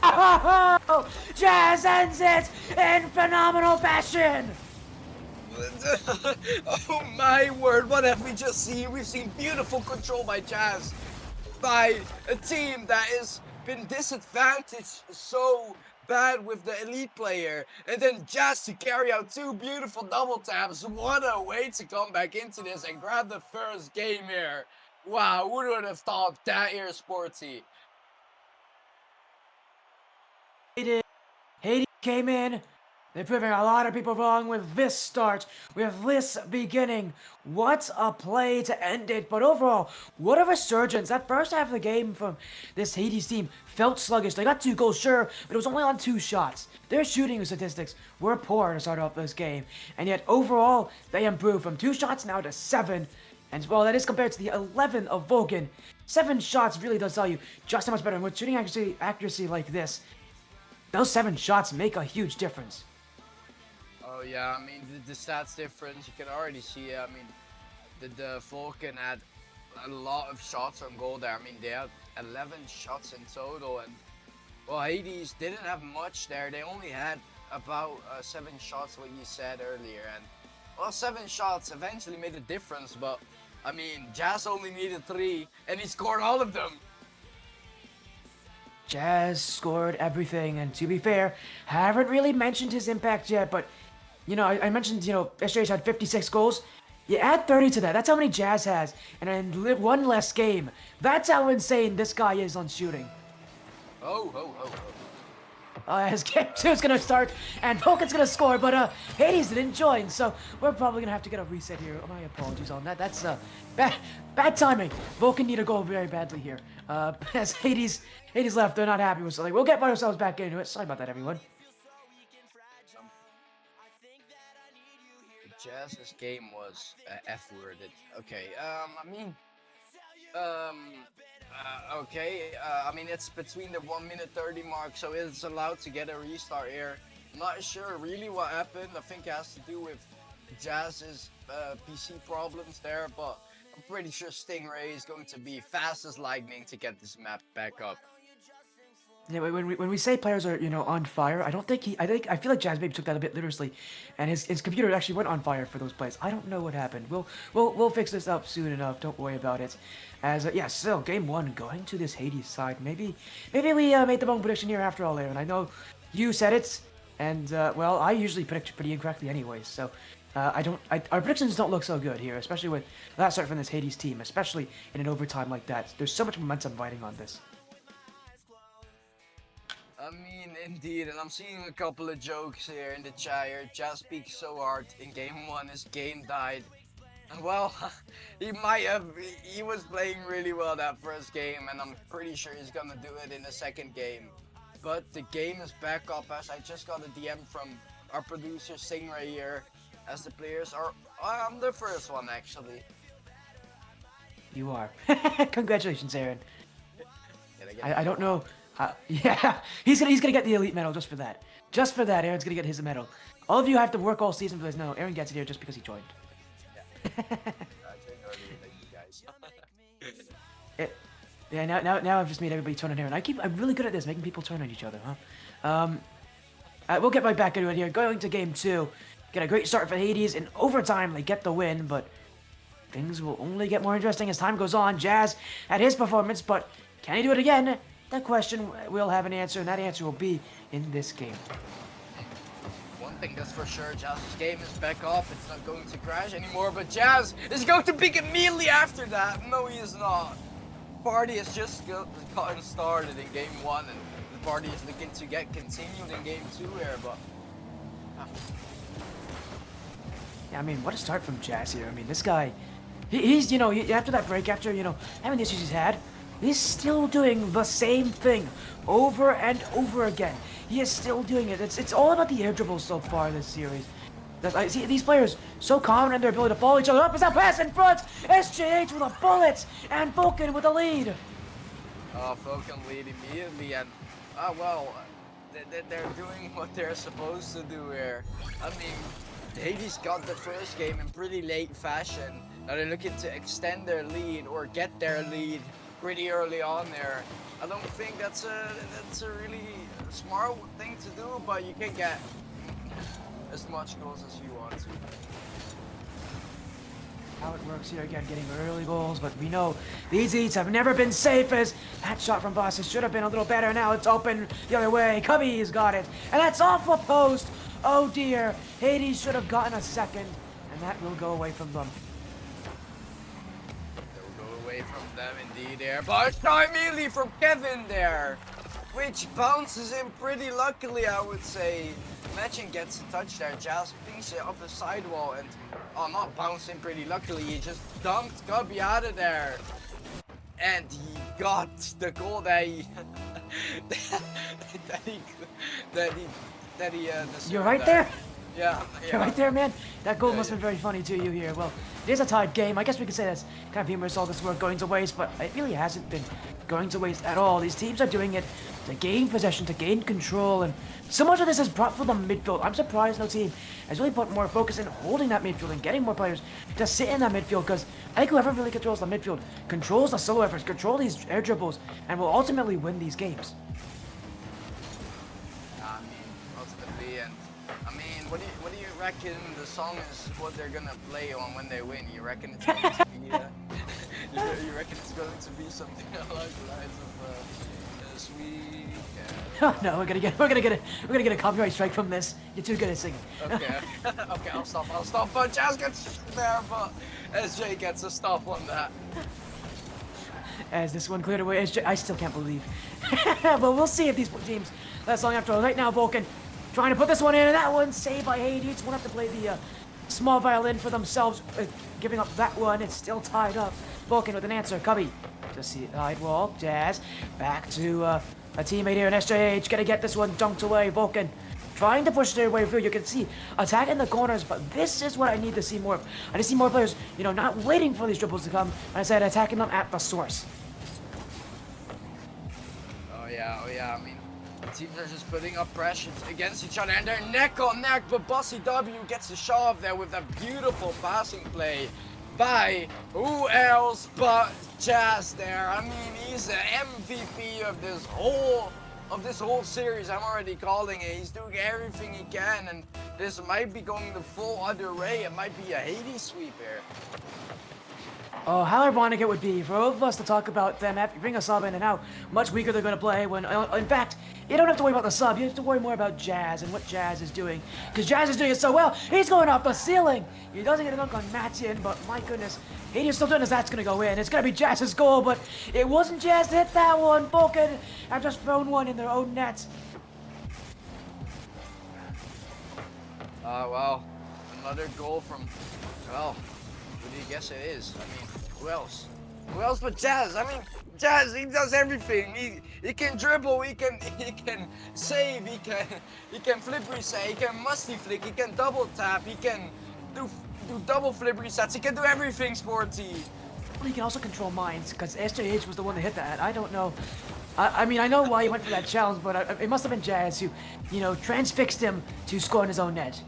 Oh! Jazz ends it in phenomenal fashion! Oh my word, what have we just seen? We've seen beautiful control by Jazz. By a team that has been disadvantaged so bad with the elite player. And then Jazz to carry out 2 beautiful double taps. What a way to come back into this and grab the first game here. Wow, who would have thought that here, Sporty? Hades came in. They're proving a lot of people wrong with this start, with this beginning. What a play to end it. But overall, what a resurgence. That first half of the game from this Hades team felt sluggish. They got 2 goals, sure, but it was only on 2 shots. Their shooting statistics were poor to start off this game. And yet, overall, they improved from 2 shots now to 7. And well, that is compared to the 11 of Vulcan. 7 shots really does tell you just how much better. And with shooting accuracy like this, those 7 shots make a huge difference. Oh yeah, I mean, the stats difference, you can already see it. I mean, the Vulcan had a lot of shots on goal there. I mean, they had 11 shots in total. And, well, Hades didn't have much there. They only had about 7 shots, what you said earlier. And, well, 7 shots eventually made a difference, but I mean, Jazz only needed 3, and he scored all of them. Jazz scored everything, and to be fair, haven't really mentioned his impact yet, but, you know, I mentioned, you know, SJH had 56 goals. You add 30 to that, that's how many Jazz has, and in 1 less game. That's how insane this guy is on shooting. Oh. As game 2 is going to start, and Vulcan's going to score, but Hades didn't join, so we're probably going to have to get a reset here. Oh, my apologies on that. That's bad timing. Vulcan need a goal very badly here. As Hades left, they're not happy with something. We'll get ourselves back into it. Sorry about that, everyone. Jazz's game was F-worded. Okay, I mean, it's between the 1 minute 30 mark, so it's allowed to get a restart here. Not sure really what happened. I think it has to do with Jazz's PC problems there, but I'm pretty sure Stingray is going to be fast as lightning to get this map back up. Yeah, when we say players are on fire, I don't think I feel like Jazz maybe took that a bit literally, and his computer actually went on fire for those plays. I don't know what happened. We'll fix this up soon enough. Don't worry about it. As yeah, so game one going to this Hades side. Maybe we made the wrong prediction here after all, Aaron. I know you said it, and well, I usually predict pretty incorrectly anyways. So our predictions don't look so good here, especially with that start from this Hades team, especially in an overtime like that. There's so much momentum riding on this. I mean, indeed, and I'm seeing a couple of jokes here in the chat here. Jazz peaked so hard in game one, his game died. Well, he was playing really well that first game, and I'm pretty sure he's gonna do it in the second game. But the game is back up, as I just got a DM from our producer Sing right here, as the players are, I'm the first one actually. You are. Congratulations, Aaron. I don't know. know. Yeah, he's gonna get the elite medal just for that. Just for that, Aaron's gonna get his medal. All of you have to work all season for this. No, Aaron gets it here just because he joined. Yeah, now I've just made everybody turn on Aaron. I'm really good at this, making people turn on each other, huh? We'll get right back into it here. Going to game two. Get a great start for Hades. In overtime, they get the win, but things will only get more interesting as time goes on. Jazz had his performance, but can he do it again? That question will have an answer, and that answer will be in this game. One thing that's for sure, Jazz's game is back up. It's not going to crash anymore, but Jazz is going to peak immediately after that. No, he is not. Party has just gotten started in game one, and the party is looking to get continued in game two here, but... Yeah, I mean, what a start from Jazz here. I mean, this guy, he's after that break, after, having the issues he's had, he's still doing the same thing over and over again. He is still doing it. It's all about the air dribbles so far this series. I see these players so confident in their ability to follow each other up. Is that pass in front? SJH with a bullet and Vulcan with a lead. Oh, Vulcan lead immediately, and well, they're doing what they're supposed to do here. I mean, Hades got the first game in pretty late fashion. Now they're looking to extend their lead or get their lead pretty early on there. I don't think that's a really smart thing to do, but you can get as much goals as you want to. How it works here again, getting early goals, but we know these eats have never been safe as that shot from Bosses should have been a little better. Now it's open the other way. Cubby's got it, and that's off a post. Oh dear, Hades should have gotten a second, and that will go away from them. They'll go away from them indeed there, but it's not immediately from Kevin there, which bounces in pretty luckily, I would say. Imagine gets a touch there, Jazz pings it off the sidewall, and not bouncing pretty luckily, he just dunked Cubby out of there. And he got the goal that he deserved. You're right there? Yeah. You're right there, man. That goal must have been very funny to you here. Well, it is a tied game. I guess we could say that's kind of humorous, all this work going to waste, but it really hasn't been going to waste at all. These teams are doing it to gain possession, to gain control, and so much of this is brought from the midfield. I'm surprised no team has really put more focus in holding that midfield and getting more players to sit in that midfield, because I think whoever really controls the midfield controls the solo efforts, control these air dribbles, and will ultimately win these games. I mean, ultimately, and I mean, what do you reckon the song is what they're gonna play on when they win? You reckon it's going to be you reckon it's going to be something along the lines of Sweet? No, we're gonna get a copyright strike from this. You're too good at singing. Okay, okay, I'll stop. But Jazz gets there, but SJ gets a stop on that. As this one cleared away, I still can't believe. But we'll see if these teams last long after all. Right now, Vulcan trying to put this one in, and that one saved by Hades. Won't have to play the small violin for themselves, giving up that one. It's still tied up. Vulcan with an answer. Cubby to see side wall. Jazz back to a teammate here in SJH. Gonna get this one dunked away. Vulcan trying to push their way through. You can see attacking the corners, but this is what I need to see more of. I need to see more players, not waiting for these dribbles to come. And I said attacking them at the source. Oh yeah. I mean, the teams are just putting up pressure against each other, and they're neck on neck. But Bossy W gets a shove there with a beautiful passing play by who else but Jazz there. I mean, he's the MVP of this whole of this whole series. I'm already calling it. He's doing everything he can, and this might be going the full other way. It might be a Hades sweep here. Oh, how ironic it would be for both of us to talk about them after you bring a sub in and how much weaker they're going to play when, in fact, you don't have to worry about the sub. You have to worry more about Jazz and what Jazz is doing. Because Jazz is doing it so well, he's going off the ceiling. He doesn't get a dunk on Matin, but my goodness, Hades still doing his, that's going to go in. It's going to be Jazz's goal, but it wasn't Jazz to hit that one. Vulcan have just thrown one in their own net. Well, another goal from, well, who do you guess it is? I mean, who else? Who else but Jazz? I mean, Jazz, he does everything. He can dribble, he can save, he can flip reset, he can musty flick, he can double tap, he can do double flip resets, he can do everything, Sporty. He can also control minds, because SJH was the one that hit that. I don't know. I mean, I know why he went for that challenge, but it must have been Jazz who, transfixed him to score in his own net.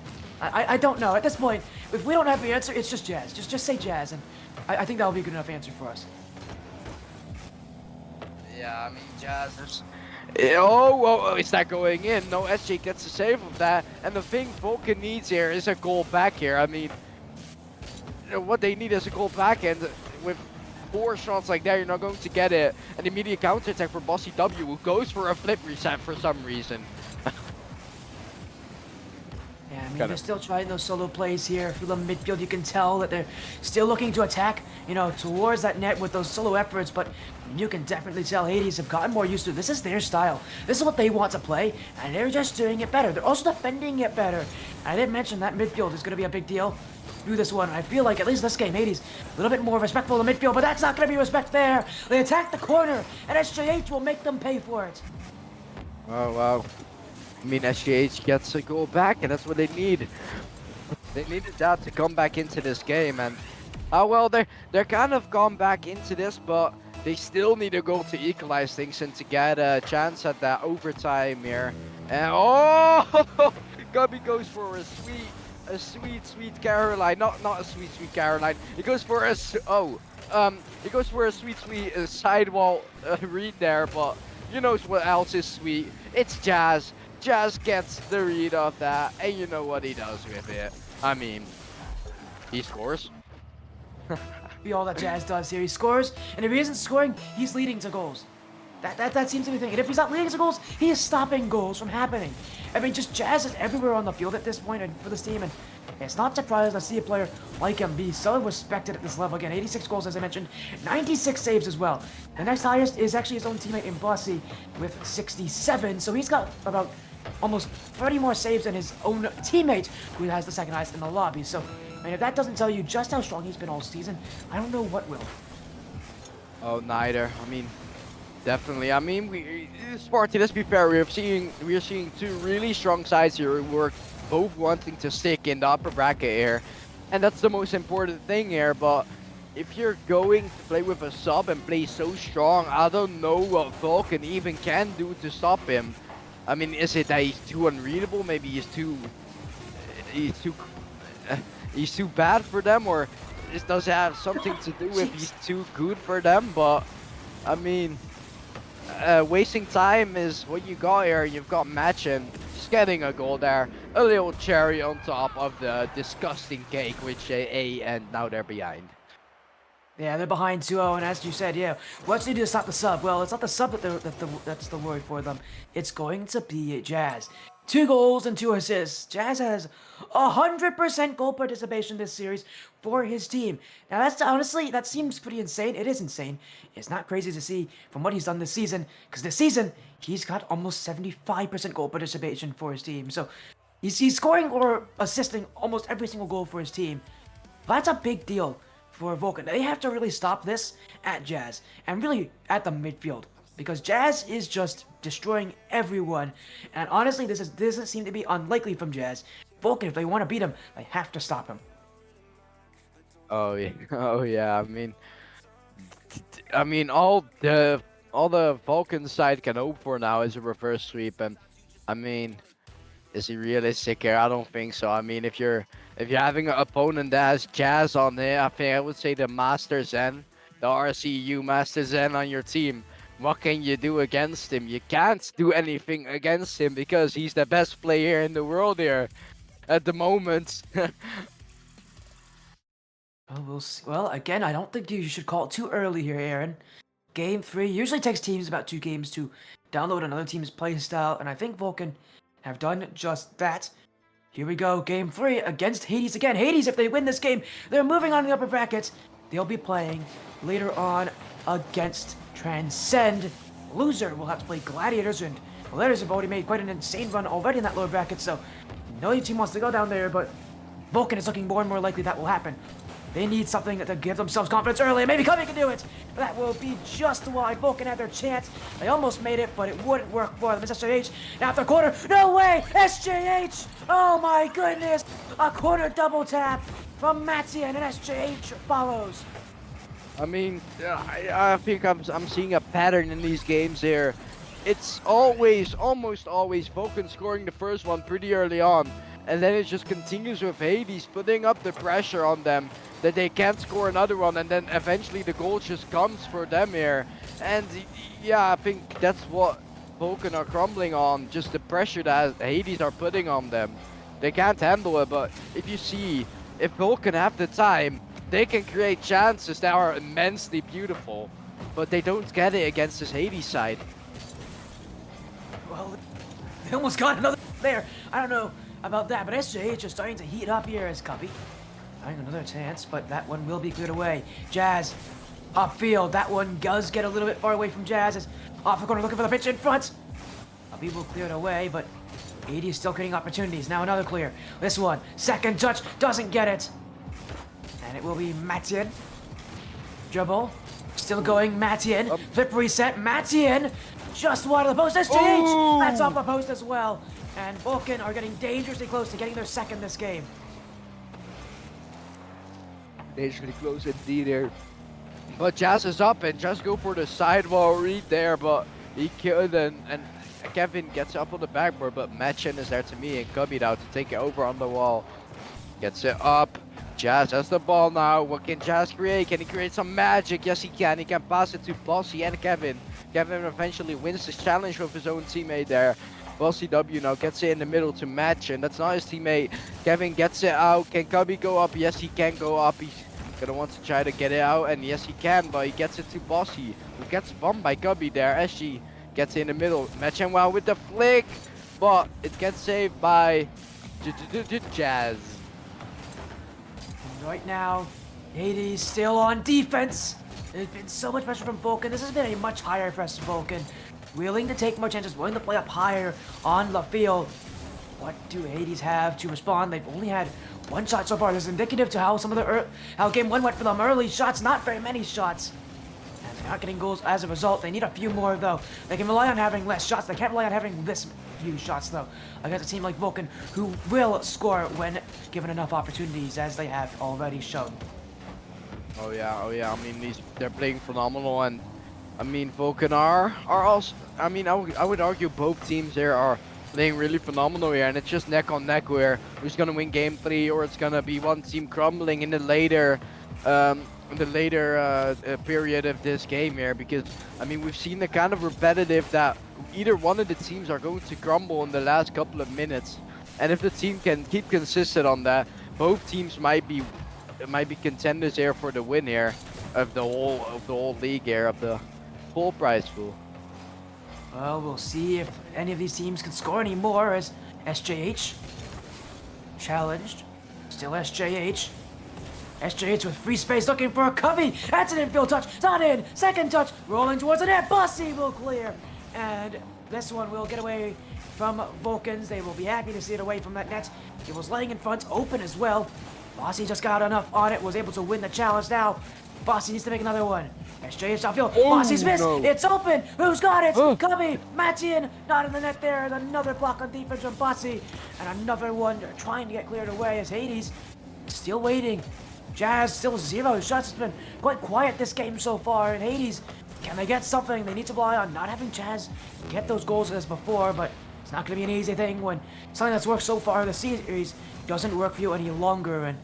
I don't know. At this point, if we don't have the answer, it's just Jazz. Just say Jazz, and I think that'll be a good enough answer for us. Yeah, I mean, Jazz, there's... Oh, it's not going in. No, SJ gets a save of that. And the thing Vulcan needs here is a goal back here. I mean, what they need is a goal back, and with 4 shots like that, you're not going to get it. An immediate counter attack for Bossy W, who goes for a flip reset for some reason. Yeah, I mean, they're still trying those solo plays here. Through the midfield, you can tell that they're still looking to attack, towards that net with those solo efforts, but you can definitely tell Hades have gotten more used to it. This is their style. This is what they want to play, and they're just doing it better. They're also defending it better. I didn't mention that midfield is going to be a big deal through this one. I feel like, at least this game, Hades a little bit more respectful of the midfield, but that's not going to be respect there. They attack the corner, and SJH will make them pay for it. Oh, wow. I mean, SGH gets a goal back, and that's what they need. They needed that to come back into this game, and well, they're kind of gone back into this, but they still need a goal to equalize things and to get a chance at that overtime here. And oh, Gubby goes for a sweet Caroline, not a sweet Caroline. He goes for a he goes for a sweet sidewall read there, but you know what else is sweet? It's Jazz. Jazz gets the read of that, and you know what he does with it. I mean, he scores. Be all that Jazz does here. He scores, and if he isn't scoring, he's leading to goals. That seems to be the thing. And if he's not leading to goals, he is stopping goals from happening. I mean, just Jazz is everywhere on the field at this point for this team, and it's not surprising to see a player like him be so respected at this level. Again, 86 goals, as I mentioned, 96 saves as well. The next highest is actually his own teammate in Bossy with 67, so he's got about almost 30 more saves than his own teammate, who has the second highest in the lobby. So, I mean, if that doesn't tell you just how strong he's been all season, I don't know what will. Oh, neither. I mean, definitely. I mean, Sparty, let's be fair. We're seeing 2 really strong sides here who are both wanting to stick in the upper bracket here, and that's the most important thing here. But if you're going to play with a sub and play so strong, I don't know what Vulcan even can do to stop him. I mean, is it that he's too unreadable? Maybe he's too bad for them, or does it have something to do with he's too good for them? But I mean, wasting time is what you got here. You've got Machin just getting a goal there, a little cherry on top of the disgusting cake which they ate, and now they're behind. Yeah, they're behind 2-0, and as you said, yeah, what's they do to stop the sub? Well, it's not the sub that's the worry for them. It's going to be Jazz. 2 goals and 2 assists. Jazz has 100% goal participation this series for his team. Now, that's honestly, that seems pretty insane. It is insane. It's not crazy to see from what he's done this season, because this season, he's got almost 75% goal participation for his team. So, he's scoring or assisting almost every single goal for his team. That's a big deal for Vulcan. They have to really stop this at Jazz, and really at the midfield, because Jazz is just destroying everyone, and honestly, this doesn't seem to be unlikely from Jazz. Vulcan, if they want to beat him, they have to stop him. Oh yeah, oh yeah. I mean, all the Vulcan side can hope for now is a reverse sweep, and I mean, is he realistic here? I don't think so. I mean, if you're having an opponent that has Jazz on there, I would say the Master Zen, the RCU Master Zen on your team what can you do against him? You can't do anything against him because he's the best player in the world here at the moment. Well, we'll see. Well, again, I don't think you should call it too early here, Aaron. Game 3 usually takes teams about 2 games to download another team's playstyle, and I think Vulcan have done just that. Here we go, Game 3 against Hades again. Hades, if they win this game, they're moving on to the upper brackets. They'll be playing later on against Transcend. Loser will have to play Gladiators, and Gladiators have already made quite an insane run already in that lower bracket, so no team wants to go down there, but Vulcan is looking more and more likely that will happen. They need something to give themselves confidence early, and maybe Cubby can do it. That will be just wide. Vulcan had their chance. They almost made it, but it wouldn't work for them. It's SJH after quarter. No way! SJH! Oh my goodness! A quarter double tap from Mattia, and SJH follows. I mean, I think I'm seeing a pattern in these games here. It's almost always Vulcan scoring the first one pretty early on, and then it just continues with Hades putting up the pressure on them that they can't score another one, and then eventually the goal just comes for them here. And yeah, I think that's what Vulcan are crumbling on, just the pressure that Hades are putting on them. They can't handle it, but if you see, if Vulcan have the time, they can create chances that are immensely beautiful, but they don't get it against this Hades side. Well, they almost got another there. I don't know about that, but SJH is starting to heat up here as Cubby. Having another chance, but that one will be cleared away. Jazz, upfield. That one does get a little bit far away from Jazz. Is off the corner looking for the pitch in front. Cubby will clear it away, but 80 is still getting opportunities. Now another clear. This one, second touch, doesn't get it. And it will be Matien. Dribble, still going Matien. Flip reset, Matien. Just wide of the post, SJH. That's off the post as well. And Vulcan are getting dangerously close to getting their second this game. Dangerously close indeed here. But Jazz is up and just go for the sidewall read there, but he killed, and Kevin gets up on the backboard, but Matchen is there to me and Cubby now to take it over on the wall. Gets it up. Jazz has the ball now. What can Jazz create? Can he create some magic? Yes, he can. He can pass it to Bossy and Kevin. Kevin eventually wins this challenge with his own teammate there. Bossy W now gets it in the middle to Matchen. That's not his teammate. Kevin gets it out. Can Cubby go up? Yes, he can go up. He's gonna want to try to get it out, and yes, he can, but he gets it to Bossy, who gets bumped by Cubby there. SG gets it in the middle. Matchen well with the flick, but it gets saved by Jazz. Right now, Hades still on defense. There's been so much pressure from Vulcan. This has been a much higher press from Vulcan. Willing to take more chances, willing to play up higher on the field. What do Hades have to respond? They've only had one shot so far. This is indicative to how some of the how game 1 went for them. Early shots, not very many shots. And they're not getting goals as a result. They need a few more though. They can rely on having less shots. They can't rely on having this few shots though against a team like Vulcan, who will score when given enough opportunities, as they have already shown. Oh yeah. I mean, they're playing phenomenal, and I mean, Vulcan are also. I mean, I would argue both teams here are playing really phenomenal here, and it's just neck on neck where who's gonna win game 3, or it's gonna be one team crumbling in the later period of this game here. Because I mean, we've seen the kind of repetitive that either one of the teams are going to crumble in the last couple of minutes, and if the team can keep consistent on that, both teams might be contenders here for the win here of the whole league here, of the full prize pool. Well, we'll see if any of these teams can score any more, as SJH challenged. Still SJH. SJH with free space looking for a Cubby. That's an infield touch. It's not in. Second touch. Rolling towards the net. Bossy will clear. And this one will get away from Vulcans. They will be happy to see it away from that net. It was laying in front, open as well. Bossy just got enough on it, was able to win the challenge now. Bossy needs to make another one. SJH outfield. Bossy's missed. No. It's open. Who's got it? Cubby. Matien. Not in the net there. And another block on defense from Bossy. And another one trying to get cleared away as Hades still waiting. Jazz still 0 shots. It's been quite quiet this game so far. And Hades, can they get something? They need to rely on not having Jazz get those goals as before, but it's not going to be an easy thing when something that's worked so far in the series doesn't work for you any longer. And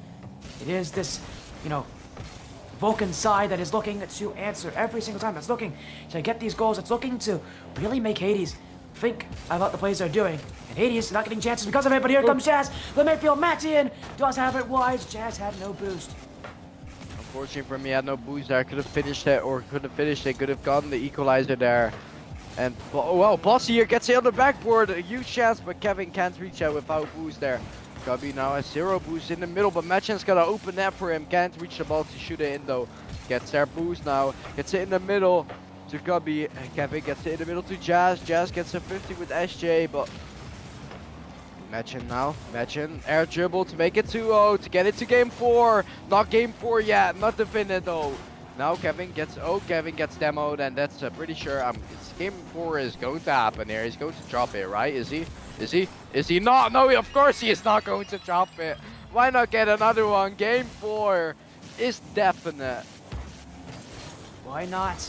it is this, Vulcan side that is looking to answer every single time. That's looking to get these goals. It's looking to really make Hades think about the plays they're doing. And Hades not getting chances because of it, but here comes Jazz. The midfield, Mattian does have it wide. Jazz had no boost. Unfortunately for me, I had no boost there. Could have finished it or could have finished it. Could have gotten the equalizer there. And, well, Bossy here gets it on the backboard. A huge chance, but Kevin can't reach out without boost there. Gubby now has 0 boost in the middle, but Matchen's gonna open that for him. Can't reach the ball to shoot it in though. Gets their boost now. Gets it in the middle to Gubby. Kevin gets it in the middle to Jazz. Jazz gets a 50 with SJ, but Matchen now. Matchen air dribble to make it 2-0 to get it to game 4. Not game 4 yet. Not defended though. Now Kevin gets demoed, and that's pretty sure it's game 4 is going to happen here. He's going to drop it, right? Is he? Is he not? No, of course he is not going to drop it. Why not get another one? Game 4 is definite. Why not?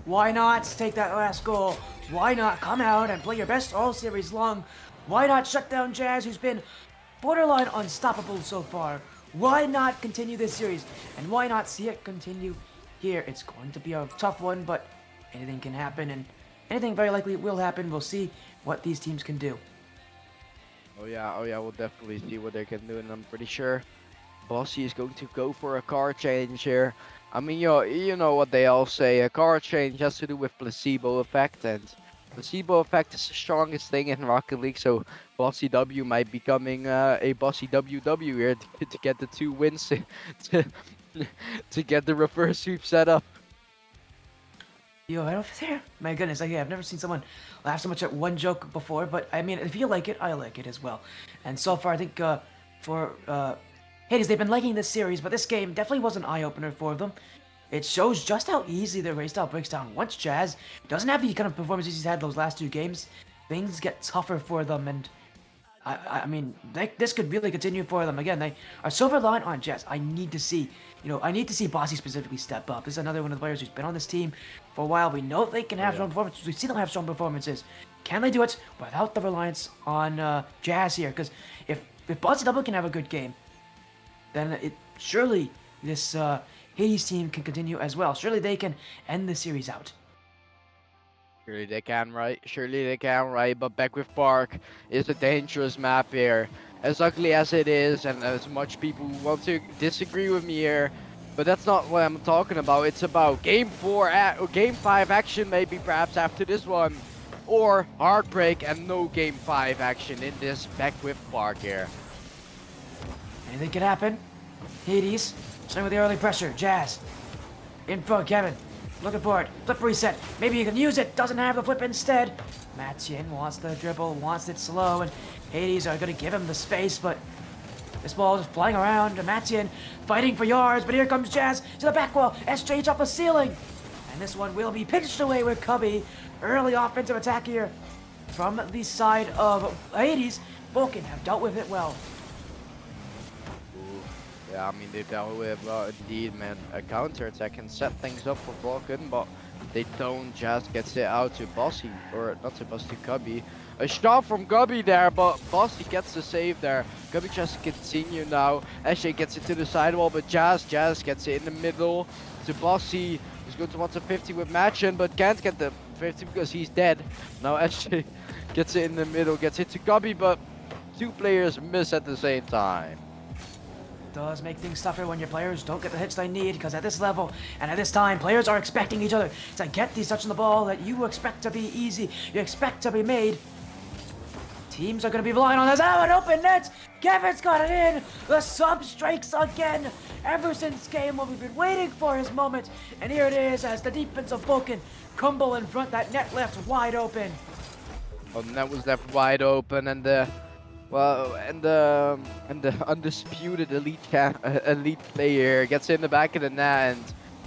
Why not take that last goal? Why not come out and play your best all series long? Why not shut down Jazz, who's been borderline unstoppable so far? Why not continue this series? And why not see it continue here? It's going to be a tough one, but anything can happen, and anything very likely will happen. We'll see what these teams can do. Oh yeah, we'll definitely see what they can do, and I'm pretty sure Bossy is going to go for a car change here. I mean, you know what they all say, a car change has to do with placebo effect, and placebo effect is the strongest thing in Rocket League, so Bossy W might be becoming a Bossy WW here to get the 2 wins to get the reverse sweep set up. Yo, right over there. My goodness, I've never seen someone laugh so much at one joke before, but I mean, if you like it, I like it as well. And so far, I think for Hades, they've been liking this series, but this game definitely was an eye-opener for them. It shows just how easy their race style breaks down. Once Jazz doesn't have the kind of performances he's had those last 2 games, things get tougher for them, and I mean, this could really continue for them. Again, they are so reliant on Jazz. I need to see Bossy specifically step up. This is another one of the players who's been on this team for a while. We know they can have strong performances. We see them have strong performances. Can they do it without the reliance on Jazz here? Because if Bossy Double can have a good game, then surely this Hades team can continue as well. Surely they can end the series out. Surely they can, right? Surely they can, right? But Beckwith Park is a dangerous map here. As ugly as it is, and as much people want to disagree with me here, but that's not what I'm talking about. It's about game 4 or game 5 action, maybe perhaps after this one, or heartbreak and no game 5 action in this Beckwith Park here. Anything can happen. Hades, starting with the early pressure. Jazz, in front. Kevin, looking for it. Flip reset. Maybe you can use it. Doesn't have the flip instead. Matchin wants the dribble, wants it slow, and Hades are going to give him the space, but this ball is flying around. Matchin fighting for yards, but here comes Jazz to the back wall. SJ off the ceiling. And this one will be pitched away with Cubby. Early offensive attack here from the side of Hades. Vulcan have dealt with it well. Yeah, I mean, they dealt with indeed, man. A counter-attack can set things up for Vulcan, but they don't. Just gets it out to Bossy, or not to Bossy, to Gubby. A shot from Gubby there, but Bossy gets the save there. Gubby just continue now. SJ gets it to the sidewall, but Jazz gets it in the middle to Bossy. He's going to want a 50 with Matchin, but can't get the 50 because he's dead. Now SJ gets it in the middle, gets it to Gubby, but 2 players miss at the same time. Does make things tougher when your players don't get the hits they need, because at this level and at this time, players are expecting each other to get these touches on the ball that you expect to be easy, you expect to be made. Teams are going to be relying on this. Oh, an open net! Kevin's got it in! The sub strikes again! Ever since game one, we've been waiting for his moment, and here it is as the defense of Vulcan crumble in front, that net left wide open. Oh, the net was left wide open, and the undisputed elite player gets in the back of the net, and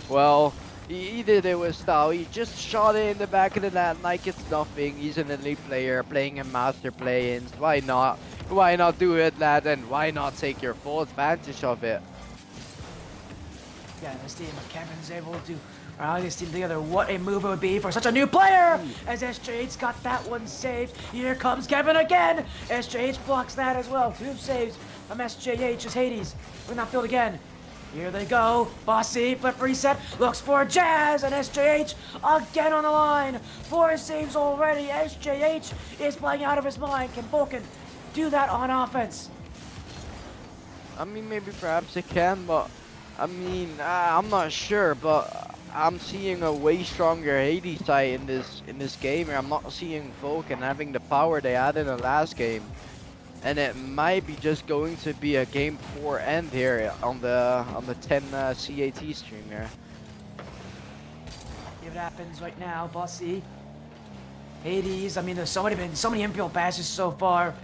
well, he did it with style. He just shot it in the back of the net like it's nothing. He's an elite player playing a master play-ins. Why not? Why not do it, lad? And why not take your full advantage of it? Yeah, this team, Kevin's able to rally this team together. What a move it would be for such a new player! As SJH got that one saved. Here comes Kevin again! SJH blocks that as well. 2 saves from SJH as Hades. We're not field again. Here they go. Bossy, flip reset, looks for Jazz, and SJH again on the line. 4 saves already. SJH is playing out of his mind. Can Vulcan do that on offense? I mean, maybe perhaps it can, but I mean, I'm not sure. But I'm seeing a way stronger Hades side in this game here. I'm not seeing Vulcan having the power they had in the last game, and it might be just going to be a game 4 end here on the 10 CAT stream here. It happens right now, Bossy. Hades, I mean, there's been so many infield passes so far.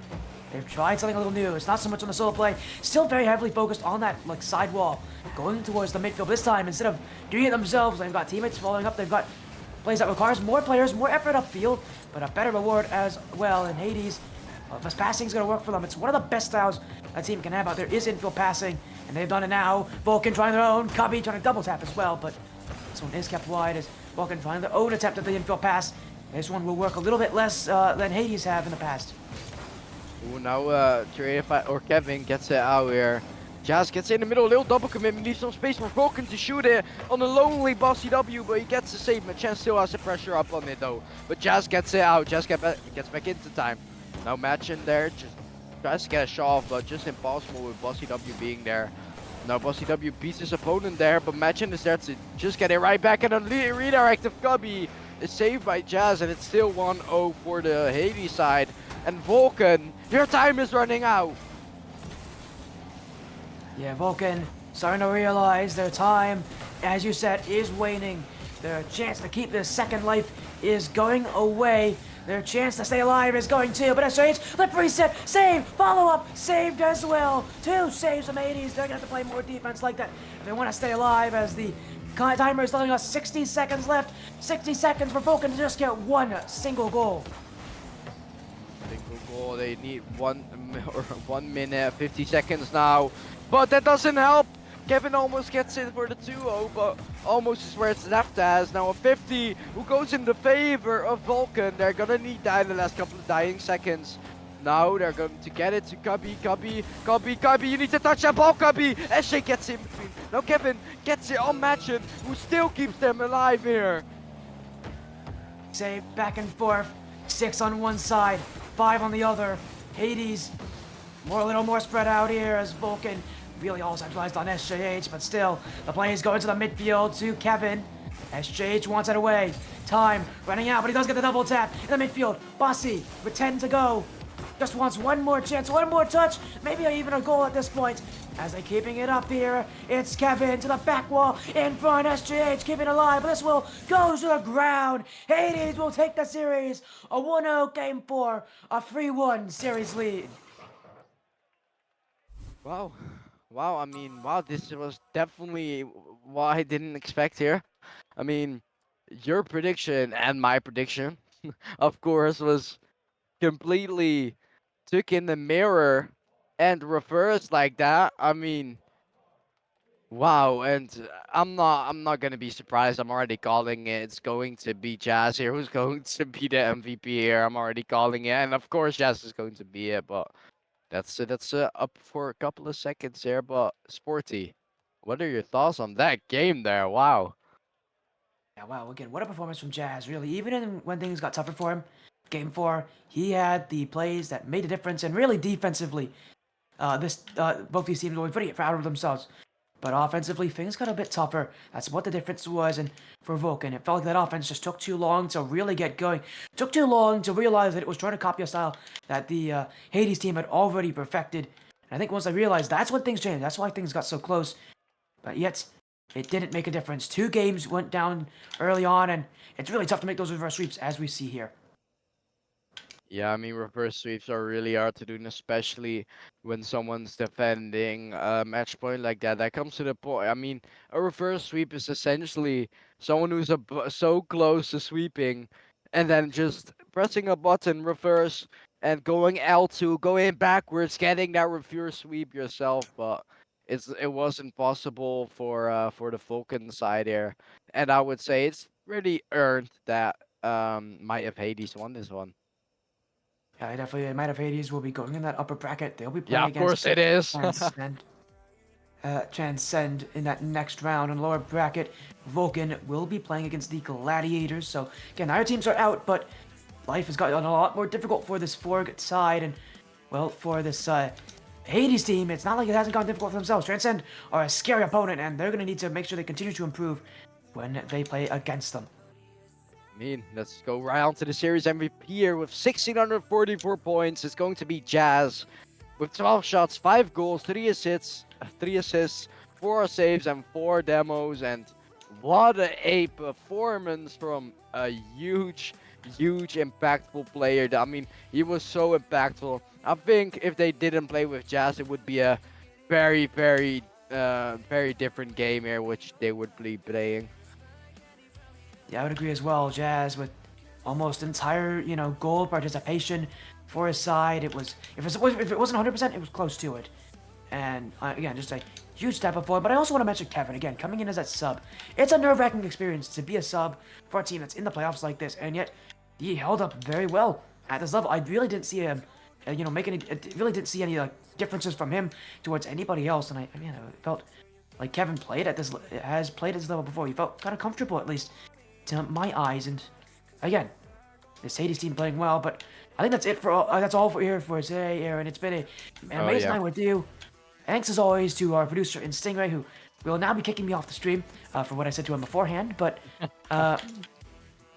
They've tried something a little new. It's not so much on the solo play. Still very heavily focused on that like sidewall, going towards the midfield this time. Instead of doing it themselves, they've got teammates following up. They've got plays that requires more players, more effort upfield, but a better reward as well. And Hades, if passing is going to work for them, it's one of the best styles a team can have out there is infield passing, and they've done it now. Vulcan trying their own. Cubby trying to double tap as well, but this one is kept wide as Vulcan trying their own attempt at the infield pass. This one will work a little bit less than Hades have in the past. Ooh, now or Kevin gets it out here. Jazz gets in the middle, a little double commitment, leaves some space for Vulcan to shoot it on a lonely Bossy W, but he gets the save. Machan still has the pressure up on it though. But Jazz gets it out, Jazz gets back into time. Now match in there, just tries to get a shot off, but just impossible with Bossy W being there. Now Bossy W beats his opponent there, but Machin is there to just get it right back, and a redirect of Cubby is saved by Jazz, and it's still 1-0 for the Hades side. And Vulcan, your time is running out. Yeah, Vulcan starting to realize their time, as you said, is waning. Their chance to keep this second life is going away. Their chance to stay alive is going too, but SJH, flip reset, save, follow up, saved as well. 2 saves from Hades. They're gonna have to play more defense like that if they want to stay alive, as the timer is telling us 60 seconds left. 60 seconds for Vulcan to just get 1 single goal. Single goal, they need 1 minute, 50 seconds now. But that doesn't help. Kevin almost gets it for the 2-0, but almost is where it's left as. Now a 50 who goes in the favor of Vulcan. They're gonna need that in the last couple of dying seconds. Now they're going to get it to Cubby. You need to touch that ball, Cubby. SJ gets in between. Now Kevin gets it on Machin, who still keeps them alive here. Save back and forth. 6 on one side, 5 on the other. Hades, a little more spread out here as Vulcan really all centralized on SJH, but still, the play is going to the midfield to Kevin. SJH wants it away. Time running out, but he does get the double tap in the midfield. Bossy with 10 to go. Just wants one more chance, one more touch, maybe even a goal at this point. As they're keeping it up here, it's Kevin to the back wall in front. SJH keeping it alive, but this will goes to the ground. Hades will take the series. A 1-0 game 4, a 3-1 series lead. Wow. Wow, I mean, wow, this was definitely what I didn't expect here. I mean, your prediction and my prediction, of course, was completely took in the mirror and reversed like that. I mean, wow, and I'm not gonna be surprised. I'm already calling it. It's going to be Jazz here who's going to be the MVP here. I'm already calling it, and of course Jazz is going to be it, but that's up for a couple of seconds there, but Sporty, what are your thoughts on that game there? Wow. Yeah, wow, again, what a performance from Jazz, really. Even when things got tougher for him, game 4, he had the plays that made a difference, and really defensively, both these teams were pretty proud of themselves. But offensively, things got a bit tougher. That's what the difference was. And for Vulcan, it felt like that offense just took too long to really get going. Took too long to realize that it was trying to copy a style that the Hades team had already perfected. And I think once I realized, that's when things changed. That's why things got so close. But yet, it didn't make a difference. 2 games went down early on, and it's really tough to make those reverse sweeps, as we see here. Yeah, I mean, reverse sweeps are really hard to do, and especially when someone's defending a match point like that. That comes to the point. I mean, a reverse sweep is essentially someone who's so close to sweeping, and then just pressing a button, reverse, and going L2, going backwards, getting that reverse sweep yourself. But it wasn't possible for the Vulcan side here, and I would say it's really earned that might have Hades won this one. Yeah, definitely. Might have Hades will be going in that upper bracket. They'll be playing Yeah, of against course it is. and Transcend in that next round. In the lower bracket, Vulcan will be playing against the Gladiators. So again, our teams are out, but life has gotten a lot more difficult for this Forg side, and well, for this Hades team, it's not like it hasn't gotten difficult for themselves. Transcend are a scary opponent, and they're going to need to make sure they continue to improve when they play against them. I mean, let's go right on to the series MVP here with 1,644 points. It's going to be Jazz with 12 shots, 5 goals, 3 assists, 4 saves, and 4 demos. And what a performance from a huge, impactful player. I mean, he was so impactful. I think if they didn't play with Jazz, it would be a very, very different game here, which they would be playing. Yeah, I would agree as well. Jazz with almost entire, goal participation for his side. It was if it wasn't 100%, it was close to it. And again, just a huge step up forward. But I also want to mention Kevin again, coming in as that sub. It's a nerve-wracking experience to be a sub for a team that's in the playoffs like this, and yet he held up very well at this level. I really didn't see him, really didn't see any differences from him towards anybody else. And I felt like Kevin has played at this level before. He felt kind of comfortable, at least to my eyes. And again, this Hades team playing well, but I think that's it that's all for here for today, Aaron. It's been an amazing time with you. Thanks as always to our producer in Stingray, who will now be kicking me off the stream for what I said to him beforehand. But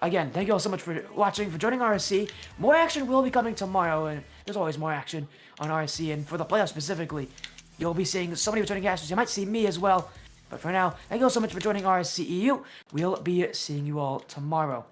again, thank you all so much for watching, for joining RSC. More action will be coming tomorrow, and there's always more action on RSC. And for the playoffs specifically, you'll be seeing so many returning casters. You might see me as well. But for now, thank you all so much for joining RSC EU. We'll be seeing you all tomorrow.